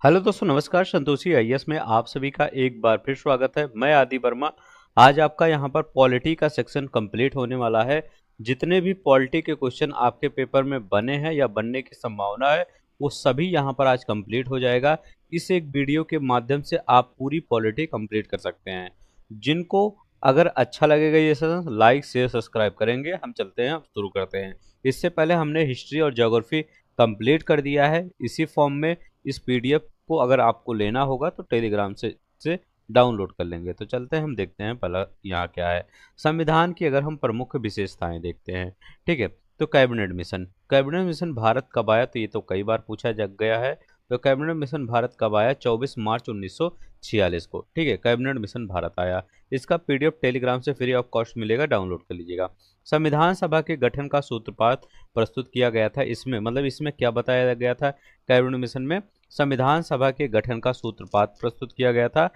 Hello दोस्तों, नमस्कार। Santoshi IAS में आप सभी का एक बार फिर स्वागत है। मैं आदि वर्मा। आज आपका यहाँ पर पॉलिटी का सेक्शन कंप्लीट होने वाला है। जितने भी पॉलिटी के क्वेश्चन आपके पेपर में बने हैं या बनने की संभावना है, वो सभी यहाँ पर आज कंप्लीट हो जाएगा। इस एक वीडियो के माध्यम से आप पूरी पॉलिटी कंप्लीट कर सकते हैं। जिनको अगर अच्छा लगेगा ये सेशन, लाइक शेयर सब्सक्राइब करेंगे। हम चलते हैं, शुरू करते हैं। इससे पहले हमने हिस्ट्री और ज्योग्राफी कंप्लीट कर दिया है इसी फॉर्म में। इस पीडीएफ को अगर आपको लेना होगा तो टेलीग्राम से डाउनलोड कर लेंगे। तो चलते हैं, हम देखते हैं पहला यहाँ क्या है। संविधान की अगर हम प्रमुख विशेषताएं देखते हैं, ठीक है। तो कैबिनेट मिशन भारत कब आया, तो ये तो कई बार पूछा जा गया है। तो कैबिनेट मिशन भारत कब आया? 24 मार्च 1946 को, ठीक है। कैबिनेट मिशन भारत आया। इसका पीडीएफ टेलीग्राम से फ्री ऑफ कॉस्ट मिलेगा, डाउनलोड कर लीजिएगा। संविधान सभा के गठन का सूत्रपात प्रस्तुत किया गया था। इसमें क्या बताया गया था? कैबिनेट मिशन में संविधान सभा के गठन का सूत्रपात प्रस्तुत किया गया था।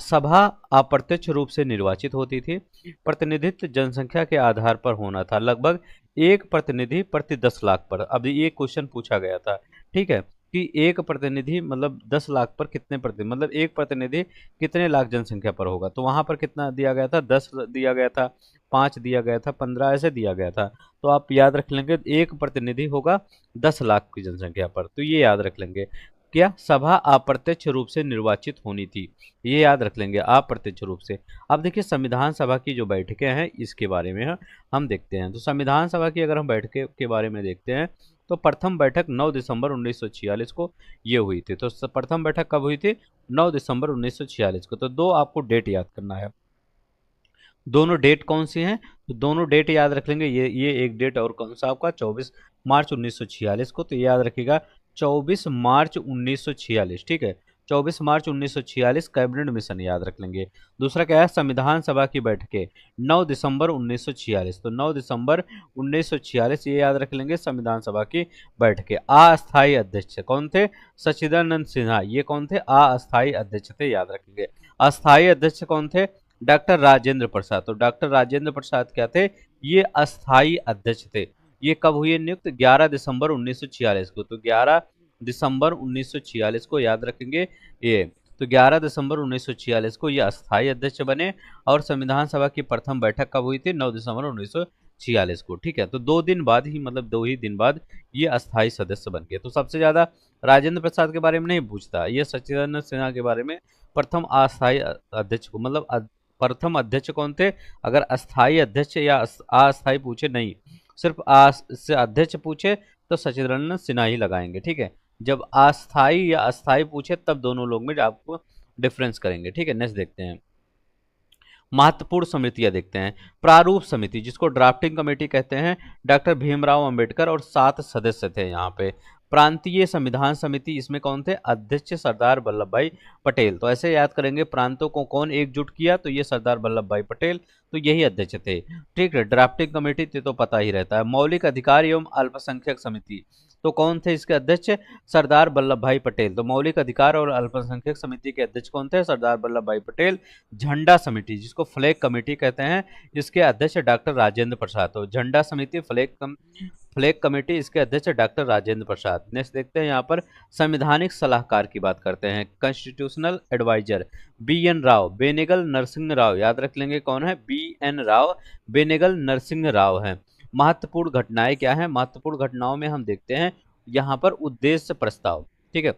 सभा अप्रत्यक्ष रूप से निर्वाचित होती थी। प्रतिनिधित्व जनसंख्या के आधार पर होना था, लगभग एक प्रतिनिधि प्रति 10 लाख पर। अब ये क्वेश्चन पूछा गया था, ठीक है, कि एक प्रतिनिधि मतलब 10 लाख पर कितने प्रतिनिधि, मतलब एक प्रतिनिधि कितने लाख जनसंख्या पर होगा। तो वहां पर कितना दिया गया था? 10 दिया गया था, 5 दिया गया था, 15 ऐसे दिया गया था। तो आप याद रख लेंगे, एक प्रतिनिधि होगा 10 लाख की जनसंख्या पर। तो ये याद रख लेंगे। क्या? सभा अप्रत्यक्ष रूप से निर्वाचित होनी थी, ये याद रख लेंगे, अप्रत्यक्ष रूप से। अब देखिए संविधान सभा की जो बैठकें हैं इसके बारे में हम देखते हैं। तो संविधान सभा की अगर हम बैठकें के बारे में देखते हैं, तो प्रथम बैठक 9 दिसंबर 1946 को ये हुई थी। तो प्रथम बैठक कब हुई थी? 9 दिसंबर 1946 को। तो दो आपको डेट याद करना है। दोनों डेट कौन सी हैं? तो दोनों डेट याद रख लेंगे। ये एक डेट और कौन सा आपका? 24 मार्च 1946 को। तो ये याद रखिएगा, 24 मार्च 1946, ठीक है। 24 मार्च 1946 कैबिनेट मिशन याद रख लेंगे। दूसरा क्या है? संविधान सभा की बैठकें 9 दिसंबर 1946। तो 9 दिसंबर 1946 ये याद रख लेंगे, संविधान सभा की बैठकें। अस्थायी अध्यक्ष कौन थे? सच्चिदानंद सिन्हा। ये कौन थे? अस्थायी अध्यक्ष थे, याद रखेंगे। अस्थायी अध्यक्ष कौन थे? डॉक्टर राजेंद्र प्रसाद। तो डॉक्टर राजेंद्र प्रसाद क्या थे? ये अस्थाई अध्यक्ष थे। ये कब हुए नियुक्त? 11 दिसंबर 1946 को। तो 11 दिसंबर 1946 को याद रखेंगे ये। तो 11 दिसंबर 1946 को ये अस्थाई अध्यक्ष बने। और संविधान सभा की प्रथम बैठक कब हुई थी? 9 दिसंबर 1946 को, ठीक है। तो 2 दिन बाद ही, मतलब 2 ही दिन बाद ये अस्थाई सदस्य बन गए। तो सबसे ज्यादा राजेंद्र प्रसाद के बारे में नहीं पूछता, ये सच्चिदानंद सिन्हा के बारे में। प्रथम अस्थाई अध्यक्ष को, मतलब प्रथम अध्यक्ष कौन थे? अगर अस्थाई अध्यक्ष या अस्थाई पूछे, नहीं, सिर्फ से अध्यक्ष पूछे तो सचिदानंद सिन्हा ही लगाएंगे, ठीक है। जब अस्थाई या अस्थाई पूछे तब दोनों लोग में आपको डिफरेंस करेंगे, ठीक है। नेक्स्ट देखते हैं, महत्वपूर्ण समितियां देखते हैं। प्रारूप समिति, जिसको ड्राफ्टिंग कमेटी कहते हैं, डॉक्टर भीमराव अंबेडकर और 7 सदस्य थे यहाँ पे। प्रांतीय संविधान समिति, इसमें कौन थे? अध्यक्ष सरदार वल्लभ भाई पटेल। तो ऐसे याद करेंगे, प्रांतों को कौन एकजुट किया? तो ये सरदार वल्लभ भाई पटेल, तो यही अध्यक्ष थे, ठीक है। ड्राफ्टिंग कमेटी तो पता ही रहता है। मौलिक अधिकार एवं अल्पसंख्यक समिति, तो कौन थे इसके अध्यक्ष? सरदार वल्लभ भाई पटेल। तो मौलिक अधिकार और अल्पसंख्यक समिति के अध्यक्ष कौन थे? सरदार वल्लभ भाई पटेल। झंडा समिति, जिसको फ्लैग कमेटी कहते हैं, इसके अध्यक्ष डॉक्टर राजेंद्र प्रसाद। तो झंडा समिति, फ्लैग कमेटी, इसके अध्यक्ष डॉक्टर राजेंद्र प्रसाद। नेक्स्ट देखते हैं यहाँ पर, संवैधानिक सलाहकार की बात करते हैं। Constitutional adviser B N Rao, Benegal Narasimha Rao, याद रख लेंगे कौन है? बी एन राव, बेनेगल नरसिंह राव है। महत्वपूर्ण घटनाएं क्या है? महत्वपूर्ण घटनाओं में हम देखते हैं यहाँ पर उद्देश्य प्रस्ताव, ठीक है।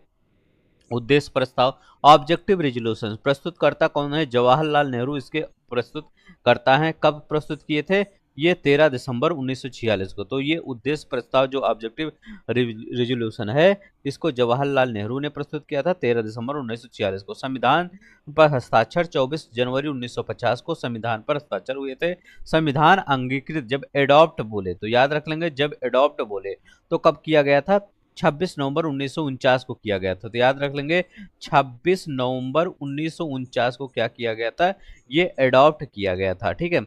उद्देश्य प्रस्ताव, ऑब्जेक्टिव रेजोल्यूशन, प्रस्तुतकर्ता कौन है? जवाहरलाल नेहरू इसके प्रस्तुत करता है। कब प्रस्तुत किए थे? ये 13 दिसंबर 1946 को। तो ये उद्देश्य प्रस्ताव जो ऑब्जेक्टिव रेजोल्यूशन है, इसको जवाहरलाल नेहरू ने प्रस्तुत किया था 13 दिसंबर 1946 को। संविधान पर हस्ताक्षर 24 जनवरी 1950 को संविधान पर हस्ताक्षर हुए थे। संविधान अंगीकृत, जब एडॉप्ट बोले तो याद रख लेंगे, जब एडॉप्ट बोले तो कब किया गया था? 26 नवंबर 1949 को किया गया था। तो याद रख लेंगे, 26 नवंबर 1949 को क्या किया गया था? ये अडॉप्ट किया गया था, ठीक है।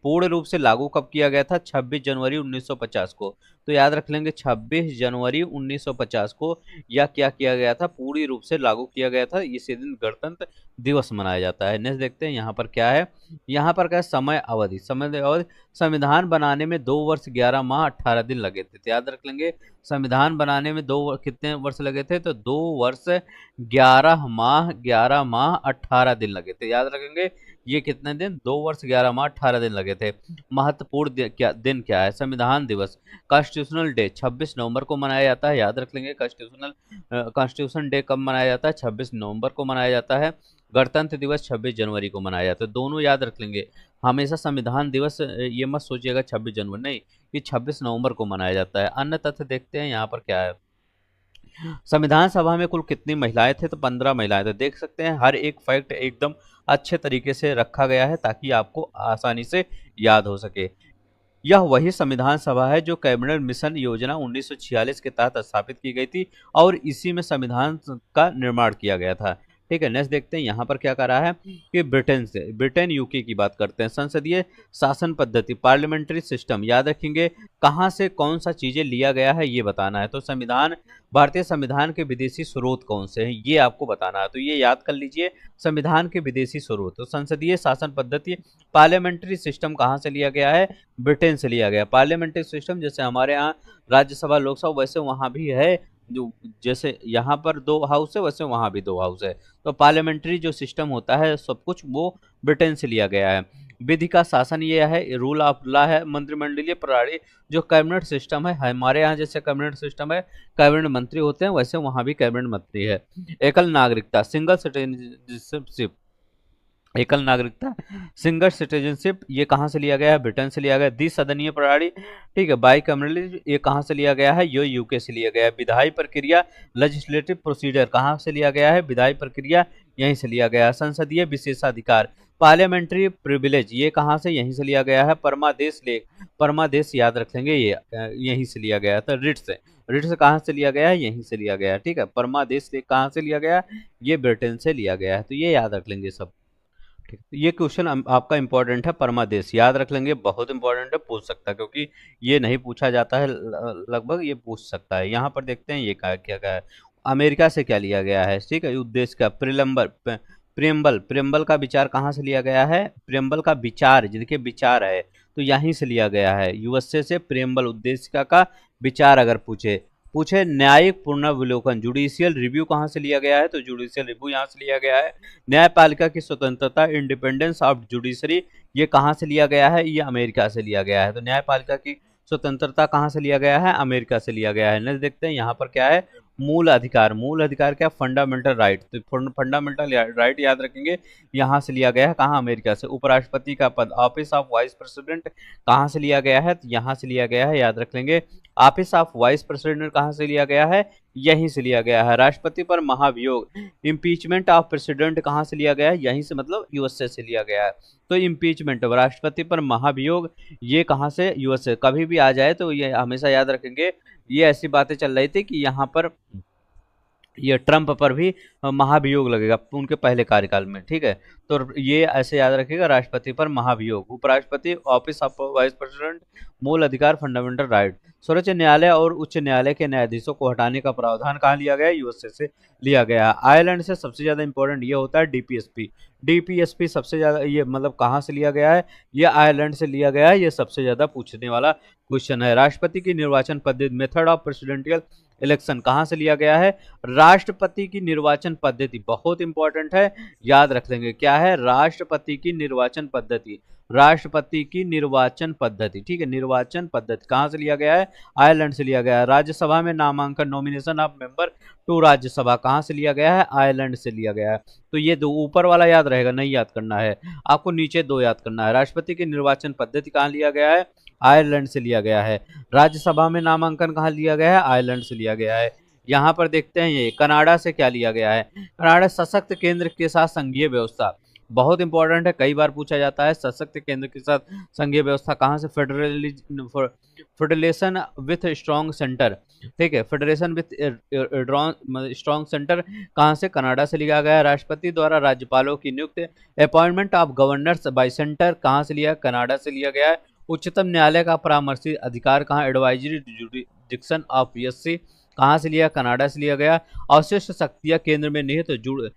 पूर्ण रूप से लागू कब किया गया था? 26 जनवरी 1950 को। तो याद रख लेंगे 26 जनवरी 1950 को या क्या किया गया था? पूरी रूप से लागू किया गया था। इसी दिन गणतंत्र दिवस मनाया जाता है। नेक्स्ट देखते हैं यहाँ पर क्या है। यहाँ पर क्या है? समय अवधि। समय अवधि, संविधान बनाने में 2 वर्ष 11 माह 18 दिन लगे थे। तो याद रख लेंगे संविधान बनाने में कितने वर्ष लगे थे? तो 2 वर्ष 11 माह 18 दिन लगे थे। याद रखेंगे ये कितने दिन? 2 वर्ष 11 माह 18 दिन लगे थे। महत्वपूर्ण दिन क्या है? संविधान दिवस, कॉन्स्टिट्यूशनल डे 26 नवंबर को मनाया जाता है। याद रख लेंगे कॉन्स्टिट्यूशन डे कब मनाया जाता है? 26 नवंबर को मनाया जाता है। गणतंत्र दिवस 26 जनवरी को मनाया जाता है। दोनों याद रख लेंगे। हमेशा संविधान दिवस ये मत सोचिएगा 26 जनवरी, नहीं, ये 26 नवंबर को मनाया जाता है। अन्य तथ्य देखते हैं यहाँ पर क्या है। संविधान सभा में कुल कितनी महिलाएं थे? तो 15 महिलाएं थे। देख सकते हैं हर एक फैक्ट एकदम अच्छे तरीके से रखा गया है ताकि आपको आसानी से याद हो सके। यह वही संविधान सभा है जो कैबिनेट मिशन योजना 1946 के तहत स्थापित की गई थी और इसी में संविधान का निर्माण किया गया था। ठीक है, नेक्स्ट देखते हैं यहाँ पर क्या कर रहा है कि ब्रिटेन यूके की बात करते हैं। संसदीय शासन पद्धति, पार्लियामेंट्री सिस्टम, याद रखेंगे कहाँ से कौन सा चीजें लिया गया है ये बताना है। तो संविधान, भारतीय संविधान के विदेशी स्रोत कौन से हैं ये आपको बताना है। तो ये याद कर लीजिए संविधान के विदेशी स्रोत। तो संसदीय शासन पद्धति, पार्लियामेंट्री सिस्टम कहाँ से लिया गया है? ब्रिटेन से लिया गया। पार्लियामेंट्री सिस्टम जैसे हमारे यहाँ राज्यसभा लोकसभा वैसे वहाँ भी है, जो जैसे यहाँ पर 2 हाउस है वैसे वहाँ भी 2 हाउस है। तो पार्लियामेंट्री जो सिस्टम होता है सब कुछ वो ब्रिटेन से लिया गया है। विधि का शासन ये है, रूल ऑफ लॉ है। मंत्रिमंडलीय प्रणाली, जो कैबिनेट सिस्टम है, हमारे यहाँ जैसे कैबिनेट सिस्टम है, कैबिनेट मंत्री होते हैं वैसे वहाँ भी कैबिनेट मंत्री है। एकल नागरिकता, सिंगल सिटीजनशिप, एकल नागरिकता, सिंगल सिटीजनशिप, ये कहाँ से लिया गया है? ब्रिटेन से लिया गया। द्विसदनीय प्रणाली, ठीक है, बाई कम्युनलिज्म, ये कहाँ से लिया गया है? ये यूके से लिया गया है। विधायी प्रक्रिया, लेजिस्लेटिव प्रोसीजर, कहाँ से लिया गया है? विधायी प्रक्रिया यहीं से लिया गया है। संसदीय विशेषाधिकार, पार्लियामेंट्री प्रिविलेज, ये कहाँ से? यहीं से लिया गया है। परमादेश लेख, परमादेश याद रख लेंगे ये यहीं से लिया गया था। रिट्स कहाँ से लिया गया है? यहीं से लिया गया है। ठीक है, परमादेश लेख कहाँ से लिया गया? ये ब्रिटेन से लिया गया है। तो ये याद रख लेंगे सब। ठीक, ये क्वेश्चन आपका इंपॉर्टेंट है। परमादेश याद रख लेंगे, बहुत इंपॉर्टेंट है, पूछ सकता है क्योंकि ये नहीं पूछा जाता है लगभग, ये पूछ सकता है। यहाँ पर देखते हैं ये क्या है। अमेरिका से क्या लिया गया है? ठीक है, उद्देश्य का प्रियम्बल का विचार कहाँ से लिया गया है? प्रियम्बल का विचार, जिनके विचार है तो यहीं से लिया गया है। यूएसए से प्रियम्बल उद्देशिका का विचार अगर पूछे न्यायिक पुनर्विलोकन, जुडिशियल रिव्यू कहाँ से लिया गया है? तो जुडिशियल रिव्यू यहाँ से लिया गया है। न्यायपालिका की स्वतंत्रता, इंडिपेंडेंस ऑफ जुडिशरी, ये कहाँ से लिया गया है? ये अमेरिका से लिया गया है। तो न्यायपालिका की स्वतंत्रता कहाँ से लिया गया है? अमेरिका से लिया गया है। नेक्स्ट देखते हैं यहाँ पर क्या है। मूल अधिकार क्या? Fundamental right. तो फंडामेंटल राइट याद रखेंगे यहाँ से लिया गया है। कहाँ? अमेरिका से। उपराष्ट्रपति का पद, ऑफिस ऑफ वाइस प्रेसिडेंट, कहाँ से लिया गया है? तो यहाँ से लिया गया है, याद रख लेंगे। ऑफिस ऑफ वाइस प्रेसिडेंट कहाँ से लिया गया है? यहीं से लिया गया है। राष्ट्रपति पर महाभियोग, इम्पीचमेंट ऑफ प्रेसिडेंट कहाँ से लिया गया है? यहीं से, मतलब यूएसए से लिया गया है। तो इम्पीचमेंट, राष्ट्रपति पर महाभियोग, ये कहाँ से? यूएसए। कभी भी आ जाए तो ये हमेशा याद रखेंगे। ये ऐसी बातें चल रही थी कि यहाँ पर ये ट्रंप पर भी महाभियोग लगेगा उनके पहले कार्यकाल में। ठीक है, तो ये ऐसे याद रखिएगा, राष्ट्रपति पर महाभियोग। उपराष्ट्रपति, ऑफिस ऑफ वाइस प्रेसिडेंट, मूल अधिकार, फंडामेंटल राइट। सर्वोच्च न्यायालय और उच्च न्यायालय के न्यायाधीशों को हटाने का प्रावधान कहाँ लिया गया है? यूएसए से लिया गया है। आयरलैंड से सबसे ज्यादा इंपॉर्टेंट ये होता है डीपीएसपी सबसे ज्यादा, ये मतलब कहाँ से लिया गया है? ये आयरलैंड से लिया गया है। ये सबसे ज्यादा पूछने वाला क्वेश्चन है। राष्ट्रपति की निर्वाचन पद्धति, मेथड ऑफ प्रेसिडेंशियल इलेक्शन, कहाँ से लिया गया है? राष्ट्रपति की निर्वाचन पद्धति, बहुत इंपॉर्टेंट है, याद रख लेंगे। क्या है? राष्ट्रपति की निर्वाचन पद्धति, राष्ट्रपति की निर्वाचन पद्धति। ठीक है, निर्वाचन पद्धति कहाँ से लिया गया है? आयरलैंड से लिया गया है। राज्यसभा में नामांकन, nomination of member to Rajya Sabha, कहाँ से लिया गया है? आयरलैंड से लिया गया है। तो ये दो ऊपर वाला याद रहेगा, नहीं याद करना है आपको, नीचे दो याद करना है। राष्ट्रपति की निर्वाचन पद्धति कहाँ लिया गया है? आयरलैंड से लिया गया है। राज्यसभा में नामांकन कहाँ लिया गया है? आयरलैंड से लिया गया है। यहाँ पर देखते हैं ये कनाडा से क्या लिया गया है। कनाडा, सशक्त केंद्र के साथ संघीय व्यवस्था, बहुत इंपॉर्टेंट है, कई बार पूछा जाता है। सशक्त केंद्र के साथ संघीय व्यवस्था कहाँ से? फेडरेशन विथ स्ट्रॉन्ग सेंटर, ठीक है, फेडरेशन विथ स्ट्रॉन्ग सेंटर कहाँ से? कनाडा से लिया गया है। राष्ट्रपति द्वारा राज्यपालों की नियुक्ति, appointment of governors bye centre कहाँ से लिया? कनाडा से लिया गया है। उच्चतम न्यायालय का परामर्शी अधिकार कहाँ? एडवाइजरी जुरिडिक्शन ऑफ पीएससी कहाँ से लिया? कनाडा से लिया गया। अवशिष्ट शक्तियां केंद्र में निहित जुड़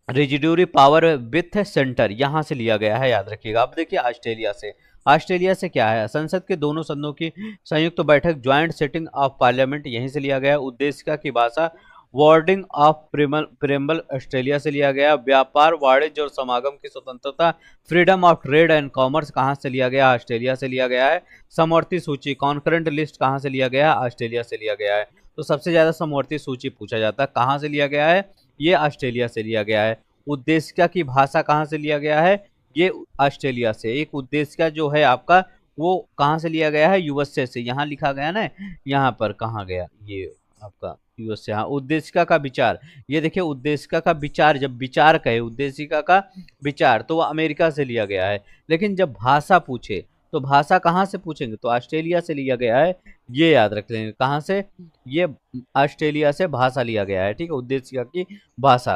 रेजिड्यूरी पावर विथ सेंटर यहाँ से लिया गया है, याद रखिएगा। अब देखिए ऑस्ट्रेलिया से, ऑस्ट्रेलिया से क्या है? संसद के दोनों सदनों की संयुक्त बैठक, ज्वाइंट सिटिंग ऑफ पार्लियामेंट यहीं से लिया गया। उद्देशिका की भाषा, वर्डिंग ऑफ प्रेम्बल ऑस्ट्रेलिया से लिया गया। व्यापार, वाणिज्य और समागम की स्वतंत्रता, freedom of trade and commerce कहाँ से लिया गया? ऑस्ट्रेलिया से लिया गया है। समवर्ती सूची, कॉन्करेंट लिस्ट कहाँ से लिया गया? ऑस्ट्रेलिया से लिया गया है। तो सबसे ज्यादा समवर्ती सूची पूछा जाता है, कहाँ से लिया गया है? ये ऑस्ट्रेलिया से लिया गया है। उद्देशिका की भाषा कहाँ से लिया गया है? ये ऑस्ट्रेलिया से। एक उद्देशिका जो है आपका, वो कहाँ से लिया गया है? यूएसए से। यहाँ लिखा गया ना, यहाँ पर कहाँ गया ये आपका? यूएसए। हाँ, उद्देशिका का विचार, ये देखिए उद्देशिका का विचार, जब विचार कहे उद्देशिका का विचार तो वो अमेरिका से लिया गया है। लेकिन जब भाषा पूछे तो भाषा कहाँ से पूछेंगे? तो ऑस्ट्रेलिया से लिया गया है, ये याद रख लेंगे। कहाँ से? ये ऑस्ट्रेलिया से भाषा लिया गया है, ठीक है, उद्देशिका की भाषा।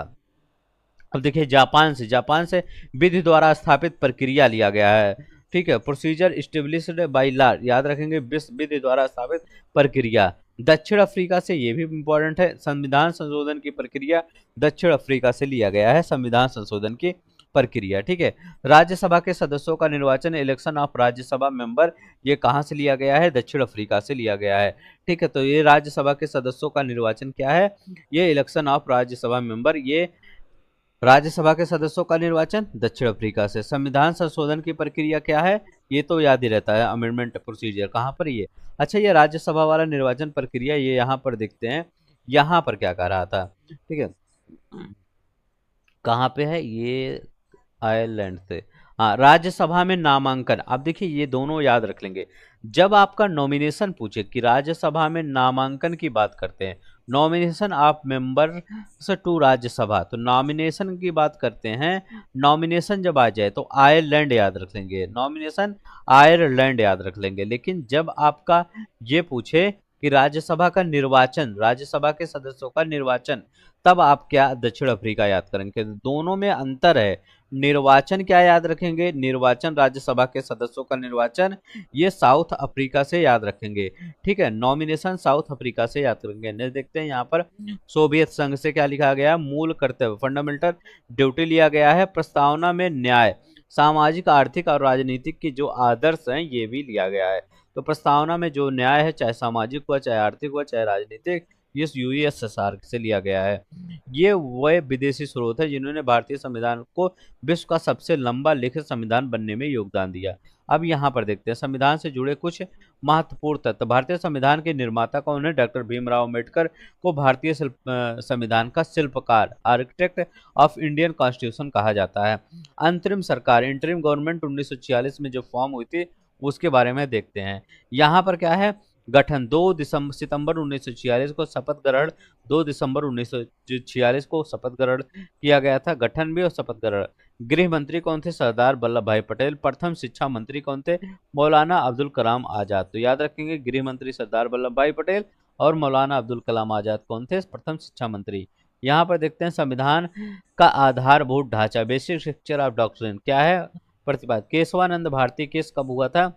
अब देखिए जापान से, जापान से विधि द्वारा स्थापित प्रक्रिया लिया गया है, ठीक है, प्रोसीजर इस्टेब्लिश्ड बाय लॉ, याद रखेंगे, विधि द्वारा स्थापित प्रक्रिया। दक्षिण अफ्रीका से, ये भी इंपॉर्टेंट है, संविधान संशोधन की प्रक्रिया दक्षिण अफ्रीका से लिया गया है, संविधान संशोधन की प्रक्रिया, ठीक है। राज्यसभा के सदस्यों का निर्वाचन, इलेक्शन ऑफ राज्यसभा मेंबर, ये कहाँ से लिया गया है? दक्षिण अफ्रीका से लिया गया है, ठीक है। तो ये राज्यसभा के सदस्यों का निर्वाचन क्या है? ये इलेक्शन ऑफ राज्यसभा मेंबर, ये राज्यसभा के सदस्यों का निर्वाचन दक्षिण अफ्रीका से। संविधान संशोधन की प्रक्रिया क्या है? ये तो याद ही रहता है, अमेंडमेंट प्रोसीजर। कहाँ पर ये? अच्छा, ये राज्यसभा वाला निर्वाचन प्रक्रिया, ये यहाँ पर देखते हैं, यहाँ पर क्या कह रहा था, ठीक है, कहाँ पे है ये? आयरलैंड से। हाँ, राज्यसभा में नामांकन। अब देखिए ये दोनों याद रख लेंगे। जब आपका नॉमिनेशन पूछे कि राज्यसभा में नामांकन की बात करते हैं, nomination of members to Rajya Sabha, तो नॉमिनेशन की बात करते हैं। नॉमिनेशन जब आ जाए तो आयरलैंड याद रख लेंगे, नॉमिनेशन आयरलैंड याद रख लेंगे। लेकिन जब आपका ये पूछे कि राज्यसभा का निर्वाचन, राज्यसभा के सदस्यों का निर्वाचन, तब आप क्या? दक्षिण अफ्रीका याद करेंगे। दोनों में अंतर है। निर्वाचन क्या याद रखेंगे? निर्वाचन, राज्यसभा के सदस्यों का निर्वाचन, ये साउथ अफ्रीका से याद रखेंगे, ठीक है। नॉमिनेशन साउथ अफ्रीका से याद रखेंगे। नेक्स्ट देखते हैं यहाँ पर, सोवियत संघ से क्या लिखा गया? मूल कर्तव्य, फंडामेंटल ड्यूटी लिया गया है। प्रस्तावना में न्याय, सामाजिक, आर्थिक और राजनीतिक की जो आदर्श हैं, ये भी लिया गया है। तो प्रस्तावना में जो न्याय है, चाहे सामाजिक हुआ, चाहे आर्थिक हुआ, चाहे राजनीतिक, ये यूएसएसआर से लिया गया है। ये वह विदेशी स्रोत है जिन्होंने भारतीय संविधान को विश्व का सबसे लंबा लिखित संविधान बनने में योगदान दिया। अब यहाँ पर देखते हैं संविधान से जुड़े कुछ महत्वपूर्ण तथ्य। भारतीय संविधान के निर्माता कौन है? डॉक्टर भीमराव अम्बेडकर को भारतीय संविधान का शिल्पकार, आर्किटेक्ट ऑफ इंडियन कॉन्स्टिट्यूशन कहा जाता है। अंतरिम सरकार, इंटरिम गवर्नमेंट 1946 में जो फॉर्म हुई थी, उसके बारे में देखते हैं। यहाँ पर क्या है? गठन 2 सितंबर 1946 को शपथ ग्रहण, 2 दिसंबर 1946 को शपथ ग्रहण किया गया था। गठन भी और शपथ ग्रहण। गृह मंत्री कौन थे? सरदार वल्लभ भाई पटेल। प्रथम शिक्षा मंत्री कौन थे? मौलाना अब्दुल कलाम आजाद। तो याद रखेंगे, गृह मंत्री सरदार वल्लभ भाई पटेल और मौलाना अब्दुल कलाम आजाद कौन थे? प्रथम शिक्षा मंत्री। यहाँ पर देखते हैं संविधान का आधारभूत ढांचा, बेसिक स्ट्रक्चर ऑफ डॉक्ट्रिन क्या है? प्रतिपाद। केशवानंद भारती केस कब हुआ था?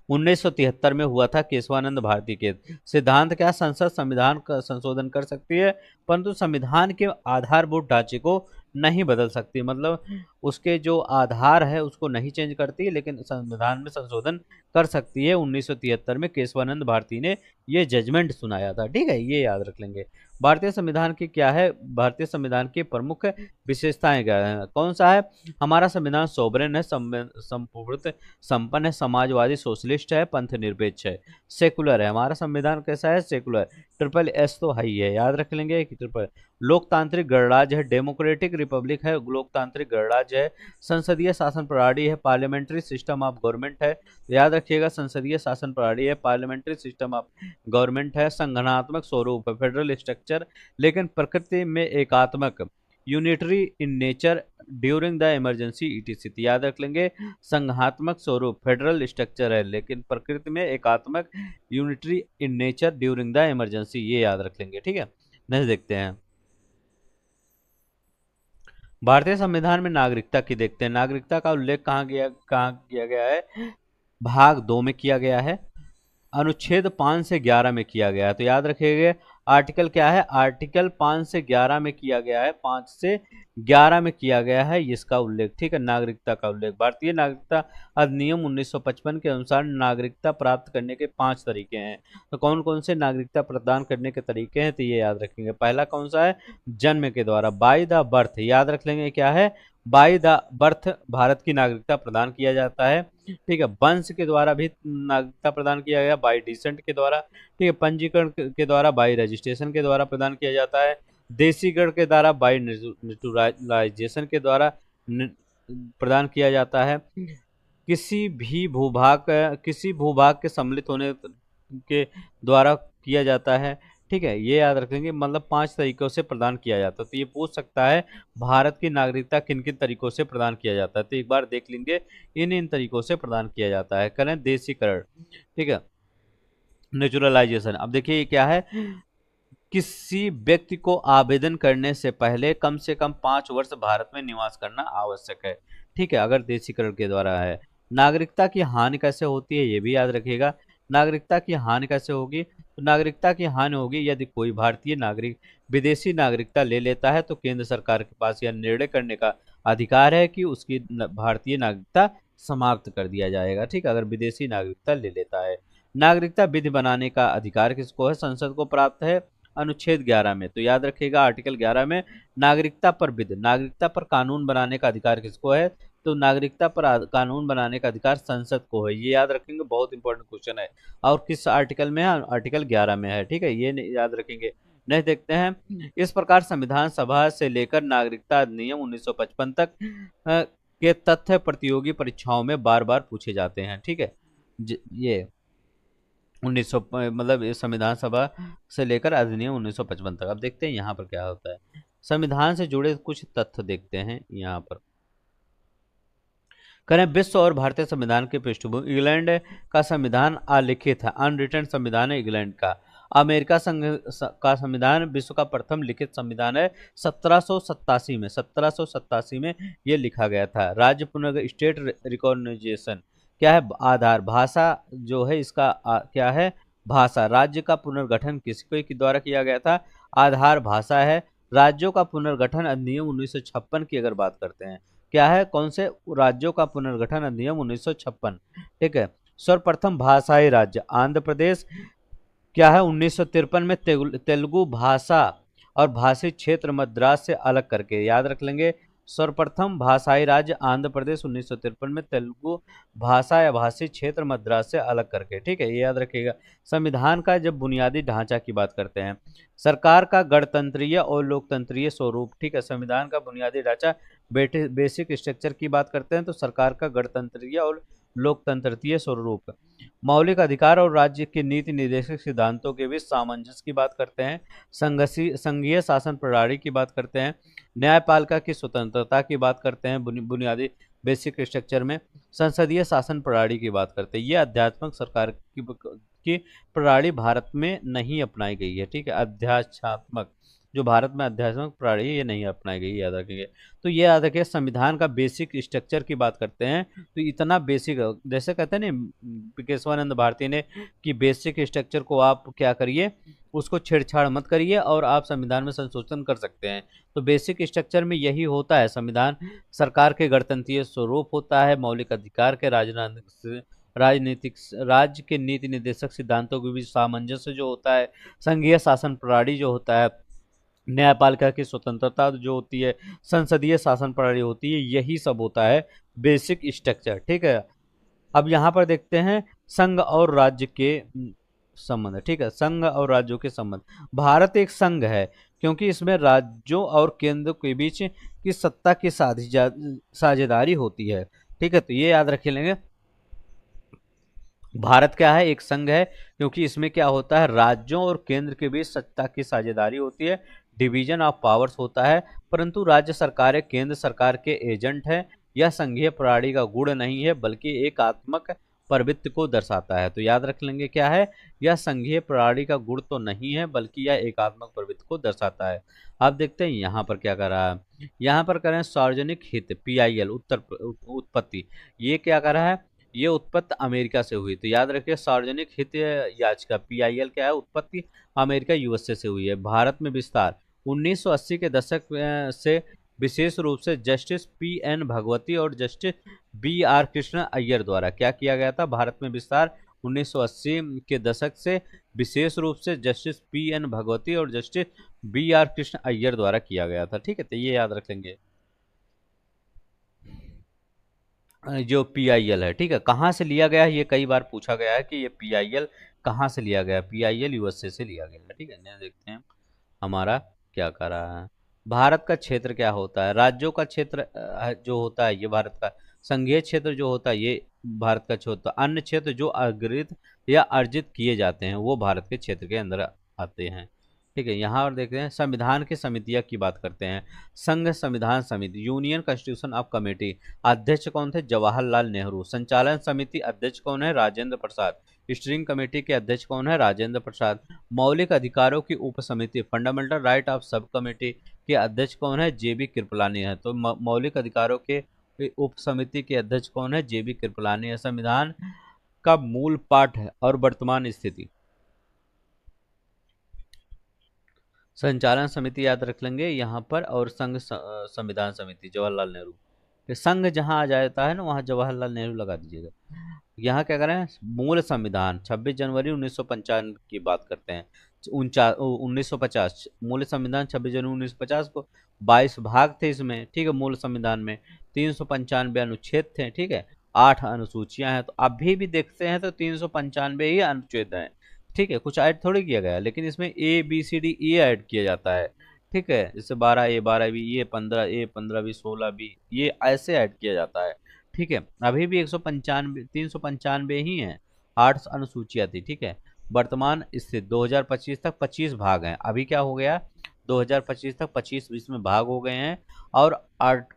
1973 में हुआ था, केशवानंद भारती के। सिद्धांत क्या? संसद संविधान का संशोधन कर सकती है, परंतु संविधान के आधारभूत ढांचे को नहीं बदल सकती, मतलब उसके जो आधार है उसको नहीं चेंज करती, लेकिन संविधान में संशोधन कर सकती है। 1973 में केशवानंद भारती ने ये जजमेंट सुनाया था, ठीक है, ये याद रख लेंगे। भारतीय संविधान की क्या है? भारतीय संविधान की प्रमुख विशेषताएं क्या है? कौन सा है? हमारा संविधान सोवरेन है, संपूर्ण संपन्न है, समाजवादी, सोशलिस्ट है, पंथ निरपेक्ष है, सेकुलर है। हमारा संविधान कैसा है? सेकुलर। ट्रिपल एस तो हाई है, याद रख लेंगे कि ट्रिपल। लोकतांत्रिक गणराज्य है, डेमोक्रेटिक रिपब्लिक है, लोकतांत्रिक गणराज्य है। संसदीय शासन प्रणाली है, पार्लियामेंट्री सिस्टम ऑफ गवर्नमेंट है, याद रखिएगा, संसदीय शासन प्रणाली है, पार्लियामेंट्री सिस्टम ऑफ गवर्नमेंट है। संगठनात्मक स्वरूप है, फेडरल स्ट्रक्चर, लेकिन प्रकृति में एकात्मक unitary in nature during the emergency etc. याद रख लेंगे, संघात्मक स्वरूप फेडरल स्ट्रक्चर है लेकिन प्रकृति में एकात्मक, unitary in nature during the emergency, ये याद रख लेंगे। ठीक है, नेक्स्ट देखते हैं। भारतीय संविधान में नागरिकता की देखते हैं। नागरिकता का उल्लेख कहाँ किया गया है? भाग 2 में किया गया है, अनुच्छेद 5 से 11 में किया गया है। तो याद रखिएगा, आर्टिकल क्या है? आर्टिकल 5 से 11 में किया गया है, 5 से 11 में किया गया है इसका उल्लेख। ठीक है, नागरिकता का उल्लेख। भारतीय नागरिकता अधिनियम 1955 के अनुसार नागरिकता प्राप्त करने के 5 तरीके हैं। तो कौन कौन से नागरिकता प्रदान करने के तरीके हैं? तो ये याद रखेंगे। पहला कौन सा है? जन्म के द्वारा, बाय द बर्थ। याद रख लेंगे क्या है? बाय द बर्थ भारत की नागरिकता प्रदान किया जाता है। ठीक है, वंश के द्वारा भी नागरिकता प्रदान किया गया, बाय डिसेंट के द्वारा। ठीक है, पंजीकरण के द्वारा, बाय रजिस्ट्रेशन के द्वारा प्रदान किया जाता है। देशीकरण के द्वारा, बाय नेचुरलाइजेशन के द्वारा प्रदान किया जाता है। किसी भूभाग के सम्मिलित होने के द्वारा किया जाता है। ठीक है, ये याद रखेंगे, मतलब 5 तरीकों से प्रदान किया जाता है। तो ये पूछ सकता है भारत की नागरिकता किन किन तरीकों से प्रदान किया जाता है, तो एक बार देख लेंगे। इन तरीकों से प्रदान किया जाता है। करें देशीकरण, ठीक है, नेचुरलाइजेशन। अब देखिए ये क्या है? किसी व्यक्ति को आवेदन करने से पहले कम से कम 5 वर्ष भारत में निवास करना आवश्यक है। ठीक है, अगर देशीकरण के द्वारा है। नागरिकता की हानि कैसे होती है, ये भी याद रखिएगा। नागरिकता की हानि कैसे होगी? तो नागरिकता की हानि होगी यदि कोई भारतीय नागरिक विदेशी नागरिकता ले लेता है तो केंद्र सरकार के पास यह निर्णय करने का अधिकार है कि उसकी भारतीय नागरिकता समाप्त कर दिया जाएगा। ठीक है, अगर विदेशी नागरिकता ले लेता है। नागरिकता विधि बनाने का अधिकार किसको है? संसद को प्राप्त है, अनुच्छेद 11 में। तो याद रखिएगा, आर्टिकल 11 में नागरिकता पर विधि, नागरिकता पर कानून बनाने का अधिकार किसको है? तो नागरिकता पर कानून बनाने का अधिकार संसद को है। ये याद रखेंगे, बहुत इंपॉर्टेंट क्वेश्चन है। और किस आर्टिकल में है? आर्टिकल 11 में है। ठीक है, ये याद रखेंगे। नेक्स्ट देखते हैं। इस प्रकार संविधान सभा से लेकर नागरिकता अधिनियम 1955 तक के तथ्य प्रतियोगी परीक्षाओं में बार बार पूछे जाते हैं। ठीक है, ये 1900 मतलब ये संविधान सभा से लेकर अधिनियम 1955 तक। अब देखते हैं यहाँ पर क्या होता है। संविधान से जुड़े कुछ तथ्य देखते हैं यहाँ पर। करें विश्व और भारतीय संविधान के पृष्ठभूमि। इंग्लैंड का संविधान अलिखित है, अनरिटन संविधान है इंग्लैंड का। अमेरिका संघ का संविधान विश्व का प्रथम लिखित संविधान है, 1787 में ये लिखा गया था। राज्य पुनर्गठन, स्टेट रिकॉग्निशन क्या है? आधार। भाषा जो है इसका क्या है? भाषा। राज्य का पुनर्गठन किसके द्वारा किया गया था? आधार भाषा है। राज्यों का पुनर्गठन अधिनियम 1956 की अगर बात करते हैं, क्या है? कौन से राज्यों का पुनर्गठन अधिनियम 1956। ठीक है, सर्वप्रथम भाषाई राज्य आंध्र प्रदेश क्या है? 1953 में तेलुगु भाषा और भाषी क्षेत्र मद्रास से अलग करके। याद रख लेंगे, सर्वप्रथम भाषाई राज्य आंध्र प्रदेश 1953 में तेलुगु भाषा या भाषी क्षेत्र मद्रास से अलग करके। ठीक है, ये याद रखिएगा। संविधान का जब बुनियादी ढांचा की बात करते हैं, सरकार का गणतंत्रीय और लोकतंत्रीय स्वरूप। ठीक है, संविधान का बुनियादी ढांचा बेसिक स्ट्रक्चर की बात करते हैं तो सरकार का गणतंत्रीय और लोकतंत्रीय स्वरूप। मौलिक अधिकार और राज्य के नीति निर्देशक सिद्धांतों के बीच सामंजस्य की बात करते हैं। संघीय शासन प्रणाली की बात करते हैं। न्यायपालिका की स्वतंत्रता की बात करते हैं बुनियादी बेसिक स्ट्रक्चर में। संसदीय शासन प्रणाली की बात करते हैं। ये आध्यात्मिक सरकार की प्रणाली भारत में नहीं अपनाई गई है। ठीक है, अध्यात्मक जो भारत में अध्यात्मक प्रणाली है ये नहीं अपनाई गई, याद रखेंगे। तो ये याद रखिए, संविधान का बेसिक स्ट्रक्चर की बात करते हैं तो इतना बेसिक, जैसे कहते हैं ना केशवानंद भारती ने कि बेसिक स्ट्रक्चर को आप क्या करिए, उसको छेड़छाड़ मत करिए और आप संविधान में संशोधन कर सकते हैं। तो बेसिक स्ट्रक्चर में यही होता है। संविधान सरकार के गणतंत्रीय स्वरूप होता है, मौलिक अधिकार के राजनीतिक राज्य के नीति निर्देशक सिद्धांतों के बीच सामंजस्य जो होता है, संघीय शासन प्रणाली जो होता है, न्यायपालिका की स्वतंत्रता जो होती है, संसदीय शासन प्रणाली होती है, यही सब होता है बेसिक स्ट्रक्चर। ठीक है, अब यहाँ पर देखते हैं संघ और राज्य के संबंध। ठीक है, संघ और राज्यों के संबंध। भारत एक संघ है क्योंकि इसमें राज्यों और केंद्र के बीच की सत्ता की साझेदारी होती है। ठीक है, तो ये याद रख लेंगे, भारत क्या है? एक संघ है क्योंकि इसमें क्या होता है? राज्यों और केंद्र के बीच सत्ता की साझेदारी होती है। डिवीजन ऑफ पावर्स होता है, परंतु राज्य सरकारें केंद्र सरकार के एजेंट हैं। यह संघीय प्रणाली का गुण नहीं है बल्कि एकात्मक प्रवृत्ति को दर्शाता है। तो याद रख लेंगे क्या है, यह संघीय प्रणाली का गुण तो नहीं है बल्कि यह एकात्मक प्रवृत्ति को दर्शाता है। अब देखते हैं यहाँ पर क्या कर रहा है। यहाँ पर करें सार्वजनिक हित पीआईएल उत्पत्ति, ये क्या कर रहा है, ये उत्पत्ति अमेरिका से हुई। तो याद रखिए सार्वजनिक हित याचिका पीआईएल क्या है, उत्पत्ति अमेरिका यूएसए से हुई है। भारत में विस्तार 1980 के दशक से विशेष रूप से जस्टिस पी एन भगवती और justice B R Krishna Iyer द्वारा क्या किया गया था। भारत में विस्तार 1980 के दशक से विशेष रूप से जस्टिस पी एन भगवती और justice B R Krishna Iyer द्वारा किया गया था। ठीक है, तो ये याद रख लेंगे जो पीआईएल है। ठीक है, कहाँ से लिया गया है, ये कई बार पूछा गया है कि ये पीआईएल कहाँ से लिया गया है। पीआईएल यूएसए से लिया गया है। ठीक है, यहाँ देखते हैं हमारा क्या कर रहा है। भारत का क्षेत्र क्या होता है, राज्यों का क्षेत्र जो होता है ये भारत का, संघीय क्षेत्र जो होता है ये भारत का क्षेत्र, अन्य क्षेत्र जो अर्जित या अर्जित किए जाते हैं वो भारत के क्षेत्र के अंदर आते हैं। ठीक है, यहाँ और देखते हैं संविधान की समितियां की बात करते हैं। संघ संविधान समिति यूनियन कॉन्स्टिट्यूशन ऑफ कमेटी, अध्यक्ष कौन थे, जवाहरलाल नेहरू। संचालन समिति अध्यक्ष कौन है, राजेंद्र प्रसाद। स्टीयरिंग कमेटी के अध्यक्ष कौन है, राजेंद्र प्रसाद। मौलिक अधिकारों की उप समिति fundamental right of sub committee के अध्यक्ष कौन है, जेबी कृपलानी है। तो मौलिक अधिकारों के उप समिति के अध्यक्ष कौन है, जेबी कृपलानी है। संविधान का मूल पाठ है और वर्तमान स्थिति, संचालन समिति याद रख लेंगे यहाँ पर, और संघ संविधान समिति जवाहरलाल नेहरू। ये संघ जहाँ आ जाता है ना वहाँ जवाहरलाल नेहरू लगा दीजिएगा। यहाँ क्या करें, मूल संविधान 26 जनवरी 1955 की बात करते हैं, 1950 मूल संविधान 26 जनवरी 1950 को 22 भाग थे इसमें। ठीक है, मूल संविधान में 395 अनुच्छेद थे। ठीक है, 8 अनुसूचियां हैं। तो अभी भी देखते हैं तो 395 ही अनुच्छेद हैं। ठीक है, कुछ ऐड थोड़ी किया गया, लेकिन इसमें A B C D A add किया जाता है। ठीक है, जैसे 12A 12B, ये 15A 15B 16B, ये ऐसे ऐड किया जाता है। ठीक है, अभी भी 195 395 ही हैं, 8 अनुसूचियां थी। ठीक है, वर्तमान स्थिति 2025 तक 25 भाग हैं। अभी क्या हो गया, 2025 तक 25 में भाग हो गए हैं और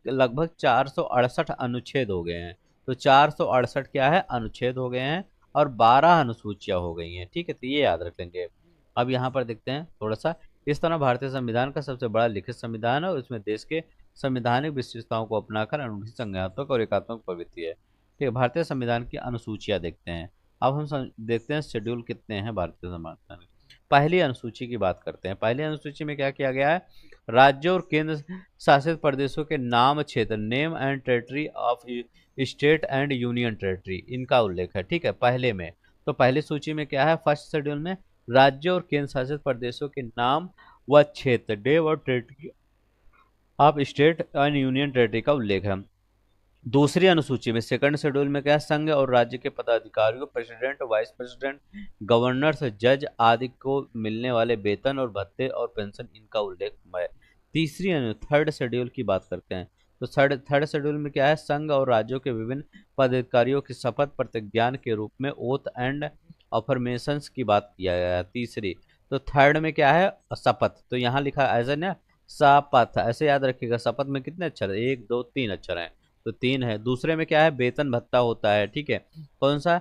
लगभग 468 अनुच्छेद हो गए हैं। तो 468 क्या है, अनुच्छेद हो गए हैं और 12 अनुसूचियां हो गई हैं। ठीक है, तो ये याद रख लेंगे। अब यहाँ पर देखते हैं थोड़ा सा, इस तरह भारतीय संविधान का सबसे बड़ा लिखित संविधान है और इसमें देश के संवैधानिक विशेषताओं को अपनाकर अनूठी संज्ञानात्मक और एकात्मक प्रवृत्ति है। ठीक है, भारतीय संविधान की अनुसूचियां देखते हैं। अब हम देखते हैं शेड्यूल कितने हैं भारतीय संविधान के। पहली अनुसूची की बात करते हैं। पहली अनुसूची में क्या किया गया है, राज्यों और केंद्र शासित प्रदेशों के नाम क्षेत्र, name and territory of state and union territory, इनका उल्लेख है। ठीक है, पहले में तो पहली सूची में क्या है, फर्स्ट शेड्यूल में राज्यों और केंद्र शासित प्रदेशों के नाम व क्षेत्र, डेव और territory of state and union territory का उल्लेख है। दूसरी अनुसूची में सेकंड शेड्यूल में क्या है, संघ और राज्य के पदाधिकारियों, प्रेसिडेंट, वाइस प्रेसिडेंट, गवर्नर्स, जज आदि को मिलने वाले वेतन और भत्ते और पेंशन, इनका उल्लेख है। थर्ड शेड्यूल की बात करते हैं। तो थर्ड शेड्यूल में क्या है, संघ और राज्यों के विभिन्न पदाधिकारियों की शपथ प्रतिज्ञान के रूप में ओथ एंड अफर्मेशंस की बात किया गया है। तीसरी, तो थर्ड में क्या है, शपथ। तो यहाँ लिखा ऐसे ना, शपथ ऐसे याद रखिएगा। शपथ में कितने अक्षर है, 1 2 3 अक्षर हैं, तो 3 है। दूसरे में क्या है, वेतन भत्ता होता है। ठीक है, कौन सा,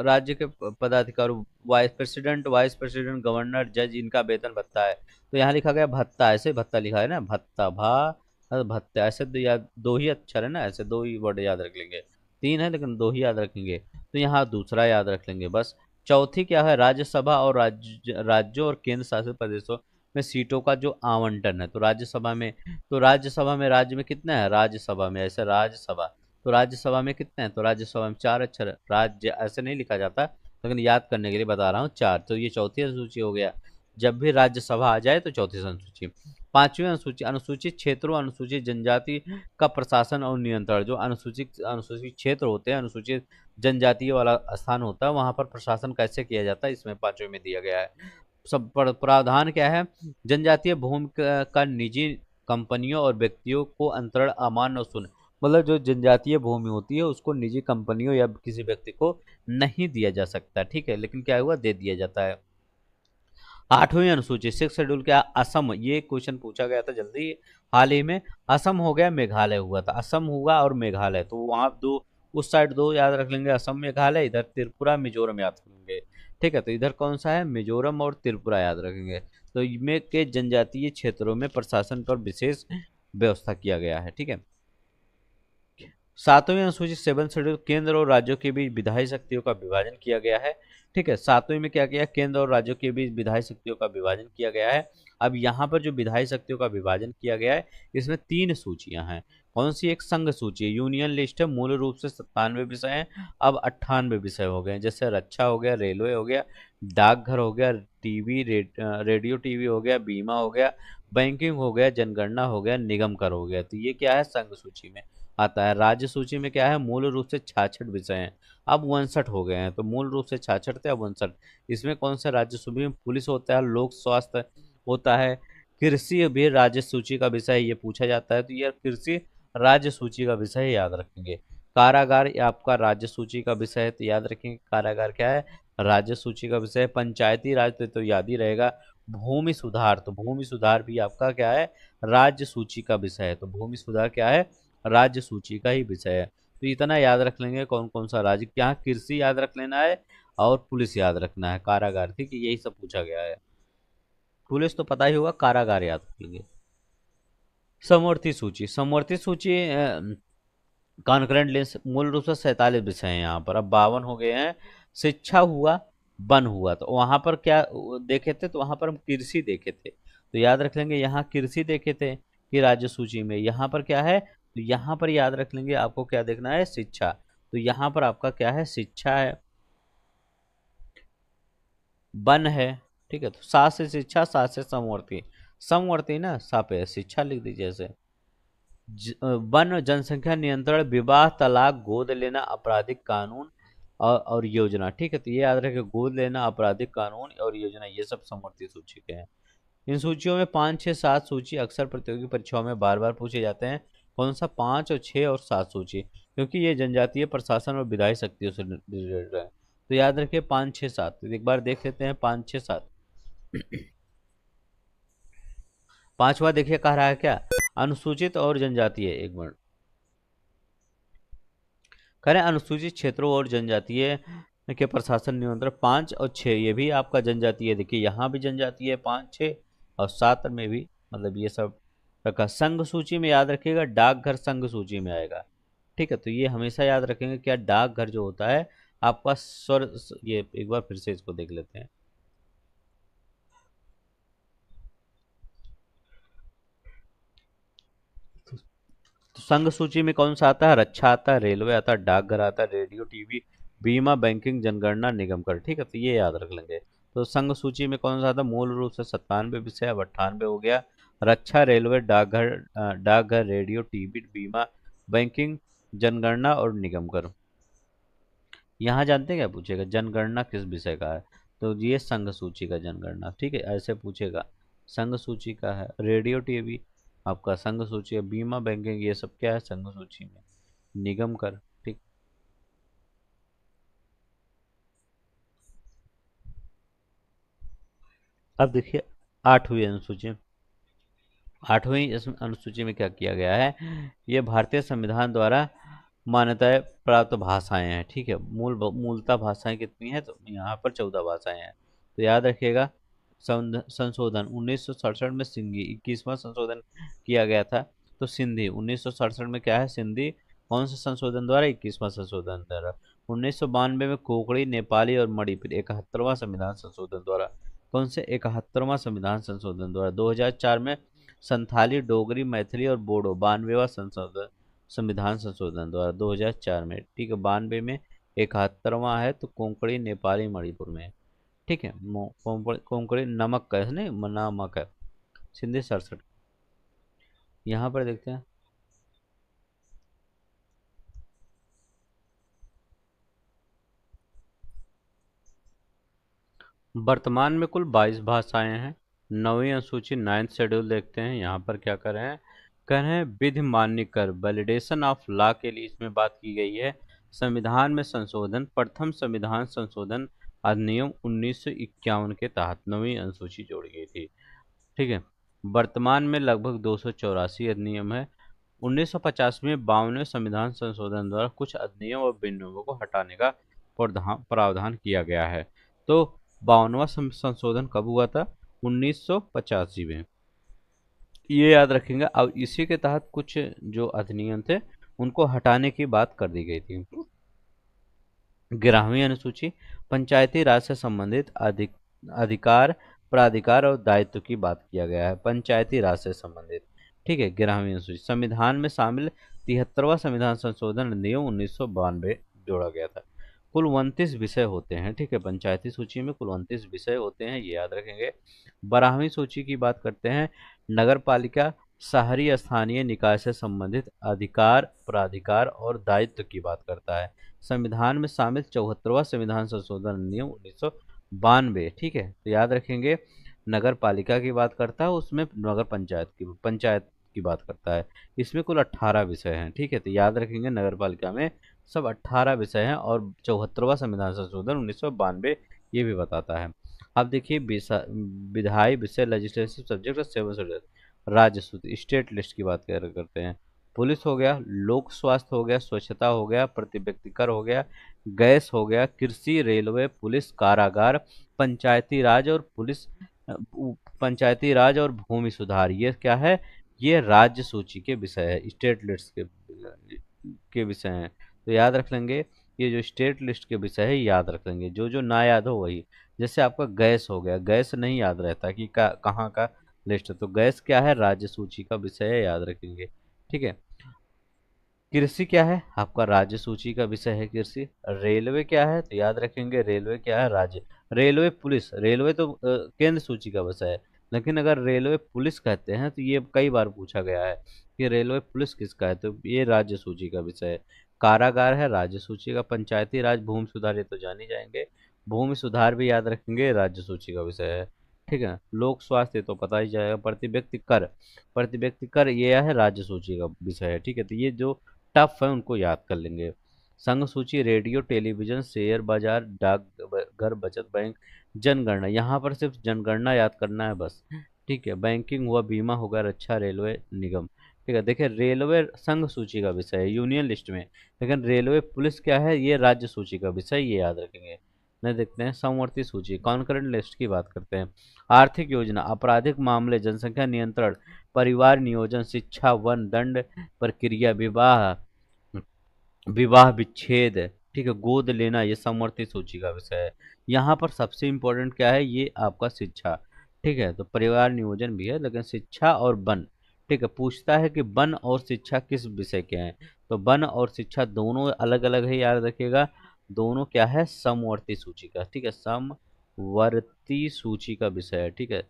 राज्य के पदाधिकारी, वाइस प्रेसिडेंट, गवर्नर, जज, इनका वेतन भत्ता है। तो यहाँ लिखा गया भत्ता, ऐसे भत्ता लिखा है ना, भत्ता भत्ता, ऐसे दो ही अक्षर है ना, ऐसे दो ही वर्ड याद रख लेंगे। 3 है लेकिन 2 ही याद रखेंगे। तो यहाँ दूसरा याद रख लेंगे बस। चौथी क्या है, राज्यसभा और राज्यों और केंद्र शासित प्रदेशों में सीटों का जो आवंटन है। तो राज्यसभा में, तो राज्यसभा में, राज्य में कितना है, राज्यसभा में ऐसे राज्यसभा, तो राज्यसभा में कितने हैं, तो राज्यसभा में 4 अक्षर, राज्य ऐसे नहीं लिखा जाता, लेकिन याद करने के लिए बता रहा हूँ 4। तो ये चौथी अनुसूची हो गया, जब भी राज्यसभा आ जाए तो चौथी अनुसूची। पांचवी अनुसूची, अनुसूचित क्षेत्रों, अनुसूचित जनजाति का प्रशासन और नियंत्रण। जो अनुसूचित क्षेत्र होते हैं, अनुसूचित जनजाति वाला स्थान होता है, वहां पर प्रशासन कैसे किया जाता है, इसमें पांचवे में दिया गया है। सब प्रावधान क्या है, जनजातीय भूमि का निजी कंपनियों और व्यक्तियों को अंतरण, अमान्य और शून्य, मतलब जो जनजातीय भूमि होती है उसको निजी कंपनियों या किसी व्यक्ति को नहीं दिया जा सकता। ठीक है, लेकिन क्या हुआ, दे दिया जाता है। 8वीं अनुसूची 6 शेड्यूल क्या, असम, ये क्वेश्चन पूछा गया था जल्दी हाल ही में। असम हो गया, मेघालय हुआ था, असम हुआ और मेघालय, तो वहाँ दो, उस साइड दो याद रख लेंगे, असम मेघालय, इधर त्रिपुरा मिजोरम याद रखेंगे। ठीक है, तो इधर कौन सा है, मिजोरम और त्रिपुरा याद रखेंगे। तो इनमें के जनजातीय क्षेत्रों में प्रशासन पर विशेष व्यवस्था किया गया है। ठीक है, 7वीं अनुसूची 7 शेड्यूल केंद्र और राज्यों के बीच विधायी शक्तियों का विभाजन किया गया है। ठीक है, 7वीं में क्या किया, केंद्र और राज्यों के बीच विधायी शक्तियों का विभाजन किया गया है। अब यहाँ पर जो विधायी शक्तियों का विभाजन किया गया है, इसमें 3 सूचियां हैं। कौन सी, एक संघ सूची है, यूनियन लिस्ट है, मूल रूप से 97 विषय हैं, अब 98 विषय हो गए हैं। जैसे रक्षा हो गया, रेलवे हो गया, डाकघर हो गया, टीवी रेडियो टीवी हो गया, बीमा हो गया, बैंकिंग हो गया, जनगणना हो गया, निगम कर हो गया। तो ये क्या है, संघ सूची में आता है। राज्य सूची में क्या है, मूल रूप से 66 विषय हैं, अब 59 हो गए हैं। तो मूल रूप से 66 थे, अब 59। इसमें कौन सा राज्य सूची में, पुलिस होता है, लोक स्वास्थ्य होता है, कृषि भी राज्य सूची का विषय है, ये पूछा जाता है, तो ये कृषि राज्य सूची का विषय है, याद रखेंगे। कारागार ये आपका राज्य सूची का विषय है, तो याद रखेंगे कारागार क्या है, राज्य सूची का विषय है। पंचायती राज तो याद ही रहेगा। भूमि सुधार, तो भूमि सुधार भी आपका क्या है, राज्य सूची का विषय है। तो भूमि सुधार क्या है, राज्य सूची का ही विषय है। तो इतना याद रख लेंगे कौन कौन सा राज्य, यहाँ कृषि याद रख लेना है और पुलिस याद रखना है, कारागार, ठीक है, यही सब पूछा गया है। पुलिस तो पता ही होगा, कारागार याद रखेंगे। समवर्ती सूची, समवर्ती सूची कॉन्करेंट लिस्ट, मूल रूप से 47 विषय हैं यहाँ पर, अब 52 हो गए हैं। शिक्षा हुआ, वन हुआ, तो वहां पर क्या देखे थे, तो वहां पर हम कृषि देखे थे, तो याद रख लेंगे यहाँ कृषि देखे थे कि राज्य सूची में। यहाँ पर क्या है, तो यहाँ पर याद रख लेंगे, आपको क्या देखना है, शिक्षा, तो यहाँ पर आपका क्या है, शिक्षा है, वन है। ठीक है, तो सा से शिक्षा, सा से समवर्ती, समवर्ती ना, सा पे शिक्षा लिख दीजिए ऐसे। वन, जनसंख्या नियंत्रण, विवाह, तलाक, गोद लेना, आपराधिक कानून और योजना। ठीक है, तो ये याद रखें, गोद लेना, आपराधिक कानून और योजना, ये सब समवर्ती सूची के हैं। इन सूचियों में 5, 6, 7 सूची अक्सर प्रतियोगी परीक्षाओं में बार बार पूछे जाते हैं। कौन सा, 5 और 6 और 7 सूची, क्योंकि ये जनजातीय प्रशासन और विधायी शक्तियों से रिलेटेड है। तो याद रखिए 5, 6, 7, एक बार देख लेते हैं 5, 6, 7। पांचवा देखिए कह रहा है क्या, अनुसूचित और जनजातीय, एक मिनट करें, अनुसूचित क्षेत्रों और जनजातीय के प्रशासन नियंत्रण 5 और 6, ये भी आपका जनजातीय, देखिए यहाँ भी जनजातीय है 5, 6 और 7 में भी, मतलब ये सब रखा। संघ सूची में याद रखिएगा, डाकघर संघ सूची में आएगा। ठीक है, तो ये हमेशा याद रखेंगे, क्या डाकघर जो होता है आपका स्वर, ये एक बार फिर से इसको देख लेते हैं। तो संघ सूची में कौन सा आता है, रक्षा आता है, रेलवे आता है, डाकघर आता है, रेडियो टीवी, बीमा, बैंकिंग, जनगणना, निगम कर। ठीक है, तो ये याद रख लेंगे। तो संघ सूची में कौन सा आता है, मूल रूप से 97 विषय, अब 98 हो गया। रक्षा, रेलवे, डाकघर, डाकघर, रेडियो टीवी, बीमा, बैंकिंग, जनगणना और निगम कर। यहाँ जानते हैं क्या पूछेगा, जनगणना किस विषय का है, तो ये संघ सूची का जनगणना। ठीक है, ऐसे पूछेगा, संघ सूची का है। रेडियो टीवी आपका संघ सूची है, बीमा, बैंकिंग, ये सब क्या है, संघ सूची में। निगम कर, ठीक। अब देखिए 8वीं अनुसूची, 8वीं इस अनुसूची में क्या किया गया है, ये भारतीय संविधान द्वारा मान्यताएं प्राप्त भाषाएं हैं। ठीक है, मूलतः भाषाएं कितनी हैं, तो यहाँ पर 14 भाषाएं हैं। तो याद रखिएगा, संशोधन 1967 में सिंधी, 21वां संशोधन किया गया था। तो सिंधी 1967 में क्या है, सिंधी, कौन से संशोधन द्वारा, 21वां संशोधन द्वारा। 1992 में कोंकणी, नेपाली और मणिपुरी 71वां संविधान संशोधन द्वारा, कौन से, 71वां संविधान संशोधन द्वारा। 2004 में संथाली, डोगरी, मैथिली और बोडो 92वां संशोधन, संविधान संशोधन द्वारा 2004 में। ठीक है, 92 में 71वां है, तो कोंकणी, नेपाली, मणिपुर में। ठीक है, कोंकणी नमक का है, नहीं नमक है, सिंधी 67। यहाँ पर देखते हैं, वर्तमान में कुल 22 भाषाएं हैं। 9वीं अनुसूची 9th शेड्यूल देखते हैं, यहाँ पर क्या कर रहे हैं, कह रहे हैं विधि मान्यकर, वैलिडेशन ऑफ लॉ के लिए इसमें बात की गई है। संविधान में संशोधन, प्रथम संविधान संशोधन अधिनियम 1951 के तहत नवीं अनुसूची जोड़ी गई थी। ठीक है। वर्तमान में लगभग 284 अधिनियम है। 1950 में 52वें संविधान संशोधन द्वारा कुछ अधिनियम और विनियमों को हटाने का प्रावधान किया गया है। तो 52वां संशोधन कब हुआ था? 1985 में। ये याद रखेंगे। अब इसी के तहत कुछ जो अधिनियम थे उनको हटाने की बात कर दी गई थी। 11वीं अनुसूची पंचायती राज से संबंधित अधिकार, प्राधिकार और दायित्व की बात किया गया है। पंचायती राज से संबंधित, ठीक है। 11वीं अनुसूची संविधान में शामिल 73वां संविधान संशोधन अधिनियम 1992 जोड़ा गया था। कुल 29 विषय होते हैं, ठीक है। पंचायती सूची में कुल 29 विषय होते हैं, ये याद रखेंगे। 12वीं सूची की बात करते हैं। नगर पालिका शहरी स्थानीय निकाय से संबंधित अधिकार, प्राधिकार और दायित्व की बात करता है। संविधान में शामिल 74वां संविधान संशोधन अधिनियम 1992, ठीक है। तो याद रखेंगे, नगर पालिका की बात करता है, उसमें नगर पंचायत की बात करता है। इसमें कुल 18 विषय हैं, ठीक है। तो याद रखेंगे, नगर पालिका में सब 18 विषय हैं और 74वां संविधान संशोधन 1992 ये भी बताता है। अब देखिए विधायी विषय, लेजिस्लेटिव सब्जेक्ट और सिविल सब्जेक्ट, राज्य सूची, स्टेट लिस्ट की बात करते हैं। पुलिस हो गया, लोक स्वास्थ्य हो गया, स्वच्छता हो गया, प्रति व्यक्ति कर हो गया, गैस हो गया, कृषि, रेलवे, पुलिस, कारागार, पंचायती राज और पंचायती राज और भूमि सुधार, ये क्या है? ये राज्य सूची के विषय है, स्टेट लिस्ट के विषय हैं। तो याद रख लेंगे, ये जो स्टेट लिस्ट के विषय है याद रख लेंगे। जो जो ना याद हो वही, जैसे आपका गैस हो गया, गैस नहीं याद रहता कि कहाँ का लिस्ट, तो गैस क्या है? राज्य सूची का विषय है, याद रखेंगे, ठीक है। कृषि क्या है? आपका राज्य सूची का विषय है कृषि। रेलवे क्या है? तो याद रखेंगे, रेलवे क्या है? राज्य। रेलवे पुलिस, रेलवे तो केंद्र सूची का विषय है, लेकिन अगर रेलवे पुलिस कहते हैं तो ये कई बार पूछा गया है कि रेलवे पुलिस किसका है, तो ये राज्य सूची का विषय है। कारागार है राज्य सूची का। पंचायती राज, भूमि सुधार, ये तो जान ही जाएंगे, भूमि सुधार भी याद रखेंगे, राज्य सूची का विषय है, ठीक है। लोक स्वास्थ्य तो पता ही जाएगा। प्रति व्यक्ति कर, प्रति व्यक्ति कर ये है राज्य सूची का विषय है, ठीक है। तो ये जो टफ है उनको याद कर लेंगे। संघ सूची, रेडियो, टेलीविजन, शेयर बाजार, डाक घर, बचत बैंक, जनगणना, यहाँ पर सिर्फ जनगणना याद करना है बस, ठीक है। बैंकिंग हुआ, बीमा होगा, रक्षा, रेलवे निगम, ठीक है। देखिए, रेलवे संघ सूची का विषय है यूनियन लिस्ट में, लेकिन रेलवे पुलिस क्या है? ये राज्य सूची का विषय, ये याद रखेंगे। नहीं, देखते हैं समवर्ती सूची, कॉन्करेंट लिस्ट की बात करते हैं। आर्थिक योजना, आपराधिक मामले, जनसंख्या नियंत्रण, परिवार नियोजन, शिक्षा, वन, दंड प्रक्रिया, विवाह, विवाह विच्छेद, ठीक है, गोद लेना, ये समवर्ती सूची का विषय है। यहाँ पर सबसे इम्पोर्टेंट क्या है? ये आपका शिक्षा, ठीक है। तो परिवार नियोजन भी है, लेकिन शिक्षा और वन, ठीक है। पूछता है कि वन और शिक्षा किस विषय के हैं, तो वन और शिक्षा दोनों अलग अलग है, याद रखिएगा। दोनों क्या है? समवर्ती सूची का, ठीक है। समवर्ती सूची का विषय है, ठीक है।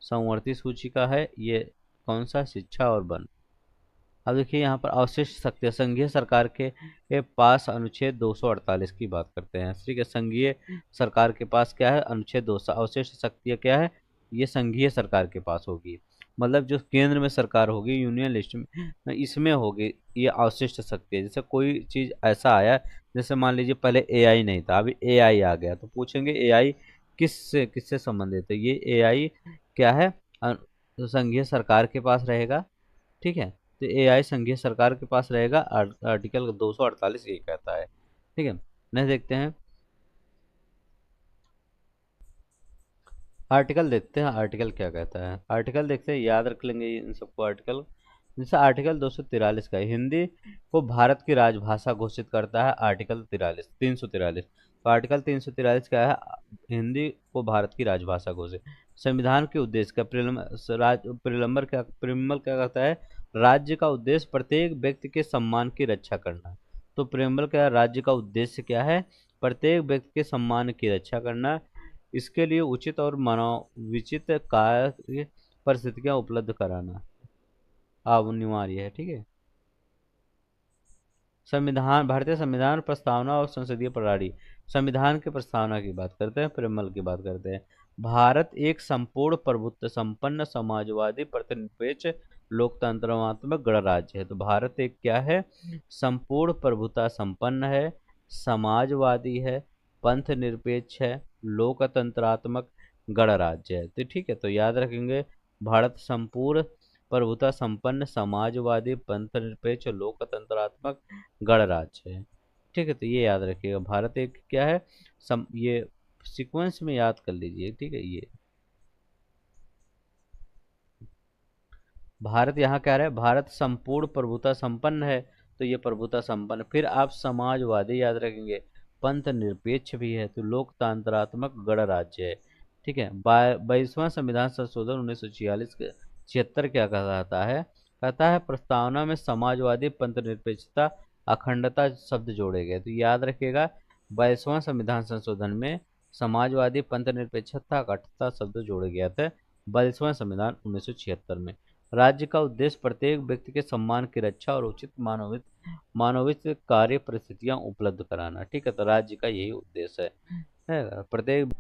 समवर्ती सूची का है ये, कौन सा? शिक्षा और वन। अब देखिए, यहाँ पर अवशिष्ट शक्तियाँ, संघीय सरकार के पास अनुच्छेद 248 की बात करते हैं, ठीक है। संघीय सरकार के पास क्या है? अनुच्छेद 200। अवशिष्ट शक्तियाँ क्या है? ये संघीय सरकार के पास होगी, मतलब जो केंद्र में सरकार होगी, यूनियन लिस्ट में, इसमें होगी ये अवशिष्ट शक्ति है। जैसे कोई चीज़ ऐसा आया, जैसे मान लीजिए पहले एआई नहीं था, अभी एआई आ गया, तो पूछेंगे एआई किससे किससे संबंधित है? ये एआई क्या है? संघीय सरकार के पास रहेगा, ठीक है। तो एआई संघीय सरकार के पास रहेगा, आर्टिकल 248 यही कहता है, ठीक है। नहीं, देखते हैं आर्टिकल, देखते हैं आर्टिकल क्या कहता है। आर्टिकल देखते हैं, याद रख लेंगे इन सबको आर्टिकल। जैसे आर्टिकल 243 का है, हिंदी को भारत की राजभाषा घोषित करता है, आर्टिकल 343। तो आर्टिकल 343 क्या है? हिंदी को भारत की राजभाषा घोषित। संविधान के उद्देश्य का प्रिलम्बर क्या कहता है? राज्य का उद्देश्य प्रत्येक व्यक्ति के सम्मान की रक्षा करना। तो प्रिलम्बर क्या है? राज्य का उद्देश्य क्या है? प्रत्येक व्यक्ति के सम्मान की रक्षा करना, इसके लिए उचित और मानवोचित कार्य परिस्थितियां उपलब्ध कराना अनिवार्य है, ठीक है। संविधान, भारतीय संविधान प्रस्तावना और संसदीय प्रणाली। संविधान की प्रस्तावना की बात करते हैं, प्रेमल की बात करते हैं। भारत एक संपूर्ण प्रभुत्व संपन्न समाजवादी प्रतिनिरपेक्ष लोकतंत्रात्मक गणराज्य है। तो भारत एक क्या है? संपूर्ण प्रभुता संपन्न है, समाजवादी है, पंथ निरपेक्ष है, लोकतंत्रात्मक गणराज्य है। तो ठीक है, तो याद रखेंगे भारत संपूर्ण प्रभुता संपन्न समाजवादी पंथ निरपेक्ष लोकतंत्रात्मक गणराज्य है। ठीक है, तो ये याद रखिएगा। भारत एक क्या है, ये सीक्वेंस में याद कर लीजिए। ठीक है, ये भारत यहाँ क्या है, भारत संपूर्ण प्रभुता संपन्न है, तो ये प्रभुता संपन्न। फिर आप समाजवादी याद रखेंगे, पंथ निरपेक्ष भी है, तो लोकतंत्रात्मक गणराज्य है। ठीक है, 22वां संविधान संशोधन 1946 के 76 क्या कहता है, कहता है प्रस्तावना में समाजवादी पंथ निरपेक्षता अखंडता शब्द जोड़े गए। तो याद रखिएगा 22वां संविधान संशोधन में समाजवादी पंथ निरपेक्षता अखंडता शब्द जोड़े गया था 22वां संविधान 1976 में। राज्य का उद्देश्य प्रत्येक व्यक्ति के सम्मान की रक्षा और उचित मानविक कार्य परिस्थितियां उपलब्ध कराना। ठीक है, तो राज्य का यही उद्देश्य है प्रत्येक।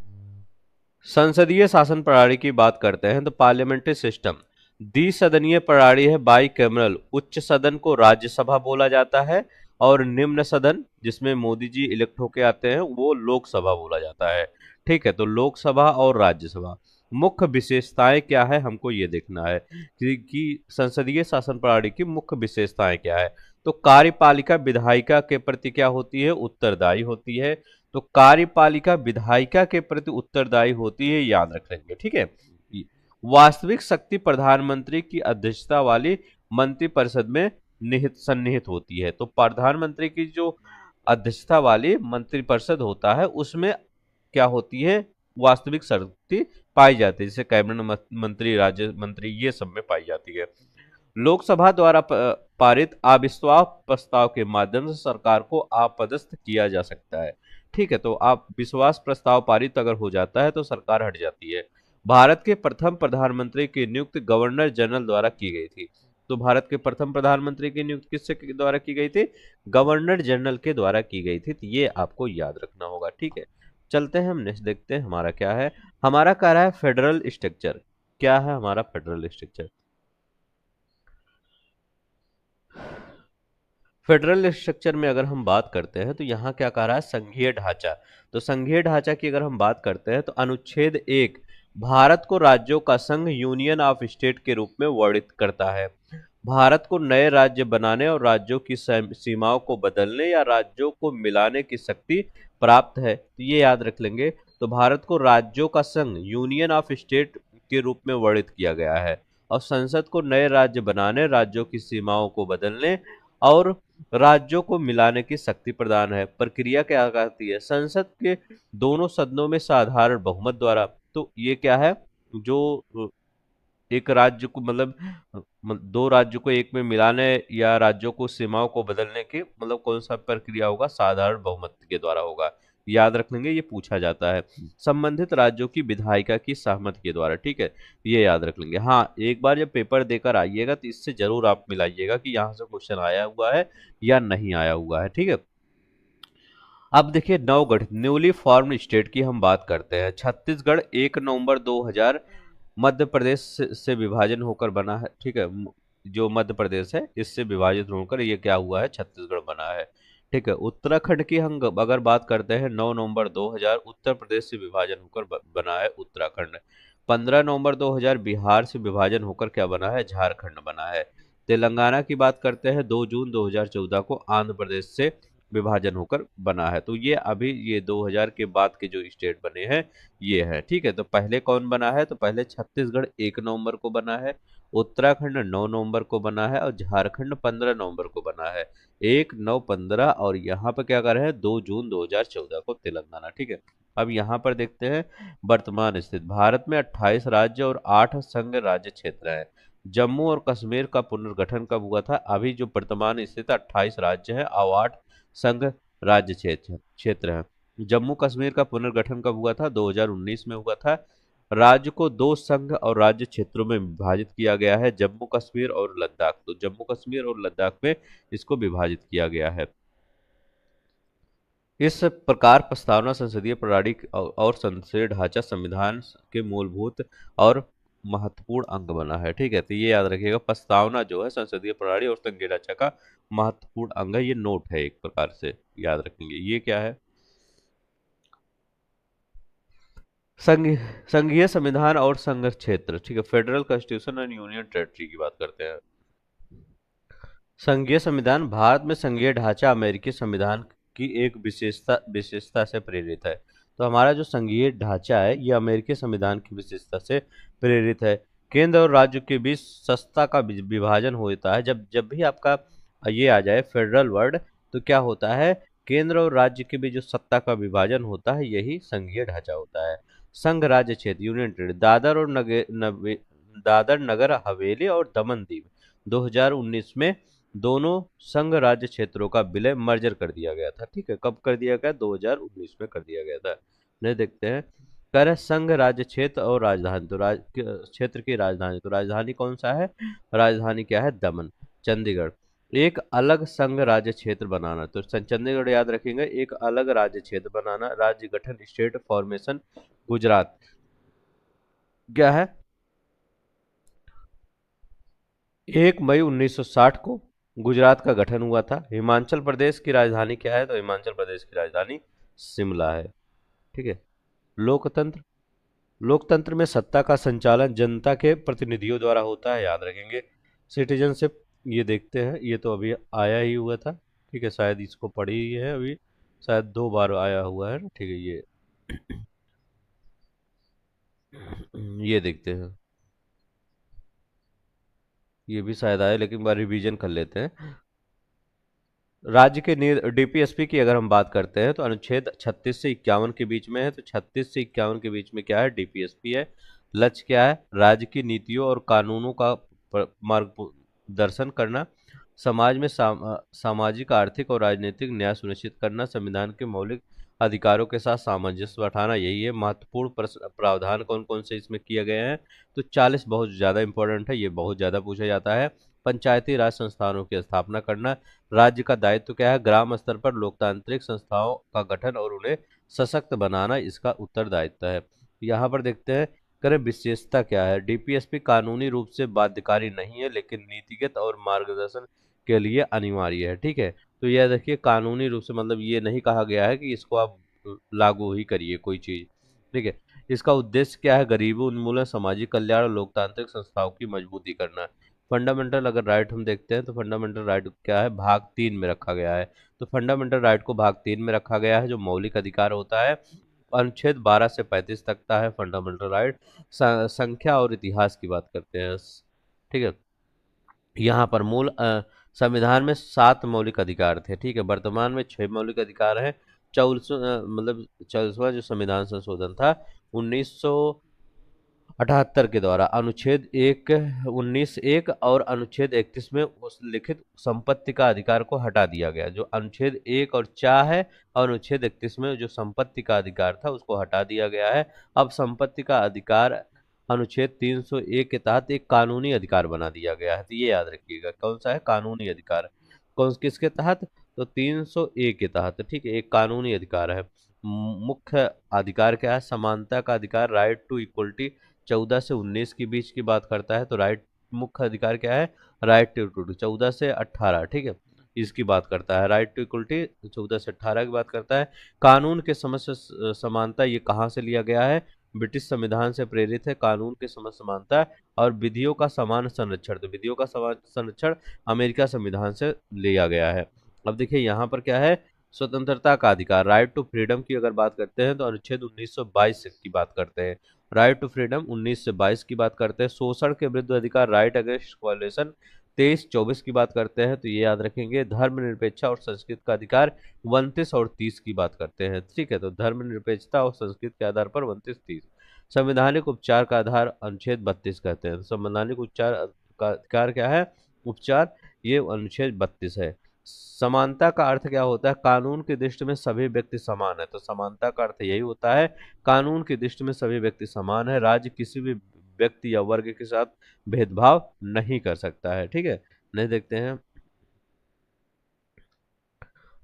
संसदीय शासन प्रणाली की बात करते हैं तो पार्लियामेंट्री सिस्टम द्विसदनीय प्रणाली है, बाई कैमरल। उच्च सदन को राज्यसभा बोला जाता है और निम्न सदन जिसमें मोदी जी इलेक्ट होके आते हैं वो लोकसभा बोला जाता है। ठीक है, तो लोकसभा और राज्यसभा। मुख्य विशेषताएं क्या है हमको ये देखना है कि संसदीय शासन प्रणाली की मुख्य विशेषताएं क्या है। तो कार्यपालिका विधायिका के प्रति क्या होती है, उत्तरदायी होती है। तो कार्यपालिका विधायिका के प्रति उत्तरदायी होती है, याद रख लेंगे। ठीक है, वास्तविक शक्ति प्रधानमंत्री की अध्यक्षता वाली मंत्रिपरिषद में निहित सन्निहित होती है। तो प्रधानमंत्री की जो अध्यक्षता वाली मंत्रिपरिषद होता है उसमें क्या होती है, वास्तविक शक्ति पाई जाती है, जैसे कैबिनेट मंत्री, राज्य मंत्री, ये सब में पाई जाती है। लोकसभा द्वारा पारित अविश्वास प्रस्ताव के माध्यम से सरकार को आपदस्थ किया जा सकता है। ठीक है, तो आप विश्वास प्रस्ताव पारित अगर हो जाता है तो सरकार हट जाती है। भारत के प्रथम प्रधानमंत्री की नियुक्ति गवर्नर जनरल द्वारा की गई थी। तो भारत के प्रथम प्रधानमंत्री की नियुक्ति किससे द्वारा की गई थी, गवर्नर जनरल के द्वारा की गई थी। तो ये आपको याद रखना होगा। ठीक है, चलते हैं हम नेक्स्ट देखते हैं हमारा क्या है। हमारा क्या है, फेडरल स्ट्रक्चर। क्या है हमारा फेडरल स्ट्रक्चर। फेडरल स्ट्रक्चर में अगर हम बात करते हैं तो यहाँ क्या कह रहा है, संघीय ढांचा। तो संघीय ढांचा की अगर हम बात करते हैं तो अनुच्छेद 1 भारत को राज्यों का संघ यूनियन ऑफ स्टेट के रूप में वर्णित करता है। भारत को नए राज्य बनाने और राज्यों की सीमाओं को बदलने या राज्यों को मिलाने की शक्ति प्राप्त है। तो ये याद रख लेंगे। तो भारत को राज्यों का संघ यूनियन ऑफ स्टेट के रूप में वर्णित किया गया है और संसद को नए राज्य बनाने, राज्यों की सीमाओं को बदलने और राज्यों को मिलाने की शक्ति प्रदान है। प्रक्रिया क्या कहती है, संसद के दोनों सदनों में साधारण बहुमत द्वारा। तो ये क्या है, जो एक राज्य को दो राज्यों को एक में मिलाने या राज्यों को सीमाओं को बदलने की कौन सा प्रक्रिया होगा, साधारण बहुमत के द्वारा होगा। याद रख लेंगे, ये पूछा जाता है। संबंधित राज्यों की विधायिका की सहमति के द्वारा। ठीक है, ये याद रख लेंगे। हाँ, एक बार जब पेपर देकर आइएगा तो इससे जरूर आप मिलाइएगा कि यहाँ से क्वेश्चन आया हुआ है या नहीं आया हुआ है। ठीक है, अब देखिए नवगठित न्यूली फॉर्म्ड स्टेट की हम बात करते हैं। छत्तीसगढ़ 1 नवंबर 2000 मध्य प्रदेश से विभाजन होकर बना है। ठीक है, जो मध्य प्रदेश है इससे विभाजित होकर ये क्या हुआ है, छत्तीसगढ़ बना है। ठीक है, उत्तराखंड की हम अगर बात करते हैं 9 नवंबर 2000 उत्तर प्रदेश से विभाजन होकर बना है उत्तराखंड। 15 नवंबर 2000 बिहार से विभाजन होकर क्या बना है, झारखंड बना है। तेलंगाना की बात करते हैं 2 जून 2014 को आंध्र प्रदेश से विभाजन होकर बना है। तो ये अभी ये 2000 के बाद के जो स्टेट बने हैं ये है। ठीक है, तो पहले कौन बना है, तो पहले छत्तीसगढ़ 1 नवंबर को बना है, उत्तराखंड 9 नवंबर को बना है और झारखंड 15 नवंबर को बना है। 1, 9, 15 और यहाँ पर क्या कर रहे हैं, 2 जून 2014 को तेलंगाना। ठीक है, अब यहाँ पर देखते हैं वर्तमान स्थिति। भारत में 28 राज्य और 8 संघ राज्य क्षेत्र हैं। जम्मू और कश्मीर का पुनर्गठन कब हुआ था, अभी जो वर्तमान स्थिति 28 राज्य है और 8 संघ राज्य क्षेत्र है। जम्मू कश्मीर का पुनर्गठन कब हुआ था, 2019 में हुआ था। राज्य को 2 संघ और राज्य क्षेत्रों में विभाजित किया गया है, जम्मू कश्मीर और लद्दाख। तो जम्मू कश्मीर और लद्दाख में इसको विभाजित किया गया है। इस प्रकार प्रस्तावना संसदीय प्रणाली और संसदीय ढांचा संविधान के मूलभूत और महत्वपूर्ण अंग बना है। ठीक है, तो ये याद रखिएगा, प्रस्तावना जो है संसदीय प्रणाली और संसदीय ढांचा का महत्वपूर्ण अंग है। ये नोट है एक प्रकार से, याद रखेंगे। ये क्या है, संघ संघीय संविधान और संघ क्षेत्र, ठीक है, federal constitution and union territory की बात करते हैं। संघीय संविधान भारत में संघीय ढांचा अमेरिकी संविधान की एक विशेषता से प्रेरित है। तो हमारा जो संघीय ढांचा है ये अमेरिकी संविधान की विशेषता से प्रेरित है। केंद्र और राज्य के बीच सत्ता का विभाजन होता है। जब जब भी आपका ये आ जाए फेडरल वर्ड, तो क्या होता है, केंद्र और राज्य के बीच जो सत्ता का विभाजन होता है यही संघीय ढांचा होता है। संघ राज्य क्षेत्र यूनियन टेरिटरी, दादर नगर हवेली और दमन दीव 2019 में दोनों संघ राज्य क्षेत्रों का विलय मर्जर कर दिया गया था। ठीक है, कब कर दिया गया, 2019 में कर दिया गया था। नहीं, देखते हैं। कह रहे संघ राज्य क्षेत्र और राजधानी, तो क्षेत्र की राजधानी, तो राजधानी कौन सा है, राजधानी क्या है, दमन। चंडीगढ़, एक अलग संघ राज्य क्षेत्र बनाना, तो चंडीगढ़ याद रखेंगे, एक अलग राज्य क्षेत्र बनाना। राज्य गठन स्टेट फॉर्मेशन, गुजरात क्या है, 1 मई 1960 को गुजरात का गठन हुआ था। हिमाचल प्रदेश की राजधानी क्या है, तो हिमाचल प्रदेश की राजधानी शिमला है। ठीक है। लोकतंत्र, लोकतंत्र में सत्ता का संचालन जनता के प्रतिनिधियों द्वारा होता है, याद रखेंगे। सिटीजनशिप, ये देखते हैं, ये तो अभी आया ही हुआ था। ठीक है, शायद इसको पढ़ी ही है अभी, शायद 2 बार आया हुआ है ना। ठीक है, ये देखते हैं, ये भी शायद आया, लेकिन बार रिवीजन कर लेते हैं। राज्य के डीपीएसपी की अगर हम बात करते हैं तो अनुच्छेद 36 से 51 के बीच में है। तो 36 से 51 के बीच में क्या है, डीपीएसपी है। लक्ष्य क्या है, राज्य की नीतियों और कानूनों का मार्गदर्शन करना, समाज में सामाजिक, आर्थिक और राजनीतिक न्याय सुनिश्चित करना, संविधान के मौलिक अधिकारों के साथ सामंजस्य बैठाना, यही है। महत्वपूर्ण प्रावधान कौन कौन से इसमें किए गए हैं, तो 40 बहुत ज्यादा इंपॉर्टेंट है, ये बहुत ज्यादा पूछा जाता है। पंचायती राज संस्थानों की स्थापना करना, राज्य का दायित्व क्या है, ग्राम स्तर पर लोकतांत्रिक संस्थाओं का गठन और उन्हें सशक्त बनाना, इसका उत्तरदायित्व है। यहाँ पर देखते हैं, करें विशेषता क्या है, डीपीएसपी कानूनी रूप से बाध्यकारी नहीं है, लेकिन नीतिगत और मार्गदर्शन के लिए अनिवार्य है। ठीक है, तो यह देखिए, कानूनी रूप से मतलब ये नहीं कहा गया है कि इसको आप लागू ही करिए कोई चीज। ठीक है, इसका उद्देश्य क्या है, गरीबी उन्मूलन, सामाजिक कल्याण और लोकतांत्रिक संस्थाओं की मजबूती करना। फंडामेंटल अगर राइट हम देखते हैं तो फंडामेंटल राइट क्या है, भाग 3 में रखा गया है। तो फंडामेंटल राइट को भाग 3 में रखा गया है, जो मौलिक अधिकार होता है। अनुच्छेद 12 से 35 तक का है फंडामेंटल राइट। संख्या और इतिहास की बात करते हैं। ठीक है, यहाँ पर संविधान में 7 मौलिक अधिकार थे। ठीक है, वर्तमान में 6 मौलिक अधिकार हैं। 44वां जो संविधान संशोधन था 1978 के द्वारा, अनुच्छेद 19(1) और अनुच्छेद 31 में उस लिखित संपत्ति का अधिकार को हटा दिया गया। जो अनुच्छेद 1 और 4 है, और अनुच्छेद 31 में जो संपत्ति का अधिकार था उसको हटा दिया गया है। अब संपत्ति का अधिकार अनुच्छेद 301 के तहत एक कानूनी अधिकार बना दिया गया है। तो ये याद रखिएगा, कौन सा है, कानूनी अधिकार। कौन किसके तहत, तो 301 के तहत। ठीक है, एक कानूनी अधिकार है। मुख्य अधिकार क्या है, समानता का अधिकार, राइट टू इक्वलिटी, 14 से 19 के बीच की बात करता है। तो राइट, मुख्य अधिकार क्या है, राइट टू इक्वलिटी, 14 से 18। ठीक है, इसकी बात करता है। राइट टू इक्वलिटी 14 से 18 की बात करता है। कानून के समझ से समानता, ये कहाँ से लिया गया है, ब्रिटिश संविधान से प्रेरित है। कानून के समझ समानता और विधियों का समान संरक्षण, तो विधियों का समान संरक्षण अमेरिका संविधान से लिया गया है। अब देखिए यहाँ पर क्या है, स्वतंत्रता का अधिकार, राइट टू फ्रीडम की अगर बात करते हैं तो अनुच्छेद 1922 की बात करते हैं। राइट टू फ्रीडम 19 से 22 की बात करते हैं। शोषण के विरुद्ध अधिकार, राइट अगेंस्ट वायलेशन 23-24 की बात करते हैं। तो ये याद रखेंगे। धर्मनिरपेक्षता और संस्कृत का अधिकार 29 और 30 की बात करते हैं। ठीक है, तो धर्मनिरपेक्षता और संस्कृत के आधार पर 29-30। संवैधानिक उपचार का आधार अनुच्छेद 32 कहते हैं। संवैधानिक उपचार का अधिकार क्या है, उपचार, ये अनुच्छेद 32 है। समानता का अर्थ क्या होता है, कानून की दृष्टि में सभी व्यक्ति समान है। तो समानता का अर्थ यही होता है, कानून की दृष्टि में सभी व्यक्ति समान है। राज्य किसी भी व्यक्ति या वर्ग के साथ भेदभाव नहीं कर सकता है। ठीक है, नहीं, देखते हैं।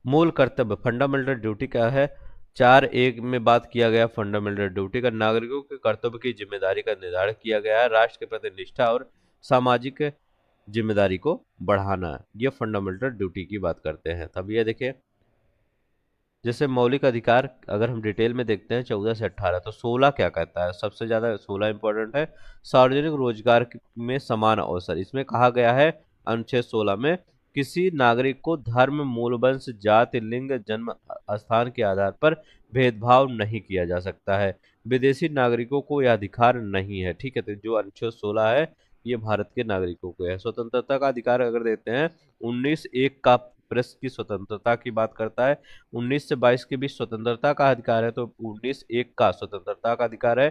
मूल कर्तव्य, फंडामेंटल ड्यूटी क्या है, 4(1) में बात किया गया फंडामेंटल ड्यूटी का, नागरिकों के कर्तव्य की जिम्मेदारी का निर्धारण किया गया है। राष्ट्र के प्रति निष्ठा और सामाजिक जिम्मेदारी को बढ़ाना, ये फंडामेंटल ड्यूटी की बात करते हैं। तब ये देखिए, जैसे मौलिक अधिकार अगर हम डिटेल में देखते हैं 14 से 18, तो 16 क्या कहता है, सबसे ज्यादा 16 इंपॉर्टेंट है। सार्वजनिक रोजगार में समान अवसर, इसमें कहा गया है अनुच्छेद 16 में, किसी नागरिक को धर्म, मूल, वंश, जाति, लिंग, जन्म स्थान के आधार पर भेदभाव नहीं किया जा सकता है। विदेशी नागरिकों को यह अधिकार नहीं है। ठीक है, तो जो अनुच्छेद 16 है ये भारत के नागरिकों को है। स्वतंत्रता का अधिकार अगर देते हैं 19(1) का प्रेस की स्वतंत्रता की बात करता है। 19 से 22 के बीच स्वतंत्रता का अधिकार है, तो 19(1) का स्वतंत्रता का अधिकार है।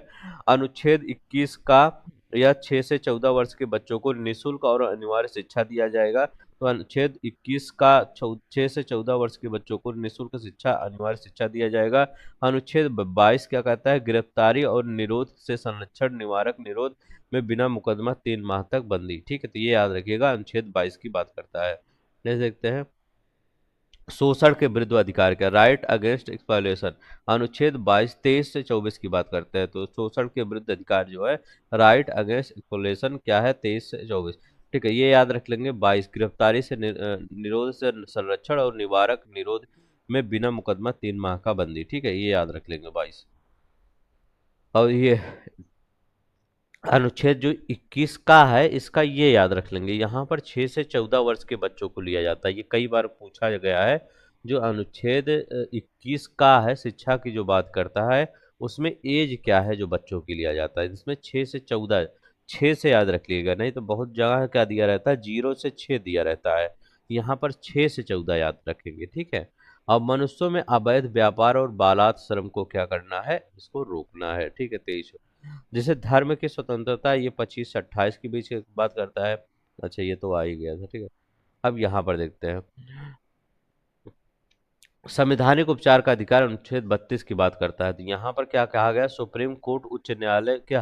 अनुच्छेद 21 का, या 6 से 14 वर्ष के बच्चों को निःशुल्क और अनिवार्य शिक्षा दिया जाएगा। तो अनुच्छेद 21 का 6 से 14 वर्ष के बच्चों को निःशुल्क शिक्षा, अनिवार्य शिक्षा दिया जाएगा। अनुच्छेद 22 क्या कहता है, गिरफ्तारी और निरोध से संरक्षण, निवारक निरोध में बिना मुकदमा 3 माह तक बंदी। ठीक है, तो ये याद रखिएगा, अनुच्छेद 22 की बात करता है। देख सकते हैं शोषण के विरुद्ध अधिकार, क्या, राइट अगेंस्ट एक्सप्लॉयटेशन, अनुच्छेद 22, 23 से 24 की बात करते हैं। तो शोषण के विरुद्ध अधिकार जो है राइट अगेंस्ट एक्सप्लॉयटेशन क्या है, 23 से 24। ठीक है, ये याद रख लेंगे। 22 गिरफ्तारी से निरोध से संरक्षण और निवारक निरोध में बिना मुकदमा 3 माह का बंदी। ठीक है, ये याद रख लेंगे 22। और ये अनुच्छेद जो 21 का है इसका ये याद रख लेंगे, यहाँ पर 6 से 14 वर्ष के बच्चों को लिया जाता है, ये कई बार पूछा गया है। जो अनुच्छेद 21 का है शिक्षा की जो बात करता है, उसमें एज क्या है जो बच्चों की लिया जाता है, इसमें 6 से 14, 6 से याद रख लीजिएगा, नहीं तो बहुत जगह क्या दिया रहता है 0 से 6 दिया रहता है, यहाँ पर 6 से 14 याद रखेंगे। ठीक है, अब मनुष्यों में अवैध व्यापार और बालात श्रम को क्या करना है, इसको रोकना है। ठीक है, 23। जैसे धर्म की स्वतंत्रता, ये 25 से 28 के बीच की बात करता है। अच्छा, ये तो आ ही गया था। ठीक है, अब यहाँ पर देखते हैं संवैधानिक उपचार का अधिकार, अनुच्छेद 32 की बात करता है। तो यहाँ पर क्या कहा गया, सुप्रीम कोर्ट उच्च न्यायालय के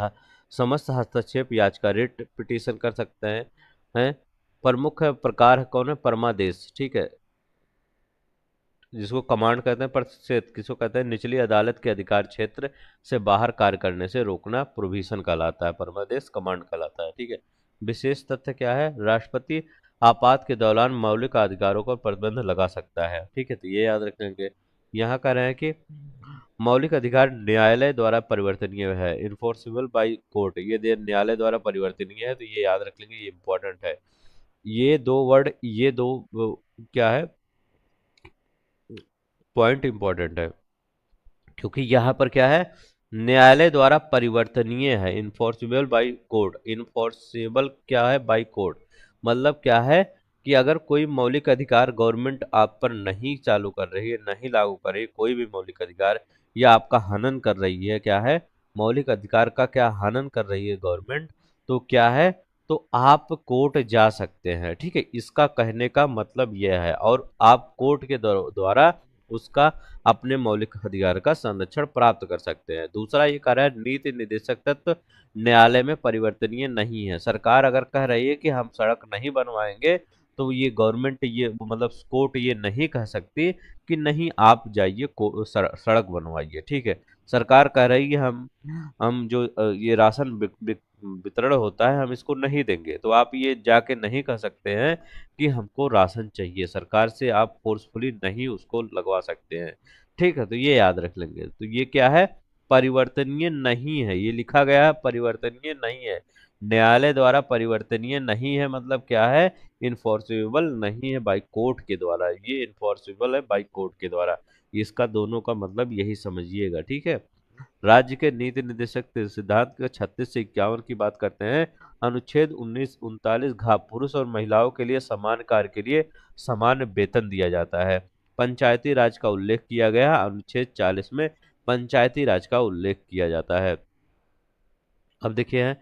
समस्त हस्तक्षेप याचिका, रिट पिटीशन कर सकते हैं। प्रमुख प्रकार कौन है, परमादेश। ठीक है, जिसको कमांड कहते हैं, प्रतिषेध किसको कहते हैं, निचली अदालत के अधिकार क्षेत्र से बाहर कार्य करने से रोकना प्रोविजन कहलाता है, परमादेश कमांड कहलाता है। ठीक है, विशेष तथ्य क्या है, राष्ट्रपति आपात के दौरान मौलिक अधिकारों पर प्रतिबंध लगा सकता है। ठीक है, तो ये याद रखेंगे। यहाँ कह रहे हैं कि मौलिक अधिकार न्यायालय द्वारा परिवर्तनीय है, इन्फोर्सिबल बाई कोर्ट, ये न्यायालय द्वारा परिवर्तनीय है, तो ये याद रख लेंगे, ये इंपॉर्टेंट है। ये दो वर्ड, ये दो क्या है, पॉइंट इंपॉर्टेंट है, क्योंकि यहाँ पर क्या है, न्यायालय द्वारा परिवर्तनीय है, इन्फोर्सेबल बाई कोर्ट। इन्फोर्सेबल क्या है, बाई कोर्ट, मतलब क्या है कि अगर कोई मौलिक अधिकार गवर्नमेंट आप पर नहीं चालू कर रही है, नहीं लागू कर रही है, कोई भी मौलिक अधिकार, या आपका हनन कर रही है, क्या है, मौलिक अधिकार का क्या हनन कर रही है गवर्नमेंट, तो क्या है, तो आप कोर्ट जा सकते हैं। ठीक है, इसका कहने का मतलब यह है, और आप कोर्ट के द्वारा उसका अपने मौलिक अधिकार का संरक्षण प्राप्त कर सकते हैं। दूसरा ये कह रहा है नीति निर्देशक तत्व न्यायालय में परिवर्तनीय नहीं है। सरकार अगर कह रही है कि हम सड़क नहीं बनवाएंगे, तो ये गवर्नमेंट, ये मतलब कोर्ट ये नहीं कह सकती कि नहीं आप जाइए सड़क बनवाइए। ठीक है, सरकार कह रही है हम जो ये राशन वितरण होता है हम इसको नहीं देंगे, तो आप ये जाके नहीं कह सकते हैं कि हमको राशन चाहिए, सरकार से आप फोर्सफुली नहीं उसको लगवा सकते हैं। ठीक है, तो ये याद रख लेंगे। तो ये क्या है, परिवर्तनीय नहीं है, ये लिखा गया है परिवर्तनीय नहीं है, न्यायालय द्वारा परिवर्तनीय नहीं है, मतलब क्या है, इन्फोर्सेबल नहीं है बाई कोर्ट के द्वारा, ये इन्फोर्सेबल है बाई कोर्ट के द्वारा। इसका दोनों का मतलब यही समझिएगा। ठीक है, राज्य के नीति निर्देशक सिद्धांत के 36 से 51 की बात करते हैं। अनुच्छेद 1939 घ पुरुष और महिलाओं के लिए समान कार्य के लिए समान वेतन दिया जाता है। पंचायती राज का उल्लेख किया गया, अनुच्छेद 40 में पंचायती राज का उल्लेख किया जाता है। अब देखिए है,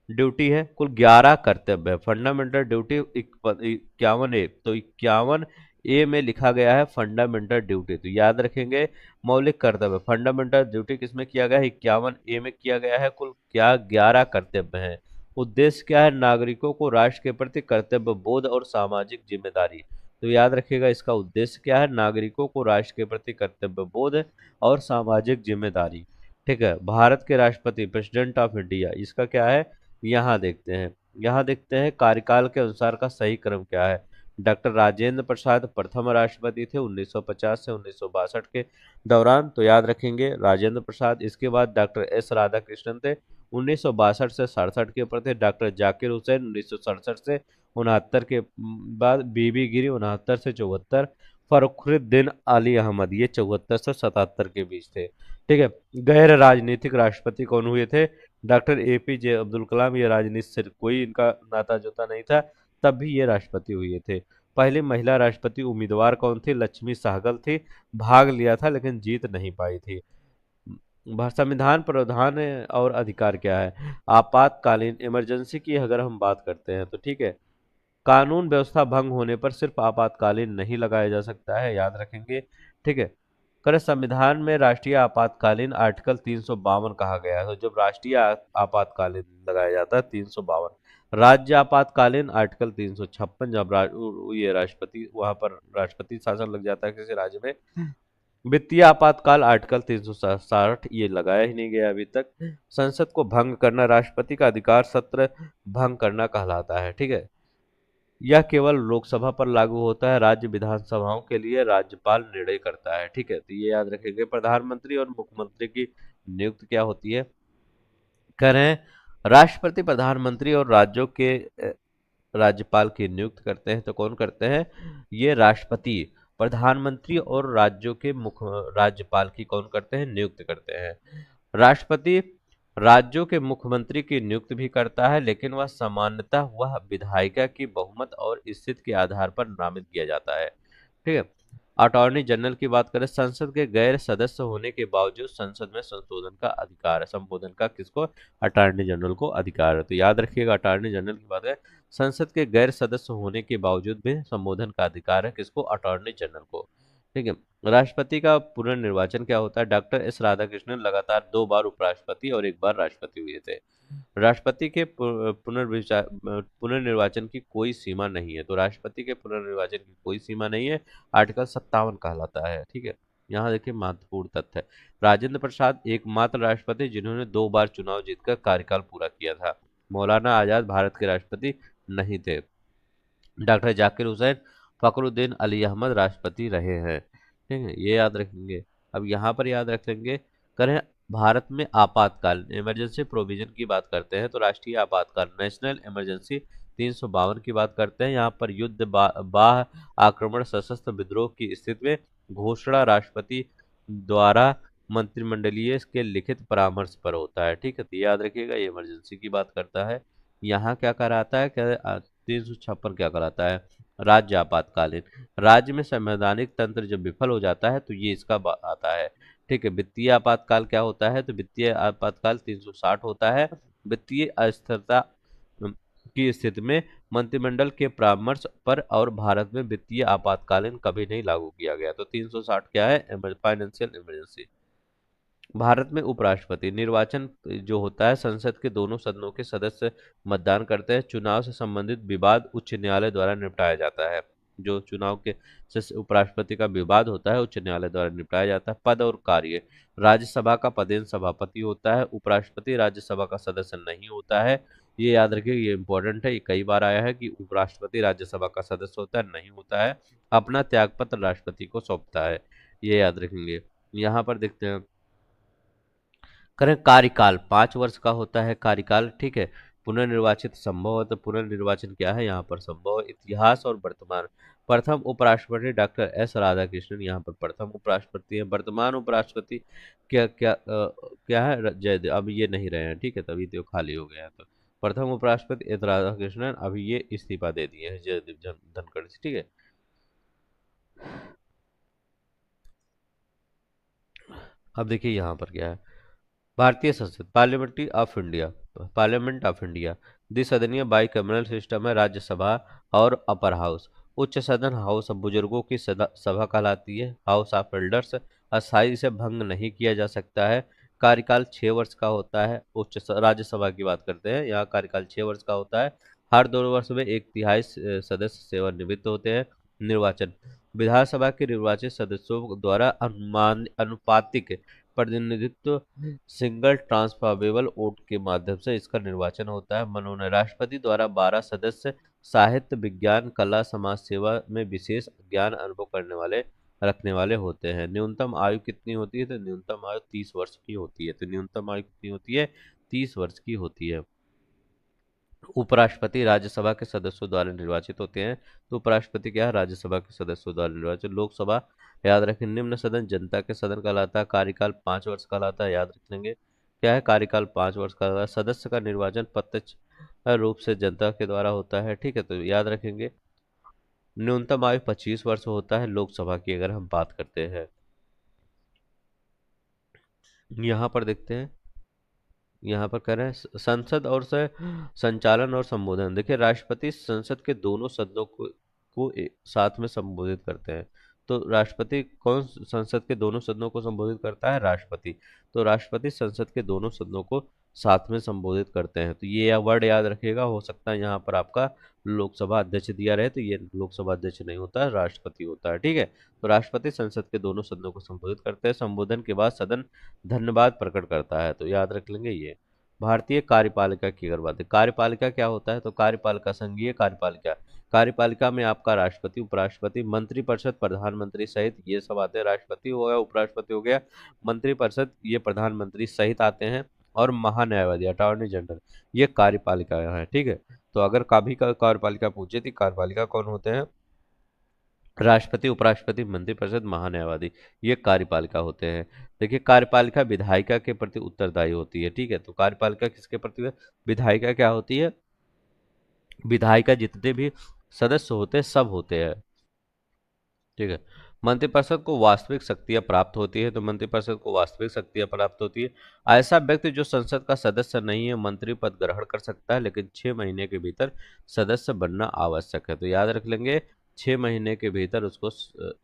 ड्यूटी है, कुल 11 कर्तव्य है, फंडामेंटल ड्यूटी 51 ए, तो 51 ए में लिखा गया है फंडामेंटल ड्यूटी, तो याद रखेंगे मौलिक कर्तव्य, फंडामेंटल ड्यूटी किसमें किया गया है, 51 ए में किया गया है। कुल क्या 11 कर्तव्य हैं। उद्देश्य क्या है, नागरिकों को राष्ट्र के प्रति कर्तव्य बोध और सामाजिक जिम्मेदारी, तो याद रखिएगा इसका उद्देश्य क्या है, नागरिकों को राष्ट्र के प्रति कर्तव्य बोध और सामाजिक जिम्मेदारी। ठीक है, भारत के राष्ट्रपति प्रेसिडेंट ऑफ इंडिया, इसका क्या है, यहाँ देखते हैं, यहाँ देखते हैं कार्यकाल के अनुसार का सही क्रम क्या है। डॉक्टर राजेंद्र प्रसाद प्रथम राष्ट्रपति थे 1950 से 1962 के दौरान, तो याद रखेंगे राजेंद्र प्रसाद। इसके बाद डॉक्टर एस राधाकृष्णन थे 1962 से 67 के ऊपर थे। डॉक्टर जाकिर हुसैन 1967 से 69 के बाद। बीबी गिरी 69 से 74। फखरुद्दीन अली अहमद ये 74 से 77 के बीच थे। ठीक है। गैर राजनीतिक राष्ट्रपति कौन हुए थे? Doctor APJ Abdul Kalam. ये राजनीति से कोई इनका नाता जोता नहीं था, तब भी ये राष्ट्रपति हुए थे। पहली महिला राष्ट्रपति उम्मीदवार कौन थी? लक्ष्मी सहगल थी। भाग लिया था लेकिन जीत नहीं पाई थी। संविधान प्रावधान और अधिकार क्या है? आपातकालीन इमरजेंसी की अगर हम बात करते हैं तो ठीक है, कानून व्यवस्था भंग होने पर सिर्फ आपातकालीन नहीं लगाया जा सकता है, याद रखेंगे। ठीक है। कर संविधान में राष्ट्रीय आपातकालीन आर्टिकल 352 कहा गया है, तो जब राष्ट्रीय आपातकालीन लगाया जाता है 352। राज्य आपातकालीन आर्टिकल 356, जब ये राष्ट्रपति वहां पर राष्ट्रपति शासन लग जाता है किसी राज्य में। वित्तीय आपातकाल आर्टिकल 360 ये लगाया ही नहीं गया अभी तक। संसद को भंग करना राष्ट्रपति का अधिकार सत्र भंग करना कहलाता है। ठीक है। यह केवल लोकसभा पर लागू होता है, राज्य विधानसभाओं के लिए राज्यपाल निर्णय करता है। ठीक है, तो ये याद रखेंगे। प्रधानमंत्री और मुख्यमंत्री की नियुक्ति क्या होती है? कह रहे हैं राष्ट्रपति प्रधानमंत्री और राज्यों के राज्यपाल की नियुक्त करते हैं, तो कौन करते हैं? ये राष्ट्रपति प्रधानमंत्री और राज्यों के मुख्य राज्यपाल की कौन करते हैं? नियुक्त करते हैं। राष्ट्रपति राज्यों के मुख्यमंत्री की नियुक्ति भी करता है, लेकिन वह सामान्यतः वह विधायिका की बहुमत और स्थिति के आधार पर नामित किया जाता है। ठीक है। अटॉर्नी जनरल की बात करें, संसद के गैर सदस्य होने के बावजूद संसद में संशोधन का अधिकार है। संबोधन का किसको? अटॉर्नी जनरल को अधिकार है। तो याद रखिएगा, अटॉर्नी जनरल की बात है, संसद के गैर सदस्य होने के बावजूद भी संबोधन का अधिकार है किसको? अटॉर्नी जनरल को। ठीक है। राष्ट्रपति का पुनर्निर्वाचन क्या होता है? डॉक्टर एस राधाकृष्णन लगातार 2 बार उपराष्ट्रपति और 1 बार राष्ट्रपति हुए थे। राष्ट्रपति के पुनर्निर्वाचन की कोई सीमा नहीं है, तो राष्ट्रपति के पुनर्निर्वाचन की कोई सीमा नहीं है, आर्टिकल 57 कहलाता है। ठीक है। यहाँ देखिए महत्वपूर्ण तथ्य है, राजेंद्र प्रसाद एकमात्र राष्ट्रपति जिन्होंने 2 बार चुनाव जीतकर कार्यकाल पूरा किया था। मौलाना आजाद भारत के राष्ट्रपति नहीं थे। डॉक्टर जाकिर हुसैन, फखरुद्दीन अली अहमद राष्ट्रपति रहे हैं। ठीक है, ये याद रखेंगे। अब यहाँ पर याद रख लेंगे, करें भारत में आपातकाल इमरजेंसी प्रोविजन की बात करते हैं, तो राष्ट्रीय आपातकाल नेशनल इमरजेंसी 352 की बात करते हैं। यहाँ पर युद्ध, बाह्य आक्रमण, सशस्त्र विद्रोह की स्थिति में घोषणा राष्ट्रपति द्वारा मंत्रिमंडलीय के लिखित परामर्श पर होता है। ठीक है, तो याद रखिएगा, ये इमरजेंसी की बात करता है। यहाँ क्या कराता है? क्या 356 क्या कराता है? राज्य आपातकालीन, राज्य में संवैधानिक तंत्र जब विफल हो जाता है तो ये इसका आता है। ठीक है। वित्तीय आपातकाल क्या होता है? तो वित्तीय आपातकाल 360 होता है। वित्तीय अस्थिरता की स्थिति में मंत्रिमंडल के परामर्श पर, और भारत में वित्तीय आपातकालीन कभी नहीं लागू किया गया। तो 360 क्या है? Financial emergency. भारत में उपराष्ट्रपति निर्वाचन जो होता है, संसद के दोनों सदनों के सदस्य मतदान करते हैं। चुनाव से संबंधित विवाद उच्च न्यायालय द्वारा निपटाया जाता है। जो चुनाव के से उपराष्ट्रपति का विवाद होता है उच्च न्यायालय द्वारा निपटाया जाता है। पद और कार्य, राज्यसभा का पदेन सभापति होता है। उपराष्ट्रपति राज्यसभा का सदस्य नहीं होता है। ये याद रखिए, ये इंपॉर्टेंट है, ये कई बार आया है कि उपराष्ट्रपति राज्यसभा का सदस्य होता है, नहीं होता है। अपना त्यागपत्र राष्ट्रपति को सौंपता है, ये याद रखेंगे। यहाँ पर देखते हैं, करें कार्यकाल 5 वर्ष का होता है कार्यकाल। ठीक है। पुनर्निर्वाचित संभव है, तो पुनर्निर्वाचन क्या है? यहाँ पर संभव है। इतिहास और वर्तमान, प्रथम उपराष्ट्रपति डॉक्टर एस राधाकृष्णन यहाँ पर प्रथम उपराष्ट्रपति है। वर्तमान उपराष्ट्रपति क्या क्या क्या है? जयदेव, अभी ये नहीं रहे हैं। ठीक है, तभी तो खाली हो गया है। तो प्रथम उपराष्ट्रपति एस राधाकृष्णन, अभी ये इस्तीफा दे दिए हैं जयदेव धनखड़ से। ठीक है। अब देखिए यहाँ पर क्या है, भारतीय संसद parliament of India द्विसदनीय bicameral system है। राज्यसभा और अपर हाउस। उच्च सदन हाउस ऑफ बुजुर्गों की सभा कहलाती है, हाउस ऑफ एल्डर्स। अस्थायी से भंग नहीं किया जा सकता है। कार्यकाल 6 वर्ष का होता है। राज्यसभा की बात करते हैं, यहाँ कार्यकाल 6 वर्ष का होता है। हर 2 वर्ष में 1/3 सदस्य सेवानिवृत्त होते हैं। निर्वाचन, विधानसभा के निर्वाचित सदस्यों द्वारा अनुमान अनुपातिक प्रतिनिधित्व सिंगल ट्रांसफरेबल वोट के माध्यम से इसका निर्वाचन होता है। मनोनयन राष्ट्रपति द्वारा 12 सदस्य साहित्य, विज्ञान, कला, समाज सेवा में विशेष ज्ञान अनुभव करने वाले रखने वाले होते हैं। न्यूनतम आयु कितनी होती है? तो न्यूनतम आयु 30 वर्ष की होती है। तो न्यूनतम आयु कितनी होती है? 30 वर्ष की होती है। उपराष्ट्रपति राज्यसभा के सदस्यों द्वारा निर्वाचित होते हैं। तो उपराष्ट्रपति क्या है? राज्यसभा के सदस्यों द्वारा निर्वाचित। लोकसभा याद रखें निम्न सदन जनता के सदन कहलाता है। कार्यकाल 5 वर्ष कहलाता है, याद रख लेंगे। क्या है? कार्यकाल 5 वर्ष का कहलाता है। सदस्य का निर्वाचन प्रत्यक्ष रूप से जनता के द्वारा होता है। ठीक है, तो याद रखेंगे। न्यूनतम आयु 25 वर्ष होता है लोकसभा की, अगर हम बात करते हैं। यहाँ पर देखते हैं, यहाँ पर कह रहे हैं संसद और से संचालन और संबोधन। देखिए राष्ट्रपति संसद के दोनों सदनों को साथ में संबोधित करते हैं। तो राष्ट्रपति कौन संसद के दोनों सदनों को संबोधित करता है? राष्ट्रपति। तो राष्ट्रपति संसद के दोनों सदनों को साथ में संबोधित करते हैं। तो ये वर्ड याद रखिएगा। हो सकता है यहाँ पर आपका लोकसभा अध्यक्ष दिया रहे, तो ये लोकसभा अध्यक्ष नहीं होता है, राष्ट्रपति होता है। ठीक है, तो राष्ट्रपति संसद के दोनों सदनों को संबोधित करते हैं। संबोधन के बाद सदन धन्यवाद प्रकट करता है। तो याद रख लेंगे ये। भारतीय कार्यपालिका की अगर बात है, कार्यपालिका क्या होता है? तो कार्यपालिका संघीय कार्यपालिका। कार्यपालिका में आपका राष्ट्रपति, उपराष्ट्रपति, मंत्रिपरिषद, प्रधानमंत्री सहित ये सब आते हैं। राष्ट्रपति हो गया, उपराष्ट्रपति हो गया, मंत्रिपरिषद, ये प्रधानमंत्री सहित आते हैं, और महान्यायवादी अटॉर्नी जनरल, ये कार्यपालिका है। ठीक है, तो अगर कभी का कार्यपालिका पूछे तो कार्यपालिका कौन होते हैं? राष्ट्रपति, उपराष्ट्रपति, मंत्रिपरिषद, महान्यायवादी, ये कार्यपालिका होते हैं। देखिए कार्यपालिका विधायिका के प्रति उत्तरदायी होती है। ठीक है, तो कार्यपालिका किसके प्रति है? विधायिका क्या होती है? विधायिका जितने भी सदस्य होते हैं सब होते हैं। ठीक है, मंत्रिपरिषद को वास्तविक शक्तियां प्राप्त होती है। तो मंत्रिपरिषद को वास्तविक शक्तियां प्राप्त होती है। ऐसा व्यक्ति जो संसद का सदस्य नहीं है मंत्री पद ग्रहण कर सकता है, लेकिन 6 महीने के भीतर सदस्य बनना आवश्यक है। तो याद रख लेंगे 6 महीने के भीतर उसको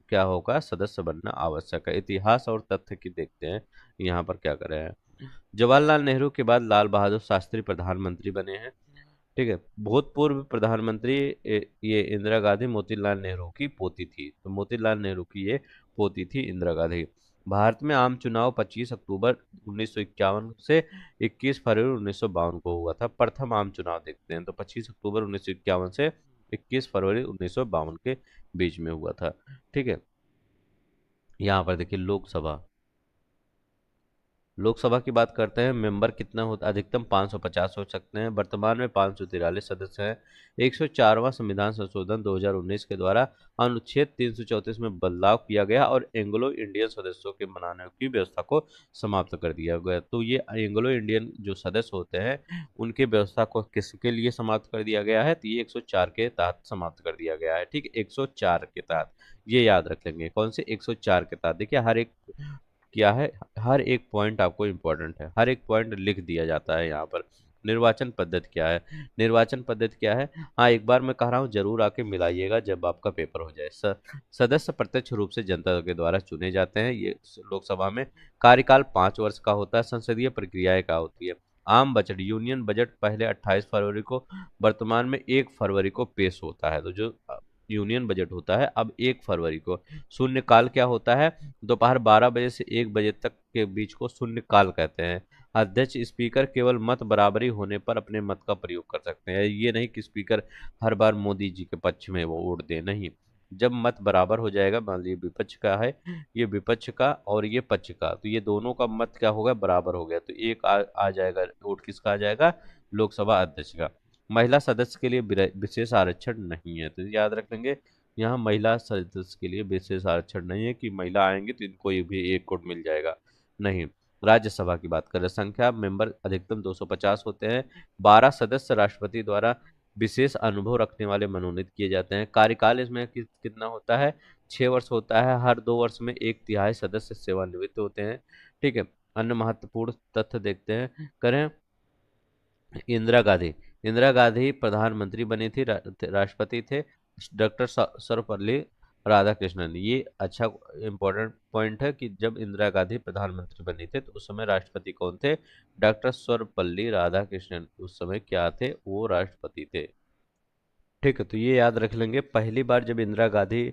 क्या होगा? सदस्य बनना आवश्यक है। इतिहास और तथ्य की देखते हैं यहाँ पर क्या कर रहे हैं। जवाहरलाल नेहरू के बाद लाल बहादुर शास्त्री प्रधानमंत्री बने हैं। ठीक है, भूतपूर्व प्रधानमंत्री ये इंदिरा गांधी मोतीलाल नेहरू की पोती थी। तो मोतीलाल नेहरू की ये पोती थी इंदिरा गांधी। भारत में आम चुनाव 25 अक्टूबर 1951 से 21 फरवरी 1952 को हुआ था। प्रथम आम चुनाव देखते हैं, तो 25 अक्टूबर 1951 से 21 फरवरी 1952 के बीच में हुआ था। ठीक है, यहाँ पर देखिए लोकसभा, लोकसभा की बात करते हैं। मेंबर कितना होता? अधिकतम 550 हो सकते हैं। वर्तमान में 543 सदस्य हैं। 104वां संविधान संशोधन 2019 के द्वारा अनुच्छेद 334 में बदलाव किया गया और एंग्लो इंडियन सदस्यों के मनाने की व्यवस्था को समाप्त कर दिया गया। तो ये एंग्लो इंडियन जो सदस्य होते हैं उनके व्यवस्था को किसके लिए समाप्त कर दिया गया है? तो ये 104 के तहत समाप्त कर दिया गया है। ठीक है, 104 के तहत, ये याद रख लेंगे। कौन से? 104 के तहत। देखिए हर एक क्या है, हर एक पॉइंट आपको इम्पोर्टेंट है, हर एक पॉइंट लिख दिया जाता है यहाँ पर। निर्वाचन पद्धति क्या है? निर्वाचन पद्धति क्या है? हाँ, एक बार मैं कह रहा हूँ जरूर आके मिलाइएगा जब आपका पेपर हो जाए। सदस्य प्रत्यक्ष रूप से जनता के द्वारा चुने जाते हैं। ये लोकसभा में कार्यकाल 5 वर्ष का होता है। संसदीय प्रक्रियाएं क्या होती है? आम बजट, यूनियन बजट पहले 28 फरवरी को, वर्तमान में 1 फरवरी को पेश होता है। तो जो यूनियन बजट होता है अब 1 फरवरी को। शून्यकाल क्या होता है? दोपहर 12 बजे से 1 बजे तक के बीच को शून्यकाल कहते हैं। अध्यक्ष स्पीकर केवल मत बराबरी होने पर अपने मत का प्रयोग कर सकते हैं। ये नहीं कि स्पीकर हर बार मोदी जी के पक्ष में वो वोट दे, नहीं। जब मत बराबर हो जाएगा, मान लीजिए विपक्ष का है, ये विपक्ष का और ये पक्ष का, तो ये दोनों का मत क्या होगा? बराबर हो गया, तो एक आ जाएगा वोट। किसका आ जाएगा? लोकसभा अध्यक्ष का। महिला सदस्य के लिए विशेष आरक्षण नहीं है। तो याद रख लेंगे यहाँ महिला सदस्य के लिए विशेष आरक्षण नहीं है कि महिला आएंगे तो इनको भी एक कोट मिल जाएगा, नहीं। राज्यसभा की बात करें, संख्या मेंबर अधिकतम 250 होते हैं। 12 सदस्य राष्ट्रपति द्वारा विशेष अनुभव रखने वाले मनोनीत किए जाते हैं। कार्यकाल इसमें कितना होता है? 6 वर्ष होता है। हर 2 वर्ष में 1/3 सदस्य सेवानिवृत्त होते हैं। ठीक है, अन्य महत्वपूर्ण तथ्य देखते हैं करें। इंदिरा गांधी, इंदिरा गांधी प्रधानमंत्री बनी थी, राष्ट्रपति थे डॉक्टर सर्वपल्ली राधाकृष्णन। ये अच्छा इंपॉर्टेंट पॉइंट है कि जब इंदिरा गांधी प्रधानमंत्री बनी थे तो उस समय राष्ट्रपति कौन थे? डॉक्टर सर्वपल्ली राधाकृष्णन उस समय क्या थे? वो राष्ट्रपति थे। ठीक है, तो ये याद रख लेंगे। पहली बार जब इंदिरा गांधी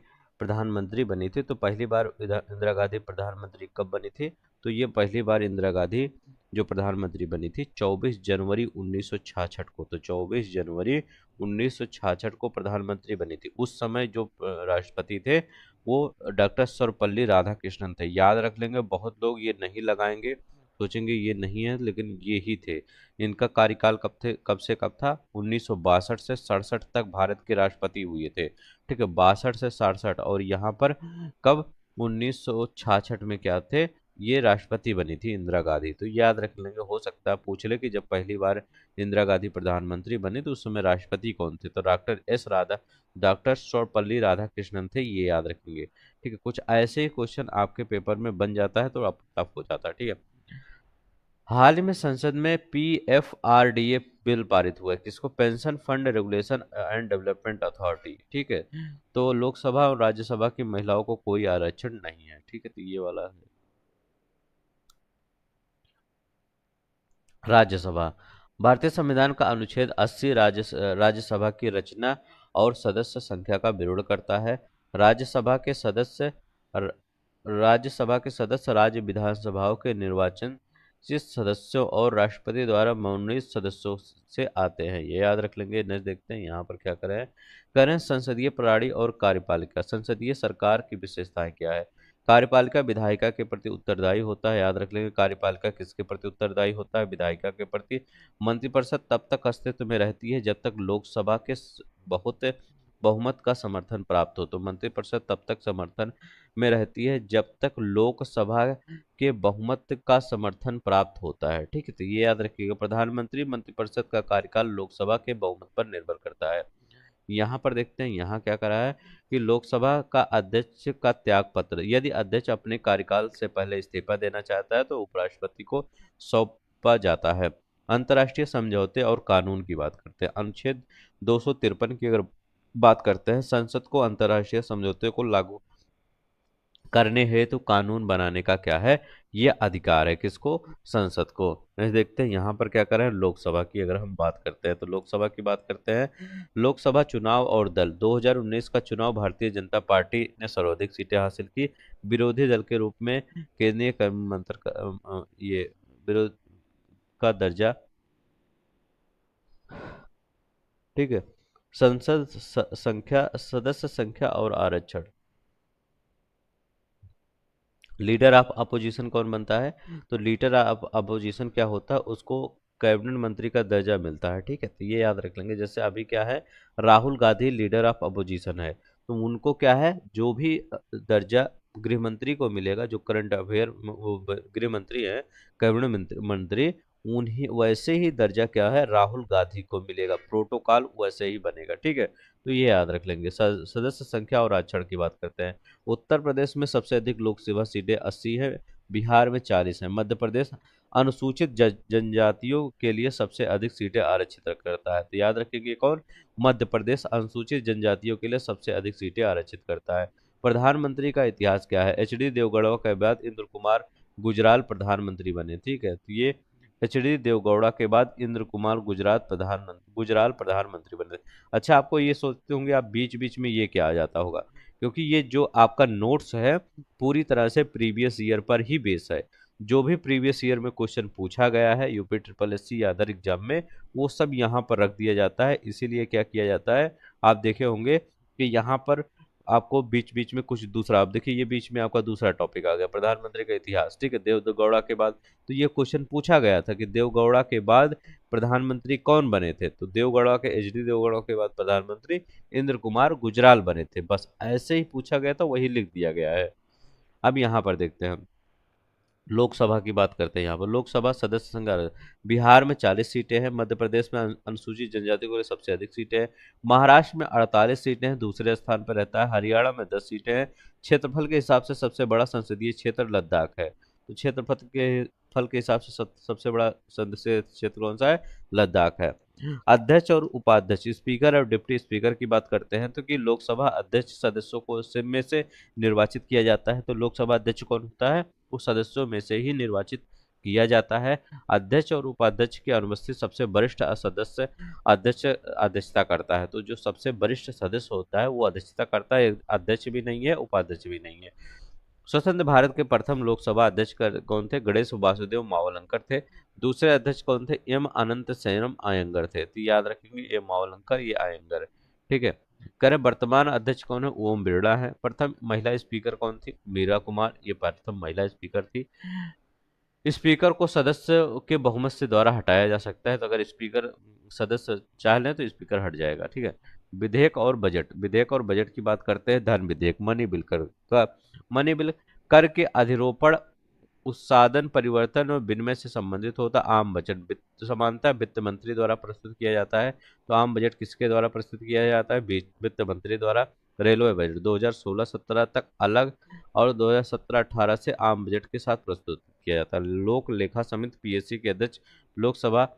प्रधानमंत्री बनी थी, तो पहली बार इंदिरा गांधी प्रधानमंत्री कब बनी थी? तो ये पहली बार इंदिरा गांधी जो प्रधानमंत्री बनी थी 24 जनवरी 1966 को। तो 24 जनवरी 1966 को प्रधानमंत्री बनी थी। उस समय जो राष्ट्रपति थे वो डॉक्टर सर्वपल्ली राधाकृष्णन थे। याद रख लेंगे, बहुत लोग ये नहीं लगाएंगे, सोचेंगे ये नहीं है, लेकिन ये ही थे। इनका कार्यकाल कब से कब था? 1962 से 67 तक भारत के राष्ट्रपति हुए थे। ठीक है, 62 से 67। और यहाँ पर कब? 1966 में क्या थे? ये राष्ट्रपति बनी थी इंदिरा गांधी। तो याद रख लेंगे, हो सकता है पूछ ले कि जब पहली बार इंदिरा गांधी प्रधानमंत्री बनी तो उस समय राष्ट्रपति कौन थे? तो डॉक्टर सर्वपल्ली राधाकृष्णन थे, ये याद रखेंगे। ठीक है, कुछ ऐसे ही क्वेश्चन आपके पेपर में बन जाता है तो आप टफ हो जाता है। ठीक है, हाल ही में संसद में PFRDA बिल पारित हुआ है, किसको? Pension fund regulation and development authority. ठीक है, तो लोकसभा और राज्यसभा की महिलाओं को कोई आरक्षण नहीं है। ठीक है, तो ये वाला है। राज्यसभा, भारतीय संविधान का अनुच्छेद 80 राज्यसभा की रचना और सदस्य संख्या का विवरण करता है। राज्यसभा के सदस्य र- राज्यसभा के सदस्य राज्य विधानसभाओं के निर्वाचन से सदस्यों और राष्ट्रपति द्वारा मनोनीत सदस्यों से आते हैं। ये याद रख लेंगे। नेक्स्ट देखते हैं यहाँ पर क्या करें संसदीय प्रणाली और कार्यपालिका। संसदीय सरकार की विशेषताएं क्या है? कार्यपालिका विधायिका के प्रति उत्तरदायी होता है। याद रख लेंगे, कार्यपालिका किसके प्रति उत्तरदायी होता है? विधायिका के प्रति। मंत्रिपरिषद तब तक अस्तित्व में रहती है जब तक लोकसभा के बहुत बहुमत का समर्थन प्राप्त हो। तो मंत्रिपरिषद तब तक समर्थन में रहती है जब तक लोकसभा के बहुमत का समर्थन प्राप्त होता है। ठीक है, तो ये याद रखिएगा। प्रधानमंत्री मंत्रिपरिषद का कार्यकाल लोकसभा के बहुमत पर निर्भर करता है। यहाँ पर देखते हैं यहाँ क्या करा है कि लोकसभा का अध्यक्ष का त्याग पत्र, यदि अध्यक्ष अपने कार्यकाल से पहले इस्तीफा देना चाहता है तो उपराष्ट्रपति को सौंपा जाता है। अंतर्राष्ट्रीय समझौते और कानून की बात करते हैं। अनुच्छेद 253 की अगर बात करते हैं, संसद को अंतर्राष्ट्रीय समझौते को लागू करने हेतु कानून बनाने का क्या है? ये अधिकार है। किसको? संसद को। नेक्स्ट देखते हैं यहाँ पर क्या करें लोकसभा की अगर हम बात करते हैं तो लोकसभा की बात करते हैं। लोकसभा चुनाव और दल, 2019 का चुनाव भारतीय जनता पार्टी ने सर्वाधिक सीटें हासिल की। विरोधी दल के रूप में केंद्रीय कर्म मंत्र का ये विरोध का दर्जा। ठीक है, संख्या, सदस्य संख्या और आरक्षण। लीडर ऑफ अपोजिशन कौन बनता है? तो लीडर ऑफ अपोजिशन क्या होता है? उसको कैबिनेट मंत्री का दर्जा मिलता है। ठीक है, तो ये याद रख लेंगे। जैसे अभी क्या है, Rahul Gandhi leader of opposition है, तो उनको क्या है, जो भी दर्जा गृह मंत्री को मिलेगा, जो करंट अफेयर वो गृह मंत्री है, कैबिनेट मंत्री, उन्हीं वैसे ही दर्जा क्या है राहुल गांधी को मिलेगा। प्रोटोकॉल वैसे ही बनेगा। ठीक है, तो ये याद रख लेंगे। सदस्य संख्या और आरक्षण की बात करते हैं। उत्तर प्रदेश में सबसे अधिक लोकसभा सीटें 80 है, बिहार में 40 है। मध्य प्रदेश अनुसूचित जनजातियों के लिए सबसे अधिक सीटें आरक्षित करता है। तो याद रखिए कौन? मध्य प्रदेश अनुसूचित जनजातियों के लिए सबसे अधिक सीटें आरक्षित करता है। प्रधानमंत्री का इतिहास क्या है? HD देवगौड़ा के बाद इंद्र कुमार गुजराल प्रधानमंत्री बने। ठीक है, तो ये HD देवगौड़ा के बाद इंद्र कुमार गुजराल प्रधानमंत्री बने। अच्छा, आपको ये सोचते होंगे आप बीच बीच में ये क्या आ जाता होगा, क्योंकि ये जो आपका नोट्स है पूरी तरह से प्रीवियस ईयर पर ही बेस है। जो भी प्रीवियस ईयर में क्वेश्चन पूछा गया है यूपी ट्रिपल एस सी या अदर एग्जाम में, वो सब यहाँ पर रख दिया जाता है। इसीलिए क्या किया जाता है, आप देखे होंगे कि यहाँ पर आपको बीच बीच में कुछ दूसरा, आप देखिए ये बीच में आपका दूसरा टॉपिक आ गया प्रधानमंत्री का इतिहास। ठीक है, देवगौड़ा के बाद, तो ये क्वेश्चन पूछा गया था कि देवगौड़ा के बाद प्रधानमंत्री कौन बने थे? तो देवगौड़ा के HD देवगौड़ा के बाद प्रधानमंत्री इंद्र कुमार गुजराल बने थे। बस ऐसे ही पूछा गया था, वही लिख दिया गया है। अब यहाँ पर देखते हैं लोकसभा की बात करते हैं। यहाँ पर लोकसभा सदस्य संख्या, बिहार में 40 सीटें हैं। मध्य प्रदेश में अनुसूचित जनजाति के लिए सबसे अधिक सीटें हैं। महाराष्ट्र में 48 सीटें हैं, दूसरे स्थान पर रहता है। हरियाणा में 10 सीटें हैं। क्षेत्रफल के हिसाब से सबसे बड़ा संसदीय क्षेत्र लद्दाख है। तो क्षेत्रफल के फल के हिसाब से सबसे बड़ा संसदीय क्षेत्र कौन सा है? लद्दाख है। अध्यक्ष और उपाध्यक्ष, स्पीकर और डिप्टी स्पीकर की बात करते हैं तो कि लोकसभा अध्यक्ष सदस्यों को में से निर्वाचित किया जाता है। तो लोकसभा अध्यक्ष कौन होता है? वो सदस्यों में से ही निर्वाचित किया जाता है। अध्यक्ष और उपाध्यक्ष की अनुपस्थित सबसे वरिष्ठ सदस्य अध्यक्षता करता है। तो जो सबसे वरिष्ठ सदस्य होता है वो अध्यक्षता करता है, अध्यक्ष भी नहीं है उपाध्यक्ष भी नहीं है। स्वतंत्र भारत के प्रथम लोकसभा अध्यक्ष कौन थे? गणेश वासुदेव मावलंकर थे। दूसरे अध्यक्ष कौन थे? एम अनंत सेनम आयंगर थे। तो याद रखेंगे, ये मावलंकर, ये आयंगर है। ठीक है। करें वर्तमान अध्यक्ष कौन है? ओम बिरला है। प्रथम महिला स्पीकर कौन थी? मीरा कुमार, ये प्रथम महिला स्पीकर थी। स्पीकर को सदस्य के बहुमत से द्वारा हटाया जा सकता है, तो अगर स्पीकर सदस्य चाह लें तो स्पीकर हट जाएगा। ठीक है। विधेयक और बजट, विधेयक और बजट की बात करते हैं। धन विधेयक, मनी बिल का मनी बिल कर के अधिरोपण, उत्साधन, परिवर्तन और विनिमय से संबंधित होता। आम बजट वित्त समानता वित्त मंत्री द्वारा प्रस्तुत किया जाता है। तो आम बजट किसके द्वारा प्रस्तुत किया जाता है? वित्त मंत्री द्वारा। रेलवे बजट 2016-17 तक अलग और 2017-18 से आम बजट के साथ प्रस्तुत किया जाता है। लोक लेखा समिति पीएससी के अध्यक्ष लोकसभा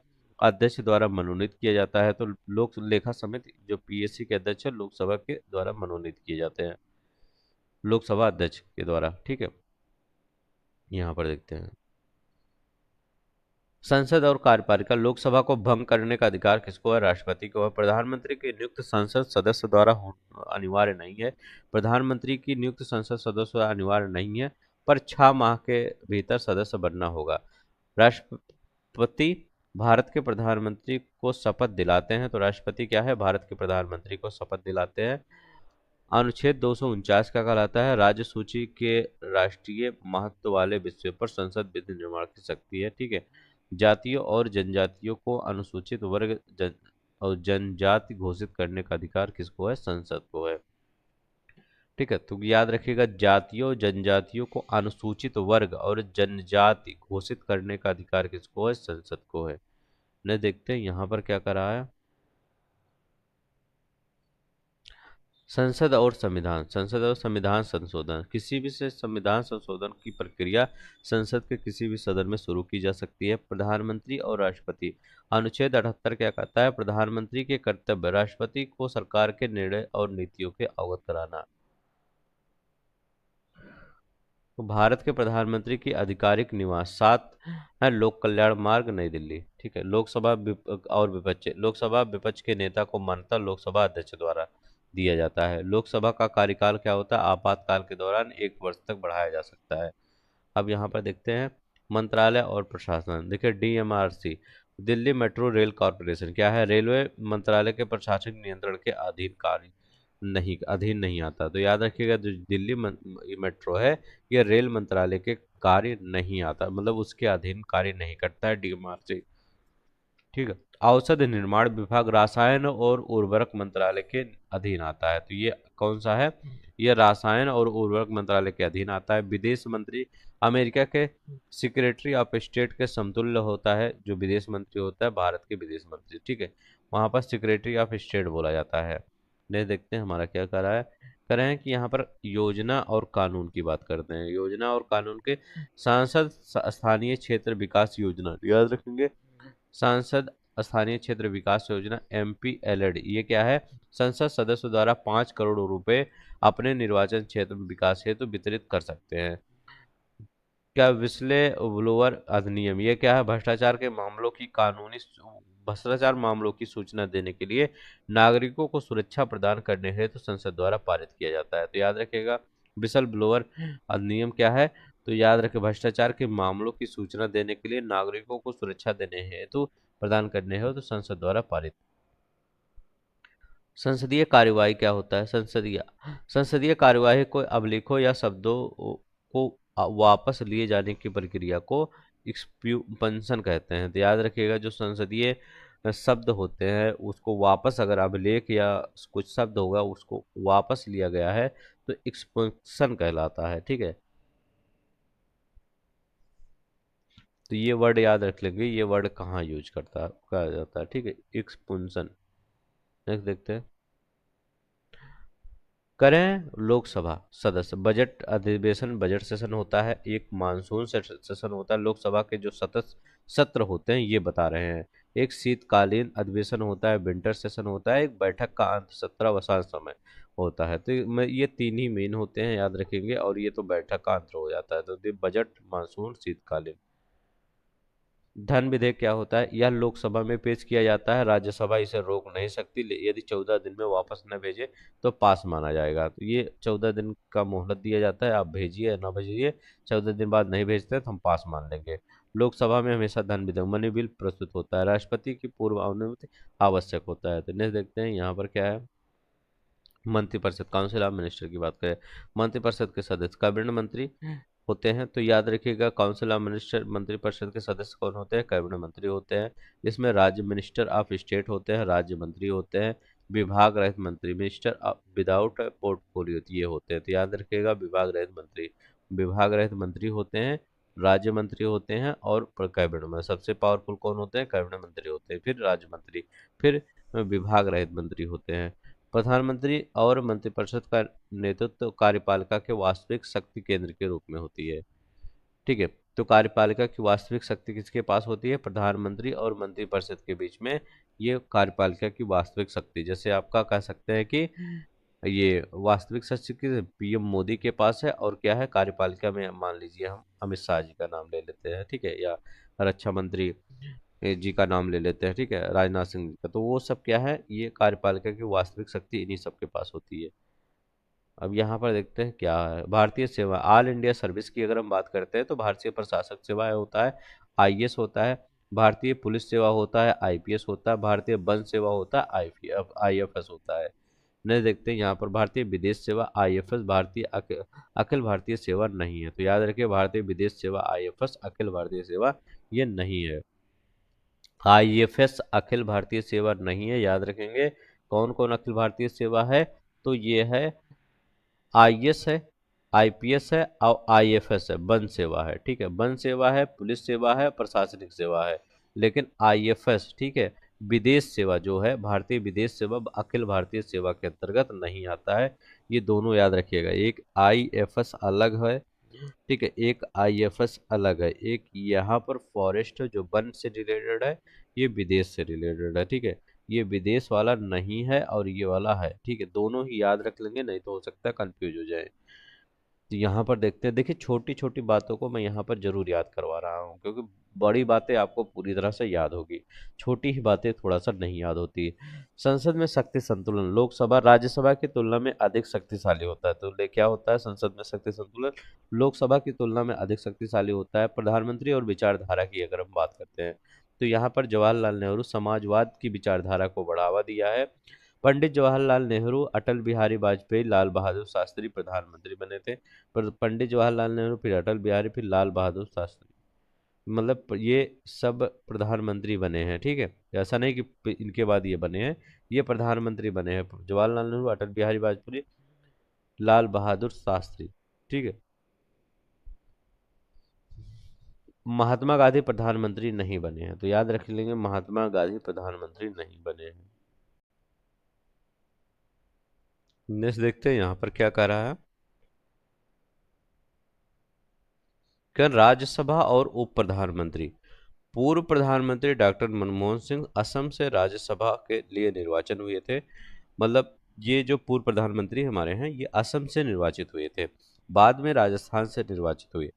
अध्यक्ष द्वारा मनोनीत किया जाता है। तो लोक लेखा समिति जो पीएससी के अध्यक्ष है, लोकसभा के द्वारा मनोनीत किए जाते हैं, लोकसभा अध्यक्ष के द्वारा। ठीक है। यहाँ पर देखते हैं, संसद और कार्यपालिका, लोकसभा को भंग करने का अधिकार किसको है? राष्ट्रपति को है। प्रधानमंत्री की नियुक्त संसद सदस्य द्वारा अनिवार्य नहीं है। प्रधानमंत्री की नियुक्त संसद सदस्य अनिवार्य नहीं है, पर 6 माह के भीतर सदस्य बनना होगा। राष्ट्रपति भारत के प्रधानमंत्री को शपथ दिलाते हैं। तो राष्ट्रपति क्या है? भारत के प्रधानमंत्री को शपथ दिलाते हैं। अनुच्छेद 249 का कहलाता है, राज्य सूची के राष्ट्रीय महत्व वाले विषयों पर संसद विधि निर्माण की शक्ति है। ठीक है। जातियों और जनजातियों को अनुसूचित वर्ग और जनजाति घोषित करने का अधिकार किसको है? संसद को है। ठीक है। तो याद रखिएगा, जातियों जनजातियों को अनुसूचित वर्ग और जनजाति घोषित करने का अधिकार किसको है? संसद को है। ने देखते हैं यहाँ पर क्या करा है। संसद और संविधान, संसद और संविधान संशोधन, किसी भी से संविधान संशोधन की प्रक्रिया संसद के किसी भी सदन में शुरू की जा सकती है। प्रधानमंत्री और राष्ट्रपति, अनुच्छेद 78 क्या कहता है? प्रधानमंत्री के कर्तव्य राष्ट्रपति को सरकार के निर्णय और नीतियों के अवगत कराना। तो भारत के प्रधानमंत्री की आधिकारिक निवास 7 है, लोक कल्याण मार्ग, नई दिल्ली। ठीक है। लोकसभा और विपक्ष, लोकसभा विपक्ष के नेता को मान्यता लोकसभा अध्यक्ष द्वारा दिया जाता है। लोकसभा का कार्यकाल क्या होता है? आपातकाल के दौरान 1 वर्ष तक बढ़ाया जा सकता है। अब यहाँ पर देखते हैं मंत्रालय और प्रशासन। देखिए, DMRC, Delhi metro rail corporation क्या है? रेलवे मंत्रालय के प्रशासनिक नियंत्रण के अधीन नहीं आता। तो याद रखिएगा, जो दिल्ली मेट्रो है, ये रेल मंत्रालय के कार्य नहीं आता, मतलब उसके अधीन कार्य नहीं करता है डीएमआरसी। ठीक है। औषध निर्माण विभाग रसायन और उर्वरक मंत्रालय के अधीन आता है। तो ये कौन सा है? ये रसायन और उर्वरक मंत्रालय के अधीन आता है। विदेश मंत्री अमेरिका के सेक्रेटरी ऑफ स्टेट के समतुल्य होता है। जो विदेश मंत्री होता है, भारत के विदेश मंत्री। ठीक है। वहां पर सेक्रेटरी ऑफ स्टेट बोला जाता है। नहीं, देखते हैं हमारा क्या कर रहा है। कर रहे हैं कि यहाँ पर योजना और कानून की बात करते हैं। योजना और कानून के, सांसद स्थानीय क्षेत्र विकास योजना, याद रखेंगे, सांसद स्थानीय क्षेत्र विकास योजना एमपीएलएडी, ये क्या है? संसद सदस्य द्वारा 5 करोड़ रुपए अपने निर्वाचन क्षेत्र में विकास हेतु वितरित कर सकते हैं। क्या विस्ले ब्लोअर अधिनियम, ये क्या है? भ्रष्टाचार मामलों की सूचना देने के लिए नागरिकों को सुरक्षा प्रदान करने हेतु संसद द्वारा पारित किया जाता है। तो याद रखिएगा, विसल ब्लोअर अधिनियम क्या है? तो याद रखें, भ्रष्टाचार के मामलों की सूचना देने के लिए नागरिकों को सुरक्षा देने हेतु प्रदान करने हेतु संसद द्वारा पारित। संसदीय कार्यवाही क्या होता है? संसदीय कार्यवाही को अभिलेखों या शब्दों को वापस लिए जाने की प्रक्रिया को एक्सपंशन कहते हैं। तो याद रखिएगा, जो संसदीय शब्द होते हैं उसको वापस, अगर अभिलेख या कुछ शब्द होगा उसको वापस लिया गया है तो एक्सपंशन कहलाता है। ठीक है। तो ये वर्ड याद रख लेंगे, ये वर्ड कहाँ यूज कहा जाता है। ठीक है, एक्सपंशन। नेक्स्ट देखते हैं। करें लोकसभा सदस्य, बजट अधिवेशन, बजट सेशन होता है। एक मानसून सेशन होता है। लोकसभा के जो सत्र होते हैं ये बता रहे हैं। एक शीतकालीन अधिवेशन होता है, विंटर सेशन होता है। एक बैठक का अंत सत्र अवसान समय होता है। तो ये 3 ही मेन होते हैं, याद रखेंगे। और ये तो बैठक का अंत हो जाता है। तो बजट, मानसून, शीतकालीन। धन विधेयक क्या होता है? यह लोकसभा में पेश किया जाता है, राज्यसभा इसे रोक नहीं सकती, यदि 14 दिन में वापस न भेजे तो पास माना जाएगा। तो ये 14 दिन का मोहलत दिया जाता है, आप भेजिए या ना भेजिए, 14 दिन बाद नहीं भेजते तो हम पास मान लेंगे। लोकसभा में हमेशा धन विधेयक मनी बिल प्रस्तुत होता है, राष्ट्रपति की पूर्व अनुमति आवश्यक होता है। तो नेक्स्ट देखते हैं यहाँ पर क्या है। मंत्रिपरिषद, काउंसिल ऑफ मिनिस्टर की बात करें, मंत्रिपरिषद के सदस्य कैबिनेट मंत्री होते हैं। तो याद रखिएगा, काउंसिल ऑफ मिनिस्टर मंत्रिपरिषद के सदस्य कौन होते हैं? कैबिनेट मंत्री होते हैं। इसमें राज्य मिनिस्टर ऑफ स्टेट होते हैं, राज्य मंत्री होते हैं। विभाग रहित मंत्री, मिनिस्टर विदाउट पोर्टफोलियो, ये होते हैं। तो याद रखिएगा, विभाग रहित मंत्री, विभाग रहित मंत्री होते हैं, राज्य मंत्री होते हैं, और कैबिनेट में सबसे पावरफुल कौन होते हैं? कैबिनेट मंत्री होते हैं, फिर राज्य मंत्री, फिर विभाग रहित मंत्री होते हैं। प्रधानमंत्री और मंत्रिपरिषद का नेतृत्व कार्यपालिका के वास्तविक शक्ति केंद्र के रूप में होती है। ठीक है, तो कार्यपालिका की वास्तविक शक्ति किसके पास होती है? प्रधानमंत्री और मंत्रिपरिषद के बीच में ये कार्यपालिका की वास्तविक शक्ति, जैसे आपका कह सकते हैं कि ये वास्तविक शक्ति की पीएम मोदी के पास है, और क्या है कार्यपालिका में, मान लीजिए हम अमित शाह जी का नाम ले लेते हैं, ठीक है, या रक्षा मंत्री जी का नाम ले लेते हैं, ठीक है, राजनाथ सिंह जी का। तो वो सब क्या है, ये कार्यपालिका की वास्तविक शक्ति इन्हीं सब के पास होती है। अब यहाँ पर देखते हैं क्या है। भारतीय सेवा, ऑल इंडिया सर्विस की अगर हम बात करते हैं तो भारतीय प्रशासक सेवा होता है, आईएएस होता है, भारतीय पुलिस सेवा होता है, आईपीएस होता है, भारतीय वन सेवा होता है, आईएफएस होता है। नहीं, देखते हैं यहाँ पर भारतीय विदेश सेवा, आईएफएस, भारतीय अखिल भारतीय सेवा नहीं है। तो याद रखिए, भारतीय विदेश सेवा, आईएफएस, अखिल भारतीय सेवा ये नहीं है। आईएफएस अखिल भारतीय सेवा नहीं है, याद रखेंगे। कौन कौन अखिल भारतीय सेवा है? तो ये है आईएएस है, आईपीएस है, और आईएफएस है, वन सेवा है, ठीक है, वन सेवा है, पुलिस सेवा है, प्रशासनिक सेवा है। लेकिन आईएफएस, ठीक है, विदेश सेवा जो है, भारतीय विदेश सेवा अखिल भारतीय सेवा के अंतर्गत नहीं आता है। ये दोनों याद रखिएगा, एक आईएफएस अलग है, ठीक है, एक आईएफएस अलग है। एक यहाँ पर फॉरेस्ट जो वन से रिलेटेड है, ये विदेश से रिलेटेड है, ठीक है, ये विदेश वाला नहीं है और ये वाला है, ठीक है, दोनों ही याद रख लेंगे, नहीं तो हो सकता है कंफ्यूज हो जाए। तो यहाँ पर देखते हैं, देखिए छोटी छोटी बातों को मैं यहाँ पर जरूर याद करवा रहा हूँ, क्योंकि बड़ी बातें आपको पूरी तरह से याद होगी, छोटी ही बातें थोड़ा सा नहीं याद होती। संसद में शक्ति संतुलन, लोकसभा राज्यसभा की तुलना में अधिक शक्तिशाली होता है। तो क्या होता है संसद में शक्ति संतुलन? लोकसभा की तुलना में अधिक शक्तिशाली होता है। प्रधानमंत्री और विचारधारा की अगर हम बात करते हैं, तो यहाँ पर जवाहरलाल नेहरू समाजवाद की विचारधारा को बढ़ावा दिया है। पंडित जवाहरलाल नेहरू, अटल बिहारी वाजपेयी, लाल बहादुर शास्त्री प्रधानमंत्री बने थे। पर पंडित जवाहरलाल नेहरू, फिर अटल बिहारी, फिर लाल बहादुर शास्त्री, मतलब ये सब प्रधानमंत्री बने हैं, ठीक है, ऐसा नहीं कि इनके बाद ये बने हैं, ये प्रधानमंत्री बने हैं, जवाहरलाल नेहरू, अटल बिहारी वाजपेयी, लाल बहादुर शास्त्री, ठीक है। महात्मा गांधी प्रधानमंत्री नहीं बने हैं, तो याद रख लेंगे, महात्मा गांधी प्रधानमंत्री नहीं बने हैं। नेक्स्ट देखते हैं यहाँ पर क्या कह रहा है। क्या राज्यसभा और उप प्रधानमंत्री, पूर्व प्रधानमंत्री डॉक्टर मनमोहन सिंह असम से राज्यसभा के लिए निर्वाचन हुए थे। मतलब ये जो पूर्व प्रधानमंत्री हमारे हैं, ये असम से निर्वाचित हुए थे, बाद में राजस्थान से निर्वाचित हुए।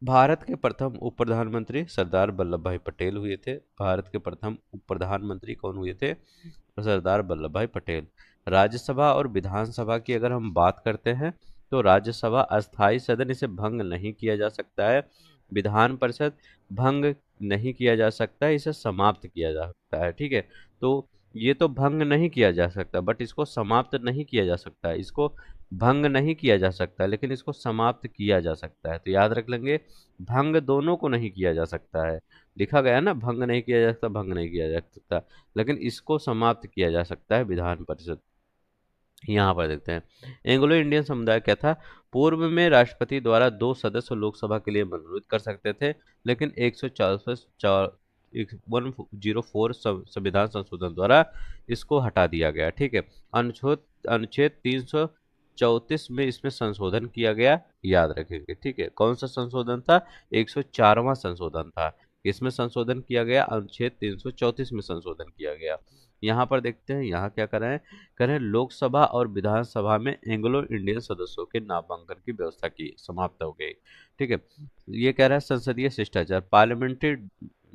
भारत के प्रथम उप प्रधानमंत्री सरदार वल्लभ भाई पटेल हुए थे। भारत के प्रथम उप प्रधानमंत्री कौन हुए थे? सरदार वल्लभ भाई पटेल। राज्यसभा और विधानसभा की अगर हम बात करते हैं, तो राज्यसभा अस्थायी सदन, इसे भंग नहीं किया जा सकता है। विधान परिषद भंग नहीं किया जा सकता है, इसे समाप्त किया जा सकता है, ठीक है। तो ये तो भंग नहीं किया जा सकता, बट इसको समाप्त नहीं किया जा सकता है, इसको भंग नहीं किया जा सकता, लेकिन इसको समाप्त किया जा सकता है। तो याद रख लेंगे, भंग दोनों को नहीं किया जा सकता है, लिखा गया है ना, भंग नहीं किया जा सकता, भंग नहीं किया जा सकता, लेकिन इसको समाप्त किया जा सकता है विधान परिषद। यहाँ पर देखते हैं, एंग्लो इंडियन समुदाय क्या था? पूर्व में राष्ट्रपति द्वारा 2 सदस्य लोकसभा के लिए मनोनीत कर सकते थे, लेकिन 104 संविधान संशोधन द्वारा इसको हटा दिया गया, ठीक है। अनुच्छेद 334 में इसमें संशोधन किया गया, याद रखेंगे, ठीक है। कौन सा संशोधन था? 104वां संशोधन था। इसमें संशोधन किया गया, अनुच्छेद 334 में संशोधन किया गया। यहाँ पर देखते हैं यहाँ क्या कर रहे हैं लोकसभा और विधानसभा में एंग्लो इंडियन सदस्यों के नामांकन की व्यवस्था की समाप्त हो गई। ठीक है, ये कह रहा है संसदीय शिष्टाचार पार्लियामेंट्री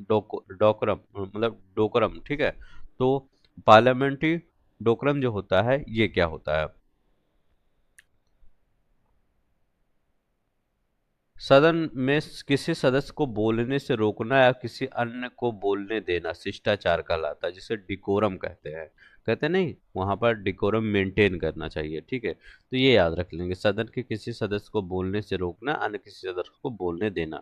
डोकरम मतलब डोकरम। ठीक है, तो पार्लियामेंट्री डोकरम जो होता है ये क्या होता है? सदन में किसी सदस्य को बोलने से रोकना या किसी अन्य को बोलने देना शिष्टाचार कहलाता है, जिसे डिकोरम कहते हैं। कहते नहीं, वहां पर डिकोरम मेंटेन करना चाहिए। ठीक है, तो ये याद रख लेंगे, सदन के किसी सदस्य को बोलने से रोकना, अन्य किसी सदस्य को बोलने देना।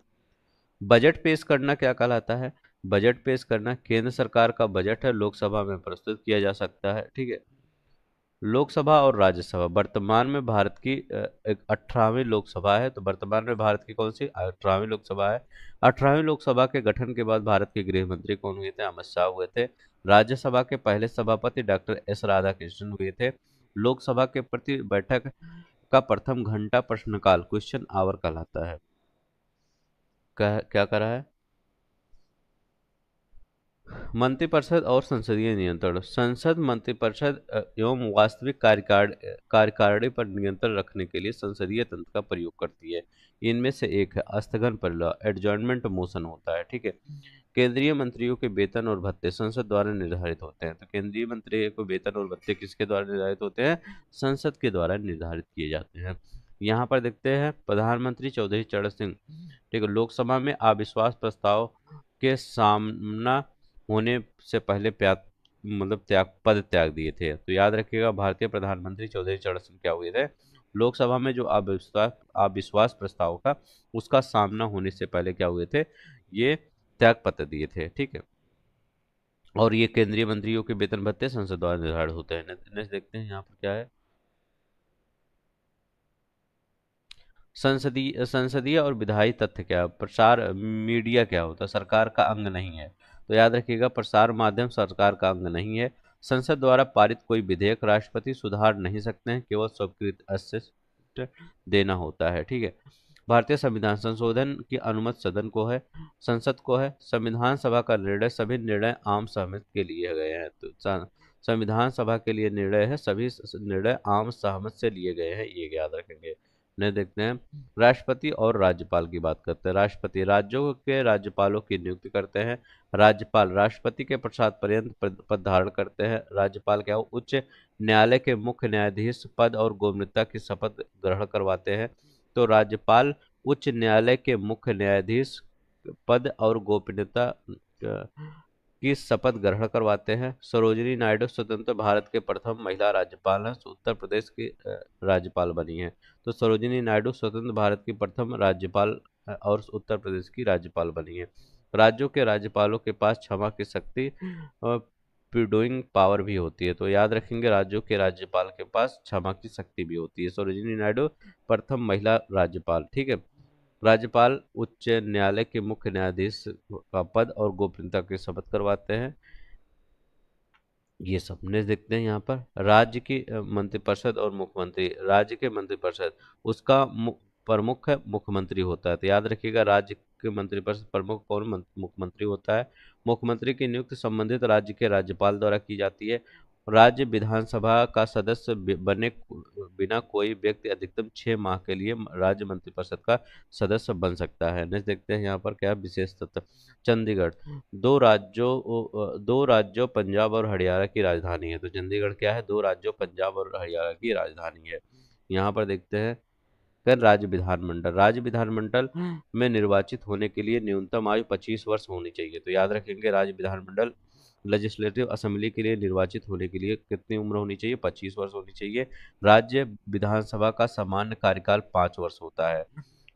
बजट पेश करना क्या कहलाता है? बजट पेश करना, केंद्र सरकार का बजट है, लोकसभा में प्रस्तुत किया जा सकता है। ठीक है, लोकसभा और राज्यसभा वर्तमान में भारत की एक 18वीं लोकसभा है। तो वर्तमान में भारत की कौन सी 18वीं लोकसभा है? 18वीं लोकसभा के गठन के बाद भारत के गृह मंत्री कौन हुए थे? अमित शाह हुए थे। राज्यसभा के पहले सभापति डॉक्टर एस राधाकृष्णन हुए थे। लोकसभा के प्रति बैठक का प्रथम घंटा प्रश्नकाल क्वेश्चन आवर कहलाता है। क्या करा है? मंत्रिपरिषद और संसदीय नियंत्रण, संसद मंत्रिपरिषद एवं वास्तविक कार्यकारिणी पर नियंत्रण रखने के लिए संसदीय तंत्र का प्रयोग करती है। इनमें से एक है स्थगन परिलय, एडजॉर्नमेंट मोशन होता है। ठीक है, केंद्रीय मंत्रियों के वेतन और भत्ते संसद द्वारा निर्धारित होते हैं। तो केंद्रीय मंत्री को वेतन और भत्ते किसके द्वारा निर्धारित होते हैं? संसद के द्वारा निर्धारित किए जाते हैं। यहाँ पर देखते हैं प्रधानमंत्री चौधरी चरण सिंह, ठीक है, लोकसभा में अविश्वास प्रस्ताव के सामना होने से पहले पद त्याग दिए थे। तो याद रखिएगा भारतीय प्रधानमंत्री चौधरी चरण सिंह क्या हुए थे? लोकसभा में जो अविश्वास प्रस्ताव था उसका सामना होने से पहले क्या हुए थे? ये त्याग पत्र दिए थे। ठीक है, और ये केंद्रीय मंत्रियों के वेतन भत्ते संसद द्वारा निर्धारित होते हैं। नेक्स्ट देखते हैं यहाँ पर क्या है। संसदीय और विधायी तथ्य क्या है? प्रसार मीडिया क्या होता है? सरकार का अंग नहीं है। तो याद रखिएगा प्रसार माध्यम सरकार का अंग नहीं है। संसद द्वारा पारित कोई विधेयक राष्ट्रपति सुधार नहीं सकते हैं, केवल स्वीकृत असिस्ट देना होता है। ठीक है, भारतीय संविधान संशोधन की अनुमति सदन को है, संसद को है। संविधान सभा का निर्णय, सभी निर्णय आम सहमति के लिए गए हैं। तो संविधान सभा के लिए निर्णय है, सभी निर्णय आम सहमति से लिए गए हैं, ये याद रखेंगे। ने देखते हैं राष्ट्रपति और राज्यपाल की बात करते हैं। राष्ट्रपति राज्यों के राज्यपालों की नियुक्ति करते हैं। राज्यपाल राष्ट्रपति के पश्चात पर्यंत पद धारण करते हैं। राज्यपाल क्या हो? उच्च न्यायालय के मुख्य न्यायाधीश पद और गोपनीयता की शपथ ग्रहण करवाते हैं। तो राज्यपाल उच्च न्यायालय के मुख्य न्यायाधीश पद और गोपनीयता की शपथ ग्रहण करवाते हैं। सरोजिनी नायडू स्वतंत्र भारत के प्रथम महिला राज्यपाल हैं, उत्तर प्रदेश की राज्यपाल बनी हैं। तो सरोजिनी नायडू स्वतंत्र भारत की प्रथम राज्यपाल और उत्तर प्रदेश की राज्यपाल बनी है। राज्यों के राज्यपालों के पास क्षमा की शक्ति प्रीडोइंग पावर भी होती है। तो याद रखेंगे राज्यों के राज्यपाल के पास क्षमा की शक्ति भी होती है। सरोजिनी नायडू प्रथम महिला राज्यपाल। ठीक है, राज्यपाल उच्च न्यायालय के मुख्य न्यायाधीश का पद और गोपनीयता की शपथ करवाते हैं। ये सपने देखते हैं यहाँ पर राज्य की मंत्रिपरिषद और मुख्यमंत्री। राज्य के मंत्रिपरिषद उसका प्रमुख है मुख्यमंत्री होता है। तो याद रखिएगा राज्य के मंत्रिपरिषद प्रमुख कौन? मुख्यमंत्री होता है। मुख्यमंत्री की नियुक्ति संबंधित राज्य के राज्यपाल द्वारा की जाती है। राज्य विधानसभा का सदस्य बने बिना कोई व्यक्ति अधिकतम 6 माह के लिए राज्य मंत्रिपरिषद का सदस्य बन सकता है। नेक्स्ट देखते हैं यहाँ पर क्या विशेष तथ्य। चंडीगढ़ दो राज्यों पंजाब और हरियाणा की राजधानी है। तो चंडीगढ़ क्या है? दो राज्यों पंजाब और हरियाणा की राजधानी है। यहाँ पर देखते हैं कर राज्य विधानमंडल में निर्वाचित होने के लिए न्यूनतम आयु 25 वर्ष होनी चाहिए। तो याद रखेंगे राज्य विधानमंडल लेजिस्लेटिव असेंबली के लिए निर्वाचित होने के लिए कितनी उम्र होनी चाहिए? 25 वर्ष होनी चाहिए। राज्य विधानसभा का सामान्य कार्यकाल 5 वर्ष होता है।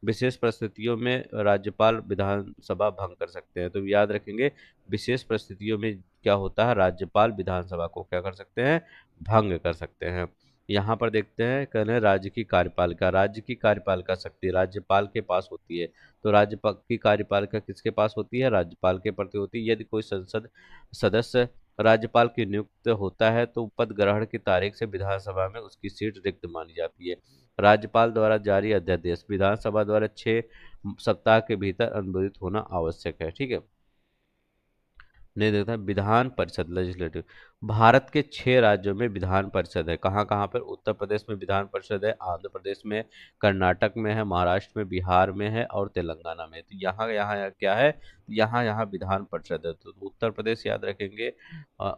विशेष परिस्थितियों में राज्यपाल विधानसभा भंग कर सकते हैं। तो याद रखेंगे विशेष परिस्थितियों में क्या होता है? राज्यपाल विधानसभा को क्या कर सकते हैं? भंग कर सकते हैं। यहाँ पर देखते हैं कहते हैं राज्य की कार्यपालिका शक्ति राज्यपाल के पास होती है। तो राज्यपाल की कार्यपालिका किसके पास होती है? राज्यपाल के प्रति होती है। यदि कोई संसद सदस्य राज्यपाल की नियुक्त होता है तो पद ग्रहण की तारीख से विधानसभा में उसकी सीट रिक्त मानी जाती है। राज्यपाल द्वारा जारी अध्यादेश विधानसभा द्वारा 6 सप्ताह के भीतर अनुमोदित होना आवश्यक है। ठीक है, नहीं देखता है विधान परिषद लेजिस्लेटिव। भारत के 6 राज्यों में विधान परिषद है। कहाँ कहाँ पर? उत्तर प्रदेश में विधान परिषद है, आंध्र प्रदेश में, कर्नाटक में है, महाराष्ट्र में, बिहार में है और तेलंगाना में। तो यहाँ यहाँ क्या है? यहाँ यहाँ विधान परिषद है। तो उत्तर प्रदेश याद रखेंगे,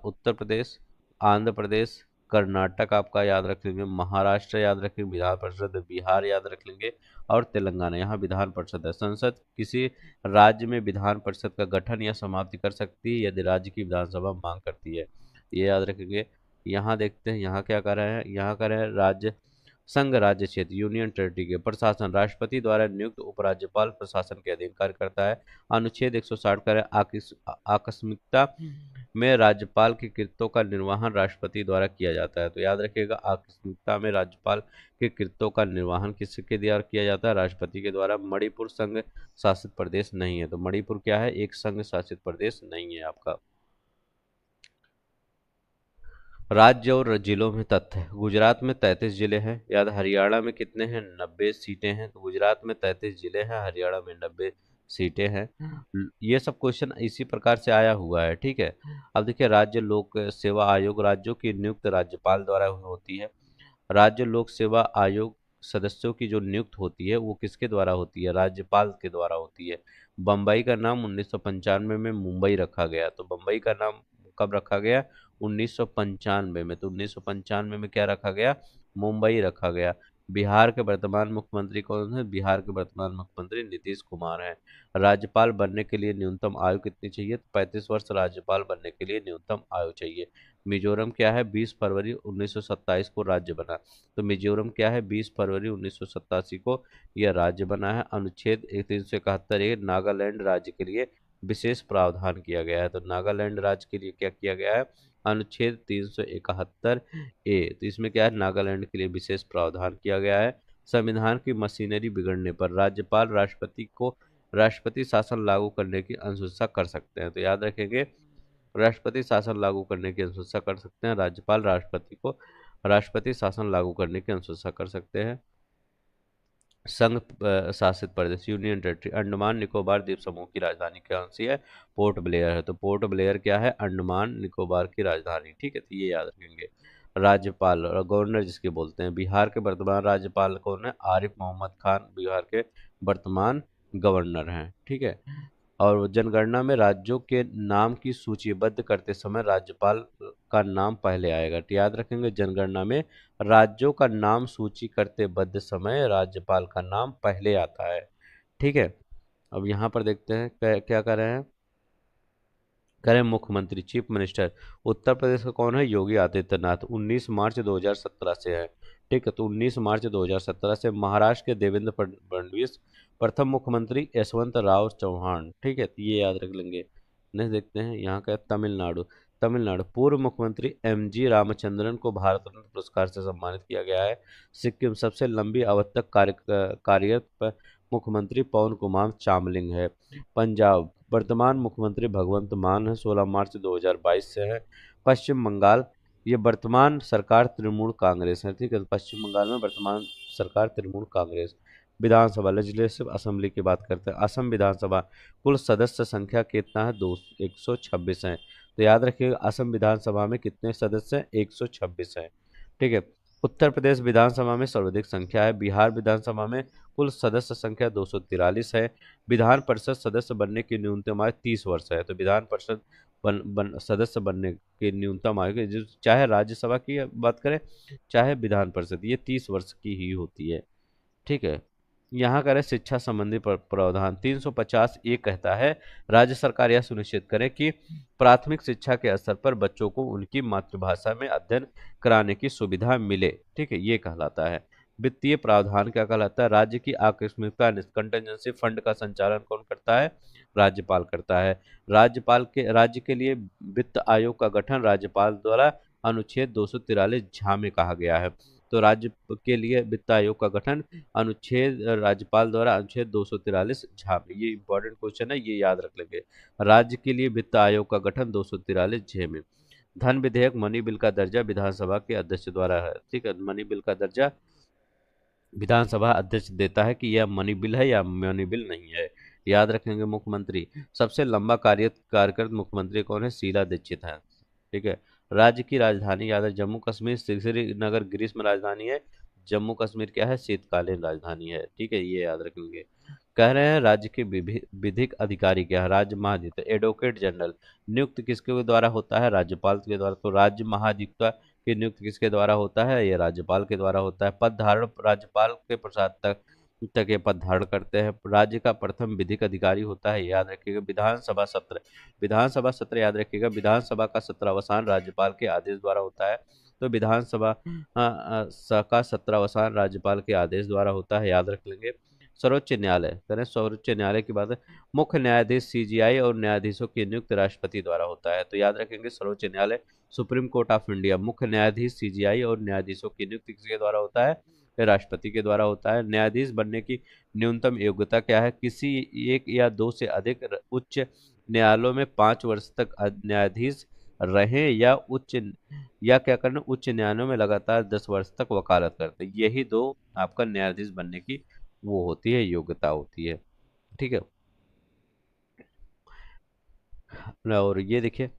उत्तर प्रदेश, आंध्र प्रदेश, कर्नाटक आपका याद रख लेंगे, महाराष्ट्र याद रखेंगे विधान परिषद, बिहार याद रख लेंगे और तेलंगाना यहाँ विधान परिषद है। संसद किसी राज्य में विधान परिषद का गठन या समाप्ति कर सकती है यदि राज्य की विधानसभा मांग करती है। ये याद रखेंगे। यहाँ देखते हैं यहाँ क्या कर रहे हैं, यहाँ कर रहे हैं राज्य संघ राज्य क्षेत्र यूनियन टेरिटरी के प्रशासन राष्ट्रपति द्वारा नियुक्त उपराज्यपाल प्रशासन के अधीन कार्य करता है। अनुच्छेद 160 कर आकस्मिकता में राज्यपाल के कृत्यों का निर्वहन राष्ट्रपति द्वारा किया जाता है। तो याद रखिएगा आकस्मिकता में राज्यपाल के कृत्यों का निर्वहन किसके द्वारा किया जाता है? राष्ट्रपति के द्वारा। मणिपुर संघ शासित प्रदेश नहीं है। तो मणिपुर क्या है? एक संघ शासित प्रदेश नहीं है आपका। राज्य और जिलों में तथ्य। गुजरात में 33 जिले हैं। याद हरियाणा में कितने हैं? 90 सीटें हैं। तो गुजरात में 33 जिले हैं, हरियाणा में 90 सीटें हैं। ये सब क्वेश्चन इसी प्रकार से आया हुआ है, ठीक है। अब देखिए राज्य लोक सेवा आयोग राज्यों की नियुक्त राज्यपाल द्वारा होती है। राज्य लोक सेवा आयोग सदस्यों की जो नियुक्त होती है वो किसके द्वारा होती है? राज्यपाल के द्वारा होती है। बम्बई का नाम 1995 में मुंबई रखा गया। तो बम्बई का नाम कब रखा गया? 1995 में। तो 1995 में क्या रखा गया? मुंबई रखा गया। बिहार के वर्तमान मुख्यमंत्री कौन है? बिहार के वर्तमान मुख्यमंत्री नीतीश कुमार हैं। राज्यपाल बनने के लिए न्यूनतम आयु कितनी चाहिए? तो 35 वर्ष राज्यपाल बनने के लिए न्यूनतम आयु चाहिए। मिजोरम क्या है? 20 फरवरी 1927 को राज्य बना। तो मिजोरम क्या है? 20 फरवरी 1987 को यह राज्य बना है। अनुच्छेद 371 नागालैंड राज्य के लिए विशेष प्रावधान किया गया है। तो नागालैंड राज्य के लिए क्या किया गया है? अनुच्छेद 371 तो इसमें क्या है? नागालैंड के लिए विशेष प्रावधान किया गया है। संविधान की मशीनरी बिगड़ने पर राज्यपाल राष्ट्रपति को राष्ट्रपति शासन लागू करने की अनुशंसा कर सकते हैं। तो याद रखेंगे राष्ट्रपति शासन लागू करने की अनुशंसा कर सकते हैं। राज्यपाल राष्ट्रपति को राष्ट्रपति शासन लागू करने की अनुशंसा कर सकते हैं। संघ शासित प्रदेश यूनियन टेरिटरी अंडमान निकोबार द्वीप समूह की राजधानी कौन सी है? पोर्ट ब्लेयर है। तो पोर्ट ब्लेयर क्या है? अंडमान निकोबार की राजधानी, ठीक है। तो ये याद रखेंगे। राज्यपाल और गवर्नर जिसके बोलते हैं। बिहार के वर्तमान राज्यपाल कौन है? आरिफ मोहम्मद खान बिहार के वर्तमान गवर्नर हैं, ठीक है। और जनगणना में राज्यों के नाम की सूचीबद्ध करते समय राज्यपाल का नाम पहले आएगा। तो याद रखेंगे जनगणना में राज्यों का नाम सूची करते बद्ध समय राज्यपाल का नाम पहले आता है, ठीक है। अब यहाँ पर देखते हैं क्या कर रहे हैं। करें मुख्यमंत्री चीफ मिनिस्टर उत्तर प्रदेश का कौन है? योगी आदित्यनाथ। 19 मार्च 2017 से है, ठीक है। तो 19 मार्च 2017 से। महाराष्ट्र के देवेंद्र फडणवीस। प्रथम मुख्यमंत्री यशवंत राव चौहान, ठीक है। तो ये याद रख लेंगे। नेक्स्ट देखते हैं यहाँ का तमिलनाडु। तमिलनाडु पूर्व मुख्यमंत्री MG रामचंद्रन को भारत रत्न पुरस्कार से सम्मानित किया गया है। सिक्किम सबसे लंबी अवधि तक कार्यरत मुख्यमंत्री पवन कुमार चामलिंग है। पंजाब वर्तमान मुख्यमंत्री भगवंत मान है, 16 मार्च 2022 से है। पश्चिम बंगाल ये वर्तमान सरकार तृणमूल कांग्रेस है, ठीक है। तो पश्चिम बंगाल में वर्तमान सरकार तृणमूल कांग्रेस। विधानसभा लेजिस्लेटिव असेंबली की बात करते हैं। असम विधानसभा कुल सदस्य संख्या कितना है? 126 है। तो याद रखिएगा असम विधानसभा में कितने सदस्य हैं? 126 है, ठीक है। उत्तर प्रदेश विधानसभा में सर्वाधिक संख्या है। बिहार विधानसभा में कुल सदस्य संख्या 243 है। विधान परिषद सदस्य बनने की न्यूनतम आयु 30 वर्ष है। तो विधान परिषद सदस्य बनने की न्यूनतम आयु चाहे राज्यसभा की बात करें चाहे विधान परिषद, ये 30 वर्ष की ही होती है, ठीक है। यहाँ करें शिक्षा संबंधी प्रावधान 350 ये कहता है राज्य सरकार यह सुनिश्चित करे कि प्राथमिक शिक्षा के स्तर पर बच्चों को उनकी मातृभाषा में अध्ययन कराने की सुविधा मिले, ठीक है। ये कहलाता है। वित्तीय प्रावधान क्या कहलाता है? राज्य की आकस्मिकता कंटिजेंसी फंड का संचालन कौन करता है? राज्यपाल करता है। राज्य के लिए वित्त आयोग का गठन राज्यपाल द्वारा अनुच्छेद 243 झा में कहा गया है। तो राज्य के लिए वित्त आयोग का गठन राज्यपाल द्वारा अनुच्छेद 243 झा में। ये इंपॉर्टेंट क्वेश्चन है, ये याद रख लेंगे। राज्य के लिए वित्त आयोग का गठन 243 झे में। धन विधेयक मनी बिल का दर्जा विधानसभा के अध्यक्ष द्वारा है, ठीक है। मनी बिल का दर्जा विधानसभा अध्यक्ष देता है कि यह मनी बिल है या मनी बिल नहीं है, याद रखेंगे मुख्यमंत्री। सबसे लंबा कार्यकाल मुख्यमंत्री कौन है? शीला दीक्षित है। ठीक है। राज्य की राजधानी याद है जम्मू कश्मीर, श्रीनगर ग्रीष्म राजधानी है, जम्मू कश्मीर क्या है? शीतकालीन राजधानी है। ठीक है, ये याद रखेंगे। कह रहे हैं राज्य के विधिक अधिकारी क्या है? राज्य महाधिवक्ता, एडवोकेट जनरल। नियुक्त किसके द्वारा होता है? राज्यपाल के द्वारा। तो राज्य महाधिवक्ता की नियुक्त किसके द्वारा होता है? ये राज्यपाल के द्वारा होता है। पद धारण राज्यपाल के प्रसाद तक ये पद धारण करते हैं। राज्य का प्रथम विधिक अधिकारी होता है, याद रखिएगा, विधानसभा सत्र। विधानसभा सत्र याद रखिएगा, विधानसभा का सत्रावसान राज्यपाल के आदेश द्वारा होता है। तो विधानसभा का सत्रावसान राज्यपाल के आदेश द्वारा होता है, याद रख लेंगे। सर्वोच्च न्यायालय, करें सर्वोच्च न्यायालय की बात है। मुख्य न्यायाधीश सीजीआई और न्यायाधीशों की नियुक्त राष्ट्रपति द्वारा होता है। तो याद रखेंगे सर्वोच्च न्यायालय, सुप्रीम कोर्ट ऑफ इंडिया। मुख्य न्यायाधीश सीजीआई और न्यायाधीशों की नियुक्ति किसके द्वारा होता है? राष्ट्रपति के द्वारा होता है। न्यायाधीश बनने की न्यूनतम योग्यता क्या है? किसी एक या दो से अधिक उच्च न्यायालयों में 5 वर्ष तक न्यायाधीश रहें, या क्या करना, उच्च न्यायालयों में लगातार 10 वर्ष तक वकालत करते। यही दो आपका न्यायाधीश बनने की वो होती है, योग्यता होती है। ठीक है। और ये देखिए,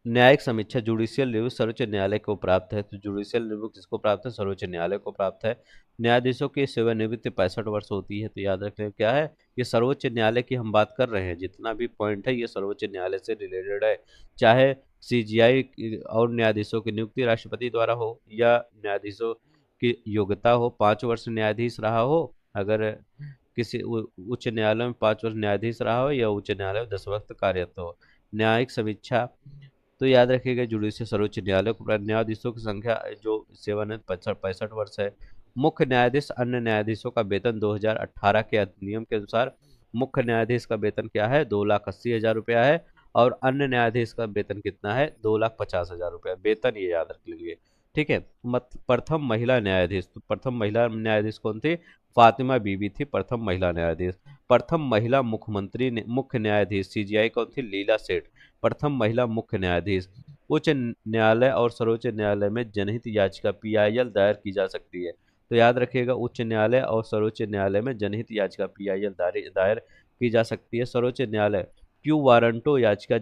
न्यायिक समीक्षा, जुडिशियल रिव्यू सर्वोच्च न्यायालय को प्राप्त है। तो जुडिशियल रिव्यू किसको प्राप्त है? सर्वोच्च न्यायालय को प्राप्त है। न्यायाधीशों की सेवानिवृत्ति 65 वर्ष होती है। तो याद रखें क्या है? ये सर्वोच्च न्यायालय की हम बात कर रहे हैं, जितना भी पॉइंट है ये सर्वोच्च न्यायालय से रिलेटेड है। चाहे सीजीआई और न्यायाधीशों की नियुक्ति राष्ट्रपति द्वारा हो, या न्यायाधीशों की योग्यता हो, 5 वर्ष न्यायाधीश रहा हो, अगर किसी उच्च न्यायालय में 5 वर्ष न्यायाधीश रहा हो, या उच्च न्यायालय में 10 वर्ष कार्यरत हो। न्यायिक समीक्षा, तो याद रखिएगा जुडिशियल सर्वोच्च न्यायालय को न्यायाधीशों की संख्या जो सेवानिवृत्त 65 वर्ष है। मुख्य न्यायाधीश, अन्य न्यायाधीशों का वेतन 2018 के अधिनियम के अनुसार मुख्य न्यायाधीश का वेतन क्या है? 2,80,000 रुपया है। और अन्य न्यायाधीश का वेतन कितना है? 2,50,000 रुपया वेतन, ये याद रख लीजिए। ठीक है। प्रथम महिला न्यायाधीश, तो प्रथम महिला न्यायाधीश कौन थी? फातिमा बीबी थी प्रथम महिला न्यायाधीश। प्रथम महिला मुख्य न्यायाधीश सीजीआई कौन थी? लीला सेठ, प्रथम महिला मुख्य न्यायाधीश। उच्च न्यायालय और सर्वोच्च न्यायालय में जनहित याचिका पीआईएल दायर की जा सकती है। तो याद रखिएगा, उच्च न्यायालय और सर्वोच्च न्यायालय में जनहित याचिका पीआईएल दायर की जा सकती है। सर्वोच्च न्यायालय क्यू वारंटो याचिका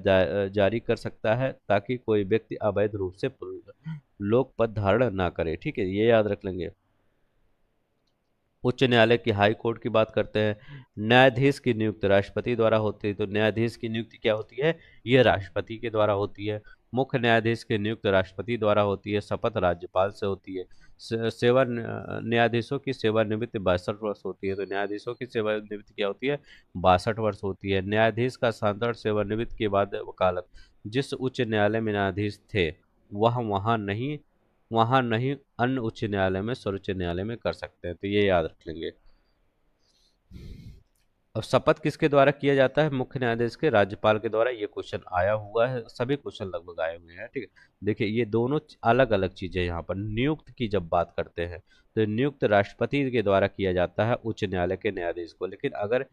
जारी कर सकता है, ताकि कोई व्यक्ति अवैध रूप से लोक पद धारण ना करे। ठीक है, ये याद रख लेंगे। उच्च न्यायालय की हाई कोर्ट की बात करते हैं। न्यायाधीश की नियुक्ति राष्ट्रपति द्वारा होती है। तो न्यायाधीश की नियुक्ति क्या होती है? यह राष्ट्रपति के द्वारा होती है। मुख्य न्यायाधीश की नियुक्ति राष्ट्रपति द्वारा होती है। शपथ राज्यपाल से होती है। न्यायाधीशों की सेवानिवृत्ति 62 वर्ष होती है। तो न्यायाधीशों की सेवानिवृत्ति क्या होती है? 62 वर्ष होती है। न्यायाधीश का साधारण सेवानिवृत्ति के बाद वकालत, जिस उच्च न्यायालय में न्यायाधीश थे वहाँ नहीं अन्य उच्च न्यायालय में, सर्वोच्च न्यायालय में कर सकते हैं। तो ये याद रख लेंगे। अब शपथ किसके द्वारा किया जाता है? मुख्य न्यायाधीश के, राज्यपाल के द्वारा। ये क्वेश्चन आया हुआ है, सभी क्वेश्चन लगभग आए हुए हैं। ठीक है। देखिए, ये दोनों अलग अलग चीजें। यहाँ पर नियुक्त की जब बात करते हैं, तो नियुक्त राष्ट्रपति के द्वारा किया जाता है उच्च न्यायालय के न्यायाधीश को। लेकिन अगर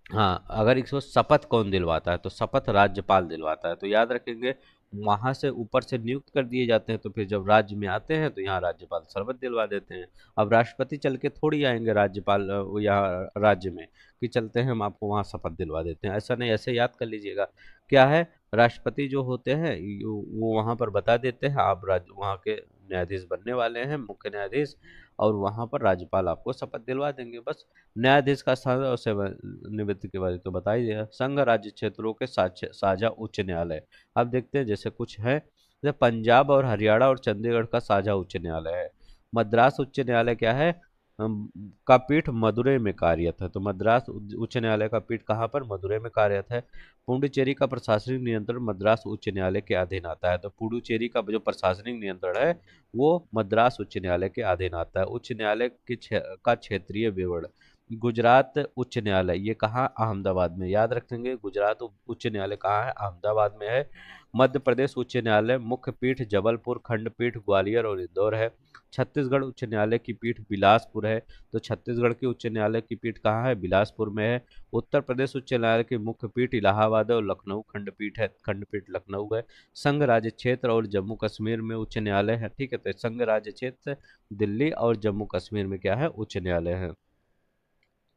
हाँ, अगर इसको शपथ कौन दिलवाता है? तो शपथ राज्यपाल दिलवाता है। तो याद रखेंगे, वहां से ऊपर से नियुक्त कर दिए जाते हैं, तो फिर जब राज्य में आते हैं तो यहाँ राज्यपाल शपथ दिलवा देते हैं। अब राष्ट्रपति चल के थोड़ी आएंगे राज्यपाल यहाँ राज्य में, कि चलते हैं हम आपको वहाँ शपथ दिलवा देते हैं, ऐसा नहीं। ऐसे याद कर लीजिएगा। क्या है, राष्ट्रपति जो होते हैं वो वहाँ पर बता देते हैं आप राज्य वहाँ के न्यायाधीश बनने वाले हैं, मुख्य न्यायाधीश, और वहाँ पर राज्यपाल आपको शपथ दिलवा देंगे, बस। न्यायाधीश का स्थान और सेवानिवृत्ति के बारे तो बता ही दिया। संघ राज्य क्षेत्रों के साझा उच्च न्यायालय। अब देखते हैं, जैसे कुछ है, जैसे पंजाब और हरियाणा और चंडीगढ़ का साझा उच्च न्यायालय है। मद्रास उच्च न्यायालय क्या है? का पीठ मदुरै में कार्यरत है। तो मद्रास उच्च न्यायालय का पीठ कहाँ पर? मदुरै में कार्यरत है। पुडुचेरी का प्रशासनिक नियंत्रण मद्रास उच्च न्यायालय के अधीन आता है। तो पुडुचेरी का जो प्रशासनिक नियंत्रण है वो मद्रास उच्च न्यायालय के अधीन आता है। उच्च न्यायालय का क्षेत्रीय विवरण। गुजरात उच्च न्यायालय, ये कहाँ? अहमदाबाद में। याद रखेंगे, गुजरात उच्च न्यायालय कहाँ है? अहमदाबाद में है। मध्य प्रदेश उच्च न्यायालय मुख्य पीठ जबलपुर, खंडपीठ ग्वालियर और इंदौर है। छत्तीसगढ़ उच्च न्यायालय की पीठ बिलासपुर है। तो छत्तीसगढ़ की उच्च न्यायालय की पीठ कहाँ है? बिलासपुर में है। उत्तर प्रदेश उच्च न्यायालय की मुख्य पीठ इलाहाबाद और लखनऊ खंडपीठ है। खंडपीठ लखनऊ है। संघ राज्य क्षेत्र और जम्मू कश्मीर में उच्च न्यायालय है। ठीक है। तो संघ राज्य क्षेत्र दिल्ली और जम्मू कश्मीर में क्या है? उच्च न्यायालय है।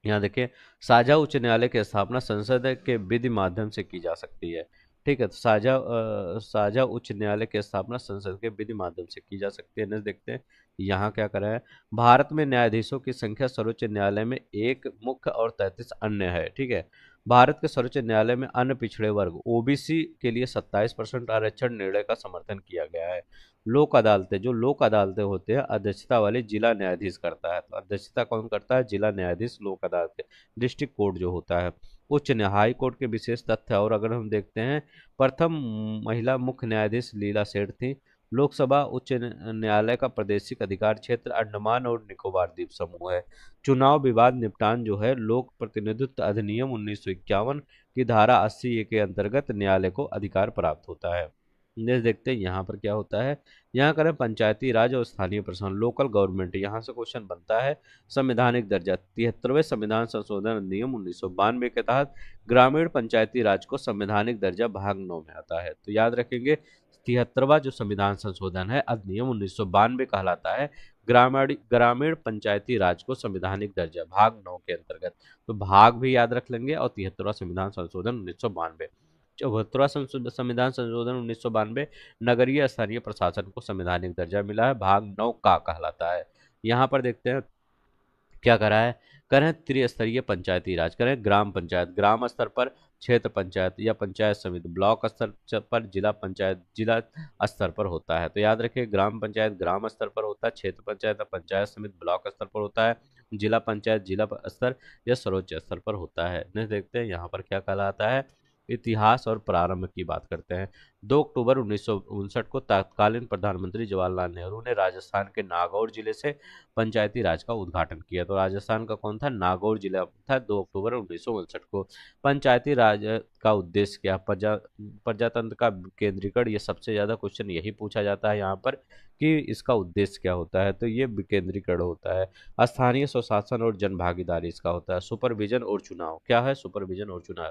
यहाँ देखिए, साझा उच्च न्यायालय की स्थापना संसद के विधि माध्यम से की जा सकती है। ठीक है, तो साझा उच्च न्यायालय की स्थापना संसद के विधि माध्यम से की जा सकती है। नेक्स्ट देखते हैं यहाँ क्या करा है। भारत में न्यायाधीशों की संख्या सर्वोच्च न्यायालय में एक मुख्य और 33 अन्य है। ठीक है, भारत के सर्वोच्च न्यायालय में अन्य पिछड़े वर्ग ओबीसी के लिए 27% आरक्षण निर्णय का समर्थन किया गया है। लोक अदालतें, जो लोक अदालतें होते हैं, अध्यक्षता वाली जिला न्यायाधीश करता है। तो अध्यक्षता कौन करता है? जिला न्यायाधीश लोक अदालत, डिस्ट्रिक्ट कोर्ट जो होता है। उच्च न्याय, हाई कोर्ट के विशेष तथ्य और अगर हम देखते हैं, प्रथम महिला मुख्य न्यायाधीश लीला सेठ थी। लोकसभा उच्च न्यायालय का प्रादेशिक अधिकार क्षेत्र अंडमान और निकोबार द्वीप समूह है। चुनाव विवाद निपटान जो है, लोक प्रतिनिधित्व अधिनियम 1951 की धारा 80 के अंतर्गत न्यायालय को अधिकार प्राप्त होता है। नेक्स्ट देखते हैं यहाँ पर क्या होता है। यहाँ करें पंचायती राज और स्थानीय प्रशासन, लोकल गवर्नमेंट। यहाँ से क्वेश्चन बनता है। संवैधानिक दर्जा, 73वें संविधान संशोधन अधिनियम 1992 के तहत ग्रामीण पंचायती राज को संवैधानिक दर्जा भाग 9 में आता है। तो याद रखेंगे, 73वां जो संविधान संशोधन है अधिनियम 1992 कहलाता है ग्रामीण ग्रामीण पंचायती राज को संवैधानिक दर्जा भाग 9 के अंतर्गत। तो भाग भी याद रख लेंगे, और 73वां संविधान संशोधन 1992। 74वां संविधान संशोधन 1992 नगरीय स्थानीय प्रशासन को संवैधानिक दर्जा मिला है, भाग 9 का कहलाता है। यहाँ पर देखते हैं क्या करा है। करें त्रिस्तरीय पंचायती राज, करें ग्राम पंचायत, ग्राम स्तर पर क्षेत्र पंचायत या पंचायत समिति, ब्लॉक स्तर पर जिला पंचायत, जिला स्तर पर होता है। तो याद रखिए, ग्राम पंचायत ग्राम स्तर पर होता है, क्षेत्र पंचायत या पंचायत समिति ब्लॉक स्तर पर होता है, जिला पंचायत जिला स्तर या सर्वोच्च स्तर पर होता है। नेक्स्ट देखते हैं यहाँ पर क्या कहलाता है। इतिहास और प्रारंभ की बात करते हैं। 2 अक्टूबर 1959 को तत्कालीन प्रधानमंत्री जवाहरलाल नेहरू ने राजस्थान के नागौर जिले से पंचायती राज का उद्घाटन किया। तो राजस्थान का कौन था? नागौर जिला था, 2 अक्टूबर 1959 को। पंचायती राज का उद्देश्य क्या? प्रजातंत्र का केंद्रीकरण। ये सबसे ज्यादा क्वेश्चन यही पूछा जाता है यहाँ पर कि इसका उद्देश्य क्या होता है। तो ये विकेंद्रीकरण होता है। स्थानीय स्वशासन और जन भागीदारी इसका होता है। सुपरविजन और चुनाव, क्या है? सुपरविजन और चुनाव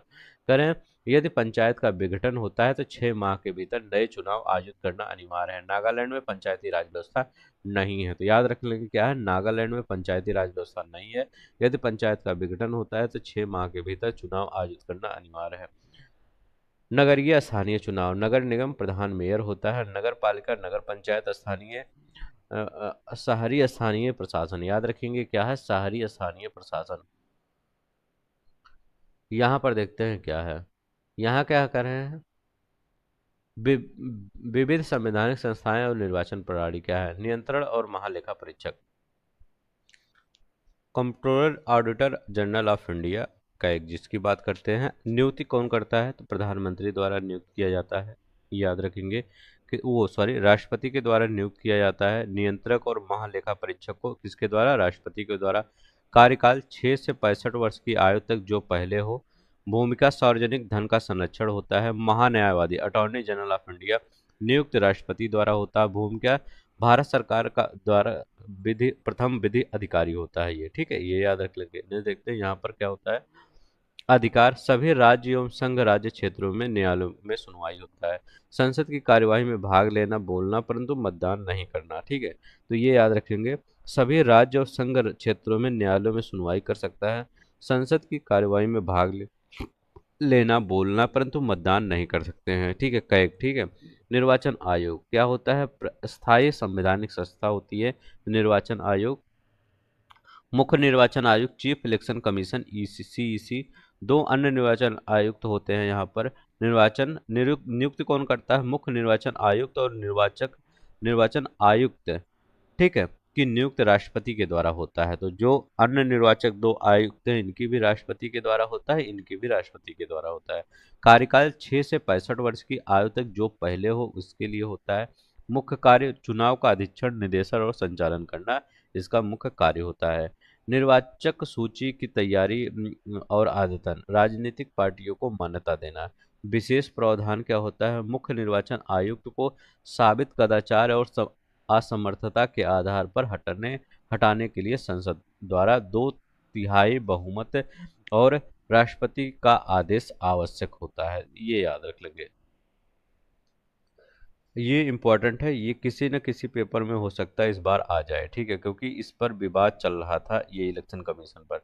करें। यदि पंचायत का विघटन होता है तो 6 माह के भीतर नए चुनाव आयोजित करना अनिवार्य है। नागालैंड में पंचायती राज व्यवस्था नहीं है। तो याद रख लेंगे क्या है, नागालैंड में पंचायती राज व्यवस्था नहीं है। यदि पंचायत का विघटन होता है तो 6 माह के भीतर चुनाव आयोजित करना अनिवार्य है। नगरीय स्थानीय चुनाव, नगर निगम प्रधान मेयर होता है, नगर पालिका नगर पंचायत स्थानीय शहरी स्थानीय प्रशासन। याद रखेंगे क्या है, शहरी स्थानीय प्रशासन। यहाँ पर देखते हैं क्या है। यहाँ क्या कर रहे हैं, विविध संवैधानिक संस्थाएं और निर्वाचन प्रणाली क्या है, नियंत्रण और महालेखा परीक्षक। Controller auditor general of India का एक जिसकी बात करते हैं। नियुक्ति कौन करता है? तो प्रधानमंत्री द्वारा नियुक्त किया जाता है। याद रखेंगे कि वो राष्ट्रपति के द्वारा नियुक्त किया जाता है। नियंत्रक और महालेखा परीक्षक को किसके द्वारा? राष्ट्रपति के द्वारा। कार्यकाल 6 से 65 वर्ष की आयु तक जो पहले हो। भूमिका सार्वजनिक धन का संरक्षण होता है। महान्यायवादी अटॉर्नी जनरल ऑफ इंडिया नियुक्त राष्ट्रपति द्वारा होता है। भूमिका भारत सरकार का द्वारा प्रथम विधि अधिकारी होता है ये। ठीक है, ये याद रख लेंगे। नहीं देखते हैं यहाँ पर क्या होता है। अधिकार, सभी राज्य एवं संघ राज्य क्षेत्रों में न्यायालयों में सुनवाई होता है। संसद की कार्यवाही में भाग लेना, बोलना, परंतु मतदान नहीं करना। ठीक है, तो ये याद रखेंगे। सभी राज्य और संघ क्षेत्रों में न्यायालयों में सुनवाई कर सकता है। संसद की कार्यवाही में लेना, बोलना, परंतु मतदान नहीं कर सकते हैं। ठीक है, कैग। ठीक है, निर्वाचन आयोग क्या होता है? स्थायी संवैधानिक संस्था होती है निर्वाचन आयोग। मुख्य निर्वाचन आयुक्त चीफ इलेक्शन कमीशन सीईसी। दो अन्य निर्वाचन आयुक्त होते हैं यहाँ पर। नियुक्त कौन करता है? मुख्य निर्वाचन आयुक्त और निर्वाचन आयुक्त, ठीक है, की नियुक्त राष्ट्रपति के द्वारा होता है। तो जो अन्य निर्वाचक दो आयुक्त हैं, इनकी भी राष्ट्रपति के द्वारा होता है, इनकी भी राष्ट्रपति के द्वारा होता है। कार्यकाल 6 से 65 वर्ष की आयु तक जो पहले हो उसके लिए होता है। मुख्य कार्य चुनाव का अधीक्षण, निदेशन और संचालन करना इसका मुख्य कार्य होता है। निर्वाचक सूची की तैयारी और आदतन राजनीतिक पार्टियों को मान्यता देना। विशेष प्रावधान क्या होता है? मुख्य निर्वाचन आयुक्त को साबित कदाचार और असमर्थता के आधार पर हटाने के लिए संसद द्वारा 2/3 बहुमत और राष्ट्रपति का आदेश आवश्यक होता है। ये याद रख लेंगे। ये इम्पोर्टेंट है, ये किसी न किसी पेपर में हो सकता है इस बार आ जाए, ठीक है, क्योंकि इस पर विवाद चल रहा था ये इलेक्शन कमीशन पर।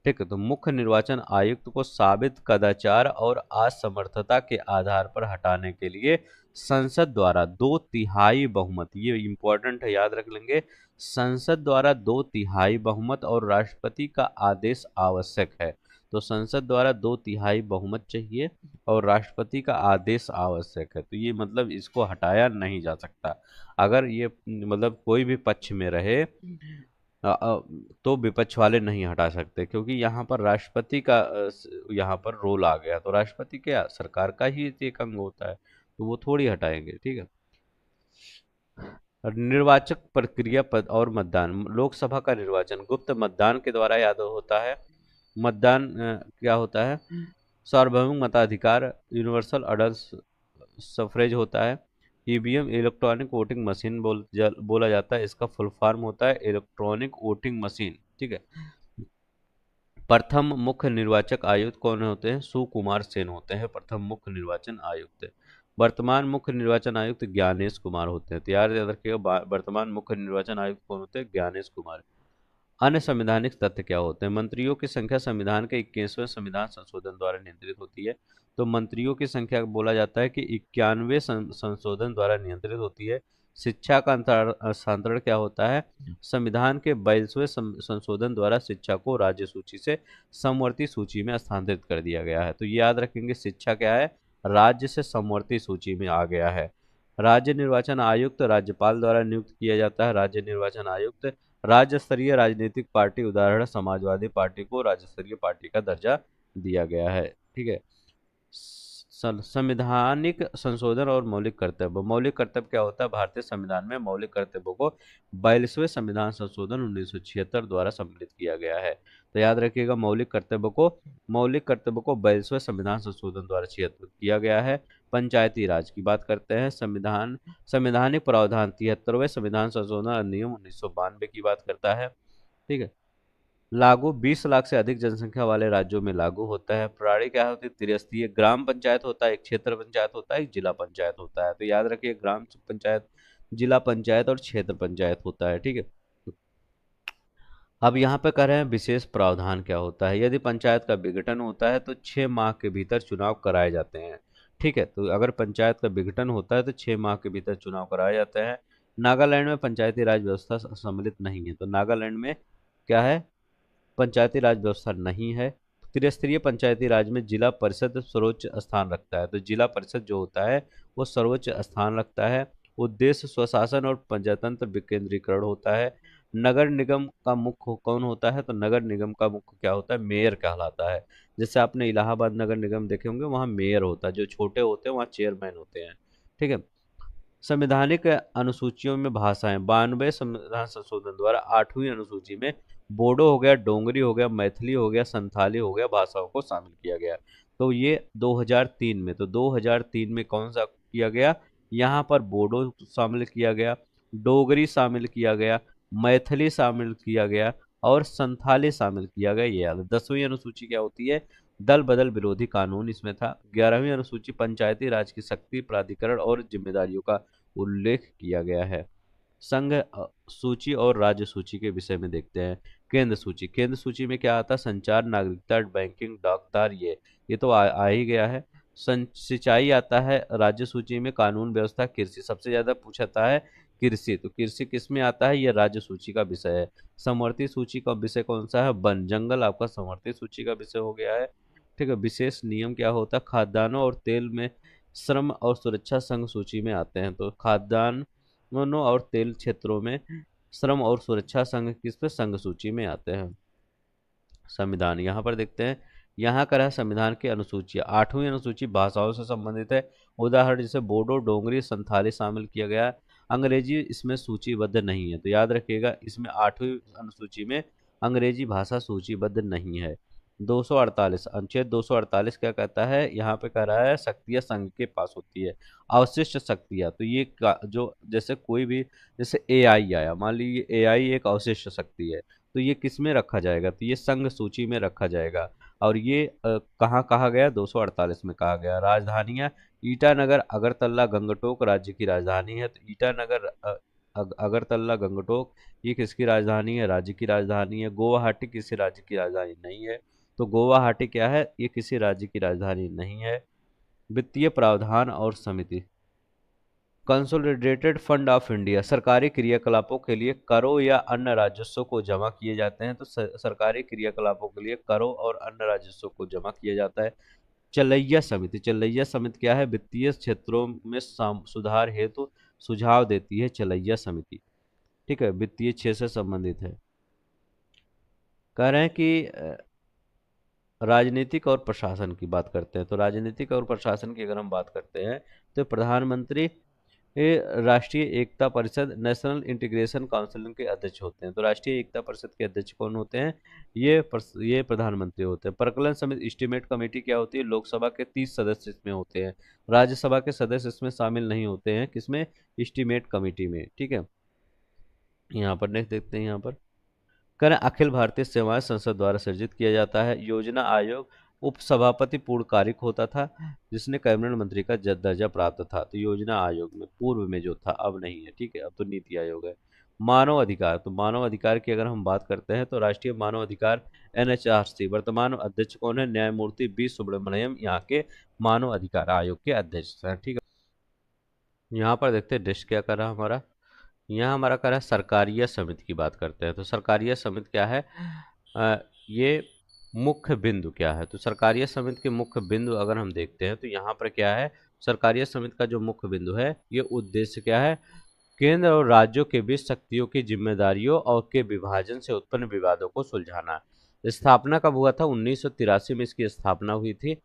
ठीक है, तो मुख्य निर्वाचन आयुक्त को साबित कदाचार और असमर्थता के आधार पर हटाने के लिए संसद द्वारा 2/3 बहुमत, ये इम्पोर्टेंट है, याद रख लेंगे, संसद द्वारा 2/3 बहुमत और राष्ट्रपति का आदेश आवश्यक है। तो संसद द्वारा 2/3 बहुमत चाहिए और राष्ट्रपति का आदेश आवश्यक है, तो ये मतलब इसको हटाया नहीं जा सकता। अगर ये मतलब कोई भी पक्ष में रहे तो विपक्ष वाले नहीं हटा सकते, क्योंकि यहाँ पर राष्ट्रपति का यहाँ पर रोल आ गया, तो राष्ट्रपति क्या सरकार का ही एक अंग होता है, तो वो थोड़ी हटाएंगे, ठीक है। और निर्वाचक प्रक्रिया पद और मतदान, लोकसभा का निर्वाचन गुप्त मतदान के द्वारा याद होता है। मतदान क्या होता है, सार्वभौमिक मताधिकार, यूनिवर्सल अडल्ट सफरेज होता है। ईवीएम इलेक्ट्रॉनिक वोटिंग मशीन बोला जाता है, इसका फुल फॉर्म होता है इलेक्ट्रॉनिक वोटिंग मशीन, ठीक है। प्रथम मुख्य निर्वाचक आयुक्त कौन होते हैं, सुकुमार सेन होते हैं प्रथम मुख्य निर्वाचन आयुक्त। वर्तमान मुख्य निर्वाचन आयुक्त ज्ञानेश कुमार होते हैं, तो याद रखिएगा वर्तमान मुख्य निर्वाचन आयुक्त कौन होते हैं, ज्ञानेश कुमार। अन्य संवैधानिक तथ्य क्या होते हैं, मंत्रियों की संख्या संविधान के 21वें संविधान संशोधन द्वारा नियंत्रित होती है। तो मंत्रियों की संख्या बोला जाता है कि 91वें संशोधन द्वारा नियंत्रित होती है। शिक्षा का हस्तांतरण क्या होता है, संविधान के 22वें संशोधन द्वारा शिक्षा को राज्य सूची से समवर्ती सूची में स्थानांतरित कर दिया गया है। तो ये याद रखेंगे, शिक्षा क्या है, राज्य से समवर्ती सूची में आ गया है। राज्य निर्वाचन आयुक्त राज्यपाल द्वारा नियुक्त किया जाता है। राज्य निर्वाचन आयुक्त राज्य स्तरीय राजनीतिक पार्टी, उदाहरण समाजवादी पार्टी को राज्य स्तरीय पार्टी का दर्जा दिया गया है, ठीक है। संवैधानिक संशोधन और मौलिक कर्तव्य, मौलिक कर्तव्य क्या होता है, भारतीय संविधान में मौलिक कर्तव्यों को 42वें संविधान संशोधन 1976 द्वारा सम्मिलित किया गया है। तो याद रखिएगा, मौलिक कर्तव्य को 42वें संविधान संशोधन द्वारा किया गया है। पंचायती राज की बात करते हैं, संवैधानिक प्रावधान 73वें संविधान संशोधन अधिनियम 1992 की बात करता है, ठीक है। लागू 20 लाख से अधिक जनसंख्या वाले राज्यों में लागू होता है। प्रणाली क्या होती है, त्रिस्तरीय ग्राम पंचायत होता है, एक क्षेत्र पंचायत होता है, एक जिला पंचायत होता है। तो याद रखिए, ग्राम पंचायत, जिला पंचायत और क्षेत्र पंचायत होता है, ठीक है। अब यहाँ पे कह रहे हैं विशेष प्रावधान क्या होता है, यदि पंचायत का विघटन होता है तो 6 माह के भीतर चुनाव कराए जाते हैं, ठीक है। तो अगर पंचायत का विघटन होता है तो 6 माह के भीतर चुनाव कराए जाते हैं। नागालैंड में पंचायती राज व्यवस्था सम्मिलित नहीं है, तो नागालैंड में क्या है, पंचायती राज व्यवस्था नहीं है। त्रिस्तरीय पंचायती राज में जिला परिषद सर्वोच्च स्थान रखता है, तो जिला परिषद जो होता है वो सर्वोच्च स्थान रखता है। उद्देश्य स्वशासन और पंचायतंत्र विकेंद्रीकरण होता है। नगर निगम का मुख्य कौन होता है, तो नगर निगम का मुख्य क्या होता है, मेयर कहलाता है। जैसे आपने इलाहाबाद नगर निगम देखे होंगे, वहाँ मेयर होता है, जो छोटे होते हैं वहाँ चेयरमैन होते हैं, ठीक है। संवैधानिक अनुसूचियों में भाषाएं, 92 संविधान संशोधन द्वारा 8वीं अनुसूची में बोडो हो गया, डोंगरी हो गया, मैथिली हो गया, संथाली हो गया भाषाओं को शामिल किया गया। तो ये 2003 में, तो 2003 में कौन सा किया गया, यहाँ पर बोडो शामिल किया गया, डोगरी शामिल किया गया, मैथिली शामिल किया गया और संथाली शामिल किया गया, ये याद। 10वीं अनुसूची क्या होती है, दल बदल विरोधी कानून इसमें था। 11वीं अनुसूची पंचायती राज की शक्ति, प्राधिकरण और जिम्मेदारियों का उल्लेख किया गया है। संघ सूची और राज्य सूची के विषय में देखते हैं। केंद्र सूची, केंद्र सूची में क्या आता है, संचार, नागरिकता, बैंकिंग, डाकतार, ये तो आ ही गया है। सिंचाई आता है राज्य सूची में, कानून व्यवस्था, कृषि सबसे ज्यादा पूछाता है, कृषि, तो कृषि किस में आता है, यह राज्य सूची का विषय है। समवर्ती सूची का विषय कौन सा है, वन जंगल आपका समवर्ती सूची का विषय हो गया है, ठीक है। विशेष नियम क्या होता है, खाद्यान्नों और तेल में श्रम और सुरक्षा संघ सूची में आते हैं, तो खाद्यान्नों और तेल क्षेत्रों में श्रम और सुरक्षा संघ किस पे, संघ सूची में आते हैं। संविधान यहाँ पर देखते हैं, यहाँ का रहा संविधान की अनुसूची, 8वीं अनुसूची भाषाओं से संबंधित है, उदाहरण जैसे बोडो, डोंगरी, संथाली शामिल किया गया। अंग्रेजी इसमें सूचीबद्ध नहीं है, तो याद रखिएगा, इसमें 8वीं अनुसूची में अंग्रेजी भाषा सूचीबद्ध नहीं है। 248 अनुच्छेद 248 क्या कहता है, यहाँ पे कह रहा है शक्तियाँ संघ के पास होती है, अवशिष्ट शक्तियाँ, तो ये जो जैसे कोई भी, जैसे एआई आया, मान लीजिए एआई एक अवशिष्ट शक्ति है, तो ये किस में रखा जाएगा, तो ये संघ सूची में रखा जाएगा। और ये कहाँ कहा गया, 248 में कहा गया। राजधानियां, ईटानगर, अगरतला, गंगटोक राज्य की राजधानी है। तो ईटानगर, अगरतला, गंगटोक ये किसकी राजधानी है, राज्य की राजधानी है। गुवाहाटी किसी राज्य की राजधानी नहीं है। तो गुवाहाटी क्या है, ये किसी राज्य की राजधानी नहीं है। वित्तीय प्रावधान और समिति, कंसोलिडेटेड फंड ऑफ इंडिया सरकारी क्रियाकलापों के लिए करों या अन्य राजस्व को जमा किए जाते हैं। तो सरकारी क्रियाकलापों के लिए करों और अन्य राजस्व को जमा किया जाता है। चलैया समिति, चलैया समिति क्या है, वित्तीय क्षेत्रों में सुधार हेतु सुझाव देती है चलैया समिति। ठीक है, वित्तीय क्षेत्र से संबंधित है। कह रहे हैं कि राजनीतिक और प्रशासन की बात करते हैं। तो राजनीतिक और प्रशासन की अगर हम बात करते हैं तो प्रधानमंत्री राष्ट्रीय Ekta Parishad, national integration council के अध्यक्ष होते हैं। तो राष्ट्रीय एकता परिषद के अध्यक्ष कौन होते हैं, ये प्रधानमंत्री होते हैं। प्रकलन समिति, एस्टीमेट कमेटी क्या होती है, लोकसभा के 30 सदस्य इसमें होते हैं। राज्यसभा के सदस्य इसमें शामिल नहीं होते हैं, किसमें, एस्टीमेट कमेटी में। ठीक है, यहाँ पर नेक्स्ट देखते हैं। यहाँ पर कर अखिल भारतीय सेवाएं संसद द्वारा सृजित किया जाता है। योजना आयोग उपसभापति पूर्ण कार्यक होता था, जिसने कैबिनेट मंत्री का दर्जा प्राप्त था। तो योजना आयोग में पूर्व में जो था, अब नहीं है। ठीक है, अब तो नीति आयोग है। मानव अधिकार, तो मानव अधिकार की अगर हम बात करते हैं तो राष्ट्रीय मानव अधिकार एनएचआरसी, वर्तमान अध्यक्ष कौन है, न्यायमूर्ति बी सुब्रमण्यम यहाँ के मानव अधिकार आयोग के अध्यक्ष हैं। ठीक है, यहाँ पर देखते हैं डिस्क क्या कर रहा है हमारा। यहाँ हमारा कर रहा है सरकारीय समिति की बात करते हैं। तो सरकारीय समिति क्या है, ये मुख्य बिंदु क्या है। तो सरकारीय समिति के मुख्य बिंदु अगर हम देखते हैं तो यहाँ पर क्या है, सरकारीय समिति का जो मुख्य बिंदु है, ये उद्देश्य क्या है, केंद्र और राज्यों के बीच शक्तियों की जिम्मेदारियों और के विभाजन से उत्पन्न विवादों को सुलझाना। स्थापना कब हुआ था, 1983 में इसकी स्थापना हुई थी।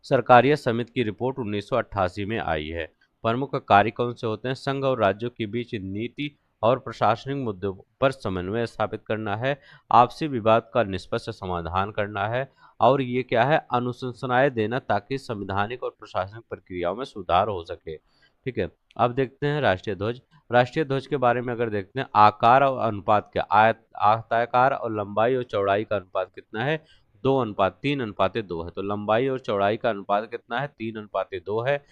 सरकारीय समिति की रिपोर्ट 1988 में आई है। प्रमुख कार्य कौन से होते हैं, संघ और राज्यों के बीच नीति और प्रशासनिक मुद्दों पर समन्वय स्थापित करना है, आपसी विवाद का निष्पक्ष समाधान करना है, और ये क्या है, अनुशंसनाएं देना ताकि संवैधानिक और प्रशासनिक प्रक्रियाओं में सुधार हो सके। ठीक है, अब देखते हैं राष्ट्रीय ध्वज। राष्ट्रीय ध्वज के बारे में अगर देखते हैं, आकार और अनुपात क्या, आयताकार और लंबाई और चौड़ाई का अनुपात कितना है, 2:3:2 है। तो लंबाई और चौड़ाई का अनुपात कितना है, 3:2 है।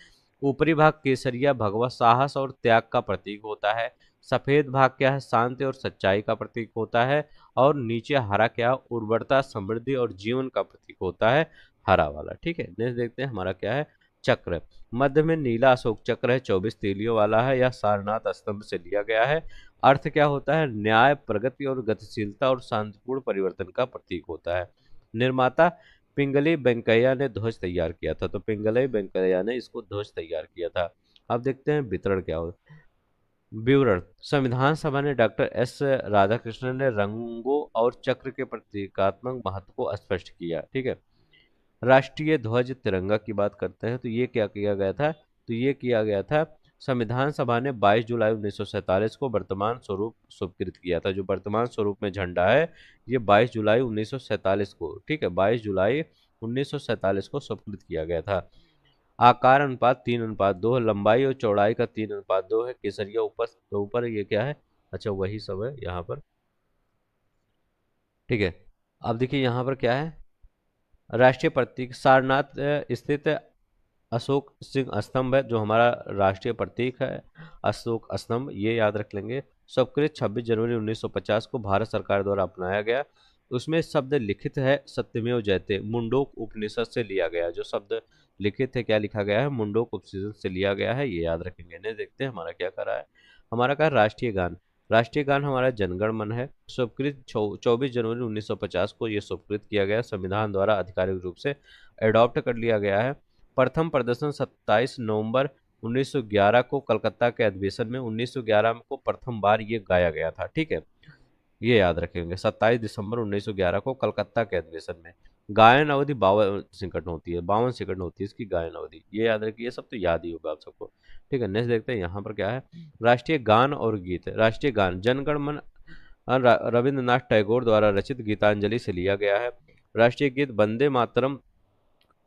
ऊपरी भाग केसरिया भगवा साहस और त्याग का प्रतीक होता है। सफेद भाग क्या है, शांति और सच्चाई का प्रतीक होता है। और नीचे हरा क्या, उर्वरता, समृद्धि और जीवन का प्रतीक होता है, हरा वाला। ठीक है, नेक्स्ट देखते हैं हमारा क्या है, चक्र। मध्य में नीला अशोक चक्र है, 24 तीलियों वाला है, यह सारनाथ स्तंभ से लिया गया है। अर्थ क्या होता है, न्याय, प्रगति और गतिशीलता और शांतिपूर्ण परिवर्तन का प्रतीक होता है। निर्माता पिंगली वेंकैया ने ध्वज तैयार किया था। तो पिंगली वेंकैया ने इसको ध्वज तैयार किया था। अब देखते हैं वितरण क्या हो, विवरण। संविधान सभा ने डॉक्टर एस राधाकृष्णन ने रंगों और चक्र के प्रतीकात्मक महत्व को स्पष्ट किया। ठीक है, राष्ट्रीय ध्वज तिरंगा की बात करते हैं तो ये क्या किया गया था, तो ये किया गया था, संविधान सभा ने 22 जुलाई 1947 को वर्तमान स्वरूप स्वीकृत किया था। जो वर्तमान स्वरूप में झंडा है, ये 22 जुलाई 1947 को, ठीक है, 22 जुलाई 1947 को स्वीकृत किया गया था। आकार अनुपात 3:2 है, लंबाई और चौड़ाई का 3:2 है। केसरिया ऊपर ऊपर ये क्या है, अच्छा वही सब है यहाँ पर। ठीक है, अब देखिए यहाँ पर क्या है, राष्ट्रीय प्रतीक सारनाथ स्थित अशोक सिंह स्तंभ है, जो हमारा राष्ट्रीय प्रतीक है, अशोक स्तंभ, ये याद रख लेंगे। स्वीकृत 26 जनवरी 1950 को भारत सरकार द्वारा अपनाया गया। उसमें शब्द लिखित है सत्यमेव जयते, मुंडोक उपनिषद से लिया गया। जो शब्द लिखित है, क्या लिखा गया है, मुंडोक उपनिषद से लिया गया है, ये याद रखेंगे। नहीं देखते हैं हमारा क्या कर रहा है, हमारा क्या राष्ट्रीय गान। राष्ट्रीय गान हमारा जनगण मन है, स्वीकृत 24 जनवरी 1950 को ये स्वीकृत किया गया, संविधान द्वारा आधिकारिक रूप से एडॉप्ट कर लिया गया है। प्रथम प्रदर्शन 27 नवंबर 1911 को कलकत्ता के अधिवेशन में, 1911 को प्रथम बार ये गाया गया था। ठीक है, ये याद रखेंगे, 27 दिसंबर 1911 को कलकत्ता के अधिवेशन में। गायन अवधि 52 सेकंड होती है, 52 सेकंड होती है इसकी गायन अवधि, ये याद रखिए, ये सब तो याद ही होगा आप सबको। ठीक है, नेक्स्ट देखते हैं यहाँ पर क्या है, राष्ट्रीय गान और गीत। राष्ट्रीय गान जनगण मन रविंद्रनाथ टैगोर द्वारा रचित गीतांजलि से लिया गया है। राष्ट्रीय गीत वंदे मातरम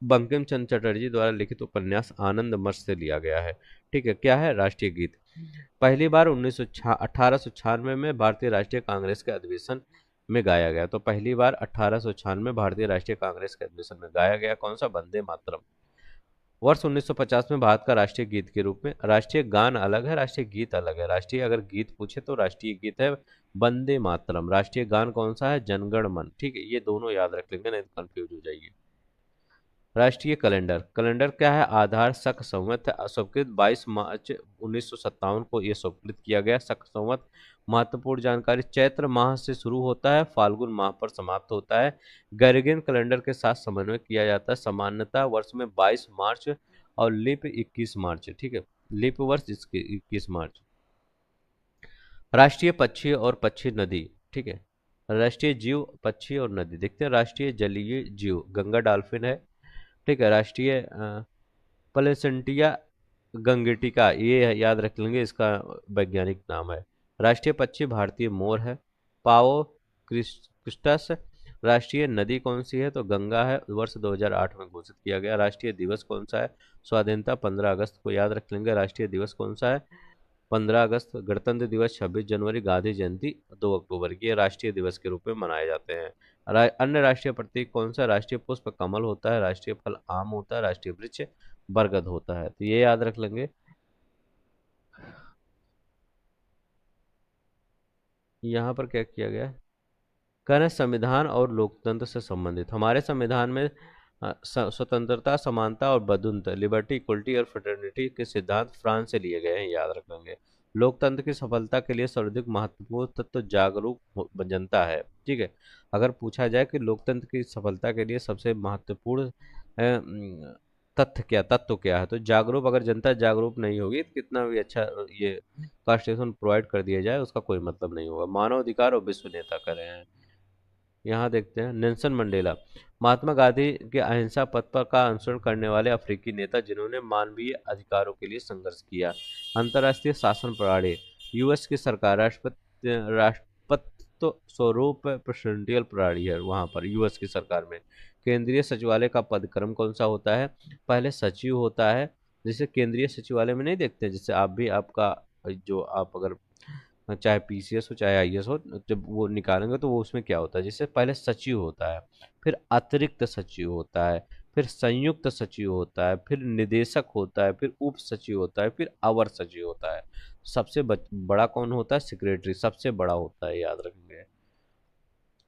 बंकिम चंद्र चटर्जी द्वारा लिखित उपन्यास आनंद मठ से लिया गया है। ठीक है, क्या है, राष्ट्रीय गीत। पहली बार 1896 में भारतीय राष्ट्रीय कांग्रेस के अधिवेशन में गाया गया? तो पहली बार 1896 भारतीय राष्ट्रीय कांग्रेस के अधिवेशन में गाया गया कौन सा? वंदे मातरम। वर्ष 1950 में भारत का राष्ट्रीय गीत के रूप में, राष्ट्रीय गान अलग है, राष्ट्रीय गीत अलग है। राष्ट्रीय अगर गीत पूछे तो राष्ट्रीय गीत है वंदे मातरम। राष्ट्रीय गान कौन सा है? जनगण मन। ठीक है, ये दोनों याद रख लेंगे, नहीं तो कंफ्यूज हो जाइए। राष्ट्रीय कैलेंडर, कैलेंडर क्या है? आधार शक संवत है, स्वीकृत 22 मार्च 1957 को यह स्वीकृत किया गया। शक संवत महत्वपूर्ण जानकारी, चैत्र माह से शुरू होता है, फाल्गुन माह पर समाप्त होता है। ग्रेगोरियन कैलेंडर के साथ समन्वय किया जाता है। सामान्यतः वर्ष में 22 मार्च और लीप 21 मार्च। ठीक है, लीप वर्ष इसके 21 मार्च। राष्ट्रीय पक्षी और पक्षी नदी। ठीक है, राष्ट्रीय जीव पक्षी और नदी देखते हैं। राष्ट्रीय जलीय जीव गंगा डॉल्फिन है। ठीक है, राष्ट्रीय प्लेसेंटिया गंगेटिका, ये याद रख लेंगे, इसका वैज्ञानिक नाम है। राष्ट्रीय पक्षी भारतीय मोर है। पाओ क्रिस्टस। राष्ट्रीय नदी कौन सी है? तो गंगा है, वर्ष 2008 में घोषित किया गया। राष्ट्रीय दिवस कौन सा है? स्वाधीनता 15 अगस्त को याद रख लेंगे। राष्ट्रीय दिवस कौन सा है? 15 अगस्त। गणतंत्र दिवस 26 जनवरी। गांधी जयंती 2 अक्टूबर की, ये राष्ट्रीय दिवस के रूप में मनाए जाते हैं। अन्य राष्ट्रीय प्रतीक कौन सा? राष्ट्रीय पुष्प कमल होता है, राष्ट्रीय फल आम होता है, राष्ट्रीय वृक्ष बरगद होता है। तो ये याद रख लेंगे। यहाँ पर क्या किया गया है? कह रहे हैं संविधान और लोकतंत्र से संबंधित। हमारे संविधान में स्वतंत्रता, समानता और बंधुत्व, लिबर्टी, इक्वलिटी और फ्रेटर्निटी के सिद्धांत फ्रांस से लिए गए हैं, याद रखेंगे। लोकतंत्र की सफलता के लिए सर्वाधिक महत्वपूर्ण तत्व जागरूक जनता है। ठीक है, अगर पूछा जाए कि लोकतंत्र की सफलता के लिए सबसे महत्वपूर्ण तत्व क्या है, तो जागरूक। अगर जनता जागरूक नहीं होगी तो कितना भी अच्छा ये कॉन्स्टिट्यूशन प्रोवाइड कर दिया जाए, उसका कोई मतलब नहीं होगा। मानव अधिकार और विश्व नेता कर रहे हैं। यहाँ देखते हैं नेल्सन मंडेला, महात्मा गांधी के अहिंसा पथ पर का अनुसरण करने वाले अफ्रीकी नेता जिन्होंने मानवीय अधिकारों के लिए संघर्ष किया। अंतर्राष्ट्रीय शासन प्रणाली, यूएस की सरकार राष्ट्रपति स्वरूप प्रेसिडेंशियल प्रणाली है वहाँ पर यूएस की सरकार में। केंद्रीय सचिवालय का पदक्रम कौन सा होता है? पहले सचिव होता है, जिसे केंद्रीय सचिवालय में नहीं देखते, जिससे आप भी आपका जो आप अगर चाहे पीसीएस हो चाहे आईएएस हो, जब वो निकालेंगे तो वो उसमें क्या होता है, जिससे पहले सचिव होता है, फिर अतिरिक्त सचिव होता है, फिर संयुक्त सचिव होता है, फिर निदेशक होता है, फिर उप सचिव होता है, फिर अवर सचिव होता है। सबसे बड़ा कौन होता है? सेक्रेटरी सबसे बड़ा होता है, याद रखेंगे।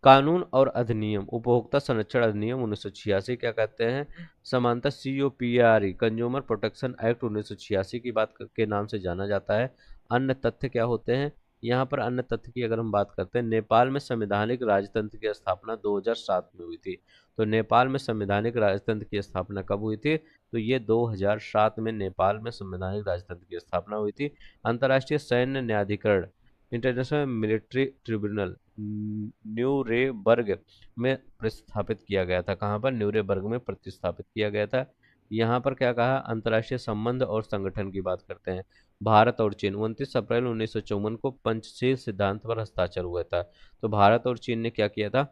कानून और अधिनियम, उपभोक्ता संरक्षण अधिनियम 1986 क्या कहते हैं? समानता, COPRE, कंज्यूमर प्रोटेक्शन एक्ट 1986 की बात के नाम से जाना जाता है। अन्य तथ्य क्या होते हैं? यहाँ पर अन्य तथ्य की अगर हम बात करते हैं, नेपाल में संवैधानिक राजतंत्र की स्थापना 2007 में हुई थी। तो नेपाल में संवैधानिक राजतंत्र की स्थापना कब हुई थी? तो ये 2007 में नेपाल में संवैधानिक राजतंत्र की स्थापना हुई थी। अंतर्राष्ट्रीय सैन्य न्यायाधिकरण, इंटरनेशनल मिलिट्री ट्रिब्यूनल, न्यूरेमबर्ग में प्रतिस्थापित किया गया था। कहाँ पर? न्यूरेमबर्ग में प्रतिस्थापित किया गया था। यहाँ पर क्या कहा? अंतर्राष्ट्रीय संबंध और संगठन की बात करते हैं। भारत और चीन, 29 अप्रैल 1954 को पंचशील सिद्धांत पर हस्ताक्षर हुआ था। तो भारत और चीन ने क्या किया था?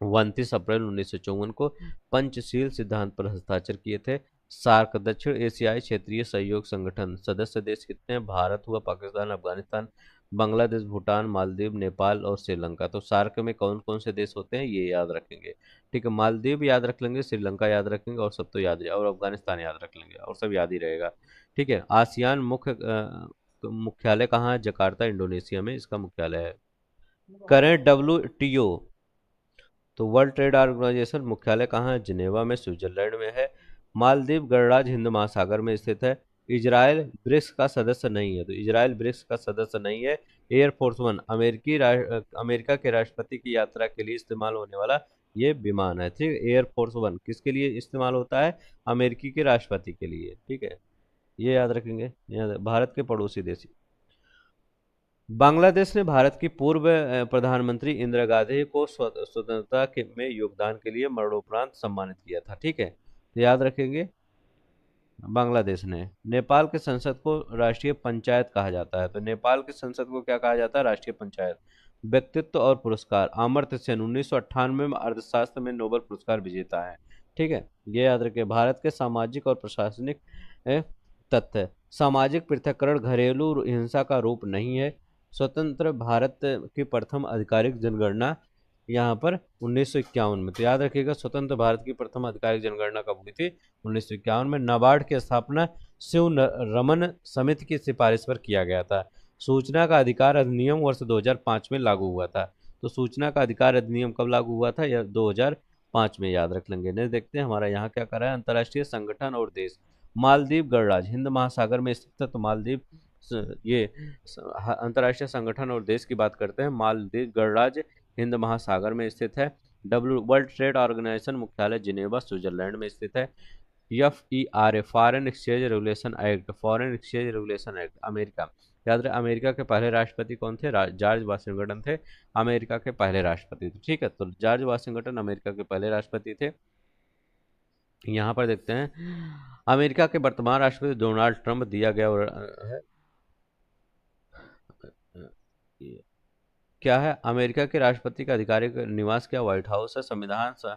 29 अप्रैल 1954 को पंचशील सिद्धांत पर हस्ताक्षर किए थे। सार्क, दक्षिण एशियाई क्षेत्रीय सहयोग संगठन, सदस्य देश कितने हैं? भारत हुआ, पाकिस्तान, अफगानिस्तान, बांग्लादेश, भूटान, मालदीव, नेपाल और श्रीलंका। तो सार्क में कौन कौन से देश होते हैं, ये याद रखेंगे। ठीक है, मालदीव याद रख लेंगे, श्रीलंका याद रखेंगे, और सब तो याद है, और अफगानिस्तान याद रख लेंगे, और सब याद ही रहेगा। ठीक है, आसियान मुख्यालय कहाँ है? जकार्ता, इंडोनेशिया में इसका मुख्यालय है। करें WTO, तो वर्ल्ड ट्रेड ऑर्गेनाइजेशन मुख्यालय कहाँ है? जिनेवा में, स्विट्जरलैंड में है। मालदीव गणराज्य हिंद महासागर में स्थित है। इजराइल ब्रिक्स का सदस्य नहीं है, तो इजराइल ब्रिक्स का सदस्य नहीं है। एयरफोर्स वन, अमेरिका के राष्ट्रपति की यात्रा के लिए इस्तेमाल होने वाला ये विमान है। ठीक है, एयरफोर्स वन किसके लिए इस्तेमाल होता है? अमेरिकी के राष्ट्रपति के लिए। ठीक है, ये याद रखेंगे। भारत के पड़ोसी देश, बांग्लादेश ने भारत की पूर्व प्रधानमंत्री इंदिरा गांधी को स्वतंत्रता में योगदान के लिए मरणोपरांत सम्मानित किया था। ठीक है, तो याद रखेंगे बांग्लादेश ने। नेपाल के संसद को राष्ट्रीय पंचायत कहा जाता है, तो नेपाल के संसद को क्या कहा जाता है? राष्ट्रीय पंचायत। व्यक्तित्व और पुरस्कार, अमर्त्य सेन 1998 में अर्थशास्त्र में नोबेल पुरस्कार विजेता है। ठीक है, ये याद रखें। भारत के सामाजिक और प्रशासनिक तथ्य, सामाजिक पृथक्करण घरेलू हिंसा का रूप नहीं है। स्वतंत्र भारत की प्रथम आधिकारिक जनगणना यहाँ पर 1951 में। तो याद रखिएगा, स्वतंत्र भारत की प्रथम आधिकारिक जनगणना कब हुई थी? 1951 में। नाबार्ड की स्थापना शिव रमन समिति की सिफारिश पर किया गया था। सूचना का अधिकार अधिनियम वर्ष 2005 में लागू हुआ था। तो सूचना का अधिकार अधिनियम कब लागू हुआ था? यह 2005 में, याद रख लेंगे। नेक्स्ट देखते हैं हमारा यहाँ क्या कर रहा है। अंतर्राष्ट्रीय संगठन और देश। मालदीव गणराज्य हिंद महासागर में स्थित है। तो मालदीव ये अंतर्राष्ट्रीय संगठन और देश की बात करते हैं। मालदीव गणराज्य हिंद महासागर में स्थित है। वर्ल्ड ट्रेड ऑर्गेनाइजेशन मुख्यालय जिनेवा स्विट्जरलैंड में स्थित है। FERA foreign exchange regulation act, foreign exchange regulation act, America. याद रहे, अमेरिका के पहले राष्ट्रपति कौन थे? जॉर्ज वाशिंगटन थे अमेरिका के पहले राष्ट्रपति थे। ठीक है, तो जॉर्ज वाशिंगटन अमेरिका के पहले राष्ट्रपति थे। यहाँ पर देखते हैं अमेरिका के वर्तमान राष्ट्रपति डोनाल्ड ट्रंप दिया गया है। क्या है? अमेरिका के राष्ट्रपति का आधिकारिक निवास क्या? व्हाइट हाउस है।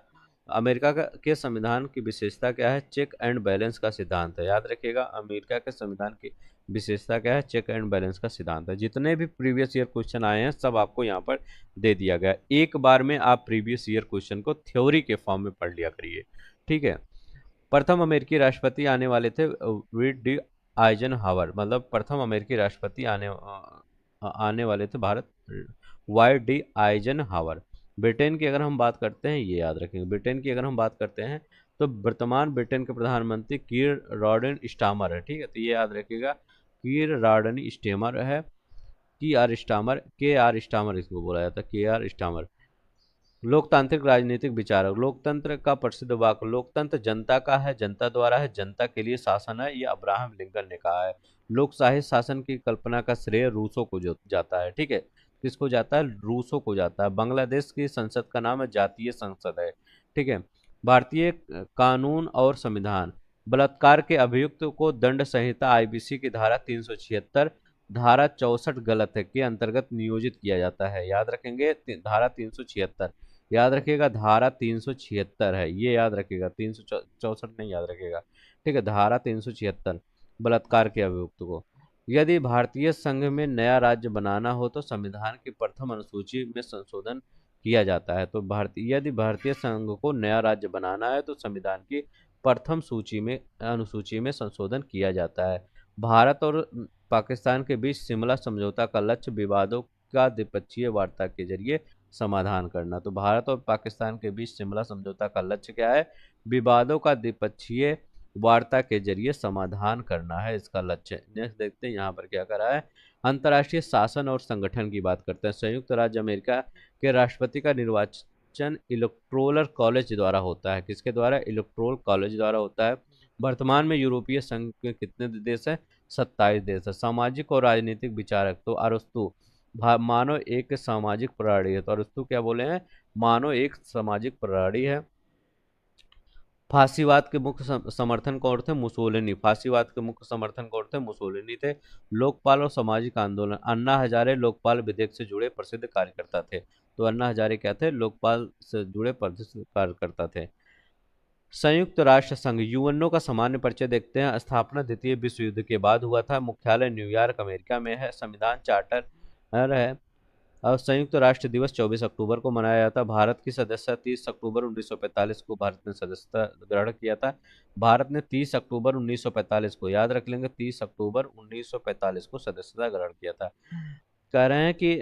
अमेरिका के संविधान की विशेषता क्या है? चेक एंड बैलेंस का सिद्धांत है। याद रखिएगा, अमेरिका के संविधान की विशेषता क्या है? चेक एंड बैलेंस का सिद्धांत है। जितने भी प्रीवियस ईयर क्वेश्चन आए हैं सब आपको यहाँ पर दे दिया गया। एक बार में आप प्रीवियस ईयर क्वेश्चन को थ्योरी के फॉर्म में पढ़ लिया करिए। ठीक है। प्रथम अमेरिकी राष्ट्रपति आने वाले थे विड डी आइजन हावर, मतलब प्रथम अमेरिकी राष्ट्रपति आने वाले थे भारत, वाई डी आइजन हावर। ब्रिटेन की अगर हम बात करते हैं, ये याद रखेंगे, ब्रिटेन की अगर हम बात करते हैं तो वर्तमान ब्रिटेन के प्रधानमंत्री कीर रॉडन स्टामर है। ठीक है, तो ये याद रखिएगा, कीर रॉडन स्टेमर है। के आर स्टामर इसको बोला जाता है, के आर स्टामर। लोकतांत्रिक राजनीतिक विचारक। लोकतंत्र का प्रसिद्ध वाक्य, लोकतंत्र जनता का है, जनता द्वारा है, जनता के लिए शासन है, ये अब्राहम लिंकन ने कहा है। लोकशाही शासन की कल्पना का श्रेय रूसों को जाता है। ठीक है, किसको जाता है? रूसों को जाता है। बांग्लादेश की संसद का नाम है जातीय संसद है। ठीक है। भारतीय कानून और संविधान। बलात्कार के अभियुक्त को दंड संहिता IPC की धारा 376, धारा 64 गलत है के अंतर्गत नियोजित किया जाता है। याद रखेंगे, धारा 376, याद रखिएगा, धारा 376 है, ये याद रखिएगा, 364 नहीं याद रखिएगा। ठीक है, धारा 376, बलात्कार के अभियुक्त को। यदि भारतीय संघ में नया राज्य बनाना हो तो संविधान की प्रथम अनुसूची में संशोधन किया जाता है। तो यदि भारतीय संघ को नया राज्य बनाना है तो संविधान की प्रथम अनुसूची में संशोधन किया जाता है। भारत और पाकिस्तान के बीच शिमला समझौता का लक्ष्य विवादों का द्विपक्षीय वार्ता के जरिए समाधान करना। तो भारत और पाकिस्तान के बीच शिमला समझौता का लक्ष्य क्या है? विवादों का द्विपक्षीय वार्ता के जरिए समाधान करना है इसका लक्ष्य। नेक्स्ट देखते हैं यहाँ पर क्या करा है। अंतर्राष्ट्रीय शासन और संगठन की बात करते हैं। संयुक्त राज्य अमेरिका के राष्ट्रपति का निर्वाचन इलेक्टोरल कॉलेज द्वारा होता है। किसके द्वारा? इलेक्टोरल कॉलेज द्वारा होता है। वर्तमान में यूरोपीय संघ के कितने देश हैं? 27 देश है। सामाजिक और राजनीतिक विचारक। तो अरस्तु, मानव एक सामाजिक प्राणी है। तो अरस्तु क्या बोले हैं? मानव एक सामाजिक प्राणी है। फांसीवाद के मुख्य समर्थन कौन थे? मुसोलिनी। फांसीवाद के मुख्य समर्थन कौन थे? मुसोलिनी थे। लोकपाल और सामाजिक आंदोलन। अन्ना हजारे लोकपाल विधेयक से जुड़े प्रसिद्ध कार्यकर्ता थे। तो अन्ना हजारे क्या थे? लोकपाल से जुड़े प्रसिद्ध कार्यकर्ता थे। संयुक्त राष्ट्र संघ, यूएनओ का सामान्य परिचय देखते हैं। स्थापना द्वितीय विश्व युद्ध के बाद हुआ था। मुख्यालय न्यूयॉर्क अमेरिका में है। संविधान चार्टर है। और संयुक्त राष्ट्र दिवस 24 अक्टूबर को मनाया जाता है। भारत की सदस्यता 30 अक्टूबर 1945 को भारत ने सदस्यता ग्रहण किया था। भारत ने 30 अक्टूबर 1945 को, याद रख लेंगे, 30 अक्टूबर 1945 को सदस्यता ग्रहण किया था। कह रहे हैं कि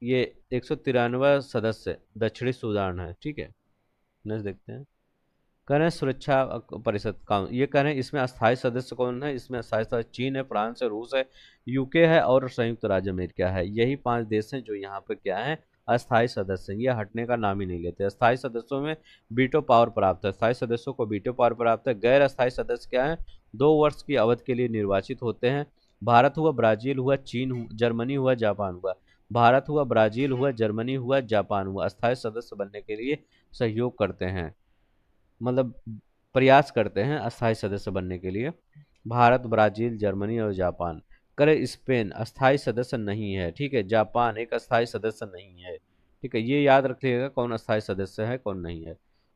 ये 193वां सदस्य दक्षिणी सूडान है। ठीक है, नेक्स्ट देखते हैं। कह रहे हैं सुरक्षा परिषद का, ये कह रहे हैं इसमें अस्थायी सदस्य कौन है? इसमें अस्थायी सदस्य चीन है, फ्रांस है, रूस है, UK है और संयुक्त राज्य अमेरिका है। यही 5 देश हैं जो यहाँ पर क्या है? अस्थायी सदस्य हैं। ये हटने का नाम ही नहीं लेते। अस्थायी सदस्यों में वीटो पावर प्राप्त है। अस्थायी सदस्यों को वीटो पावर प्राप्त है। गैर अस्थायी सदस्य क्या है? 2 वर्ष की अवधि के लिए निर्वाचित होते हैं। भारत हुआ, ब्राजील हुआ, चीन हुआ, जर्मनी हुआ, जापान हुआ। भारत हुआ, ब्राजील हुआ, जर्मनी हुआ, जापान हुआ अस्थायी सदस्य बनने के लिए सहयोग करते हैं, मतलब प्रयास करते हैं अस्थायी सदस्य बनने के लिए। भारत, ब्राजील, जर्मनी और जापान। करे स्पेन अस्थायी सदस्य नहीं है। ठीक है, जापान एक अस्थायी सदस्य नहीं है। ठीक है, ये याद रखिएगा कौन अस्थायी सदस्य है कौन नहीं है।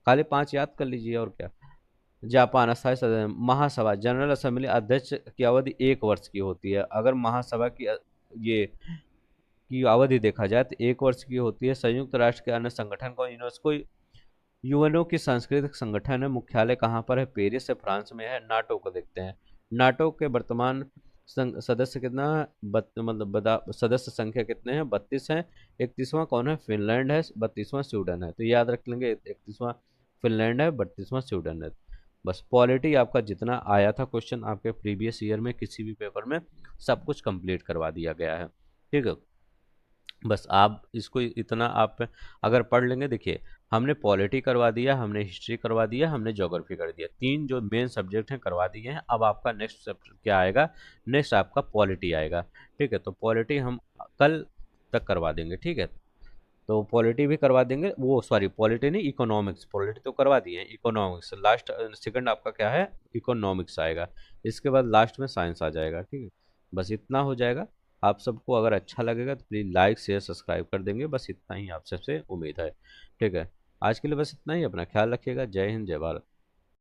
खाली 5 याद कर लीजिए और क्या। जापान अस्थायी सदस्य। महासभा, जनरल असेंबली अध्यक्ष की अवधि 1 वर्ष की होती है। अगर महासभा की ये की अवधि देखा जाए तो 1 वर्ष की होती है। संयुक्त राष्ट्र के अन्य संगठन को यूनेस्को यूएनओ की सांस्कृतिक संगठन है, मुख्यालय कहाँ पर है? पेरिस है, फ्रांस में है। नाटो को देखते हैं। नाटो के वर्तमान सदस्य कितना है? सदस्य संख्या कितने हैं? 32 हैं। 31वां कौन है? फिनलैंड है। 32वां स्वीडन है। तो याद रख लेंगे, 31वां फिनलैंड है, 32वां स्वीडन है। बस पॉलिटी आपका जितना आया था क्वेश्चन आपके प्रीवियस ईयर में किसी भी पेपर में, सब कुछ कंप्लीट करवा दिया गया है। ठीक है, बस आप इसको इतना आप अगर पढ़ लेंगे, देखिए हमने पॉलिटी करवा दिया, हमने हिस्ट्री करवा दिया, हमने ज्योग्राफी कर दिया, 3 जो मेन सब्जेक्ट हैं करवा दिए हैं। अब आपका नेक्स्ट सब्जेक्ट क्या आएगा? नेक्स्ट आपका पॉलिटी आएगा। ठीक है, तो पॉलिटी हम कल तक करवा देंगे। ठीक है, तो पॉलिटी भी करवा देंगे, वो सॉरी पॉलिटी नहीं, इकोनॉमिक्स। पॉलिटी तो करवा दिए हैं, इकोनॉमिक्स लास्ट सेकंड आपका क्या है? इकोनॉमिक्स आएगा। इसके बाद लास्ट में साइंस आ जाएगा। ठीक है, बस इतना हो जाएगा। आप सबको अगर अच्छा लगेगा तो प्लीज़ लाइक शेयर सब्सक्राइब कर देंगे, बस इतना ही आप सबसे उम्मीद है। ठीक है, आज के लिए बस इतना ही। अपना ख्याल रखिएगा। जय हिंद, जय भारत।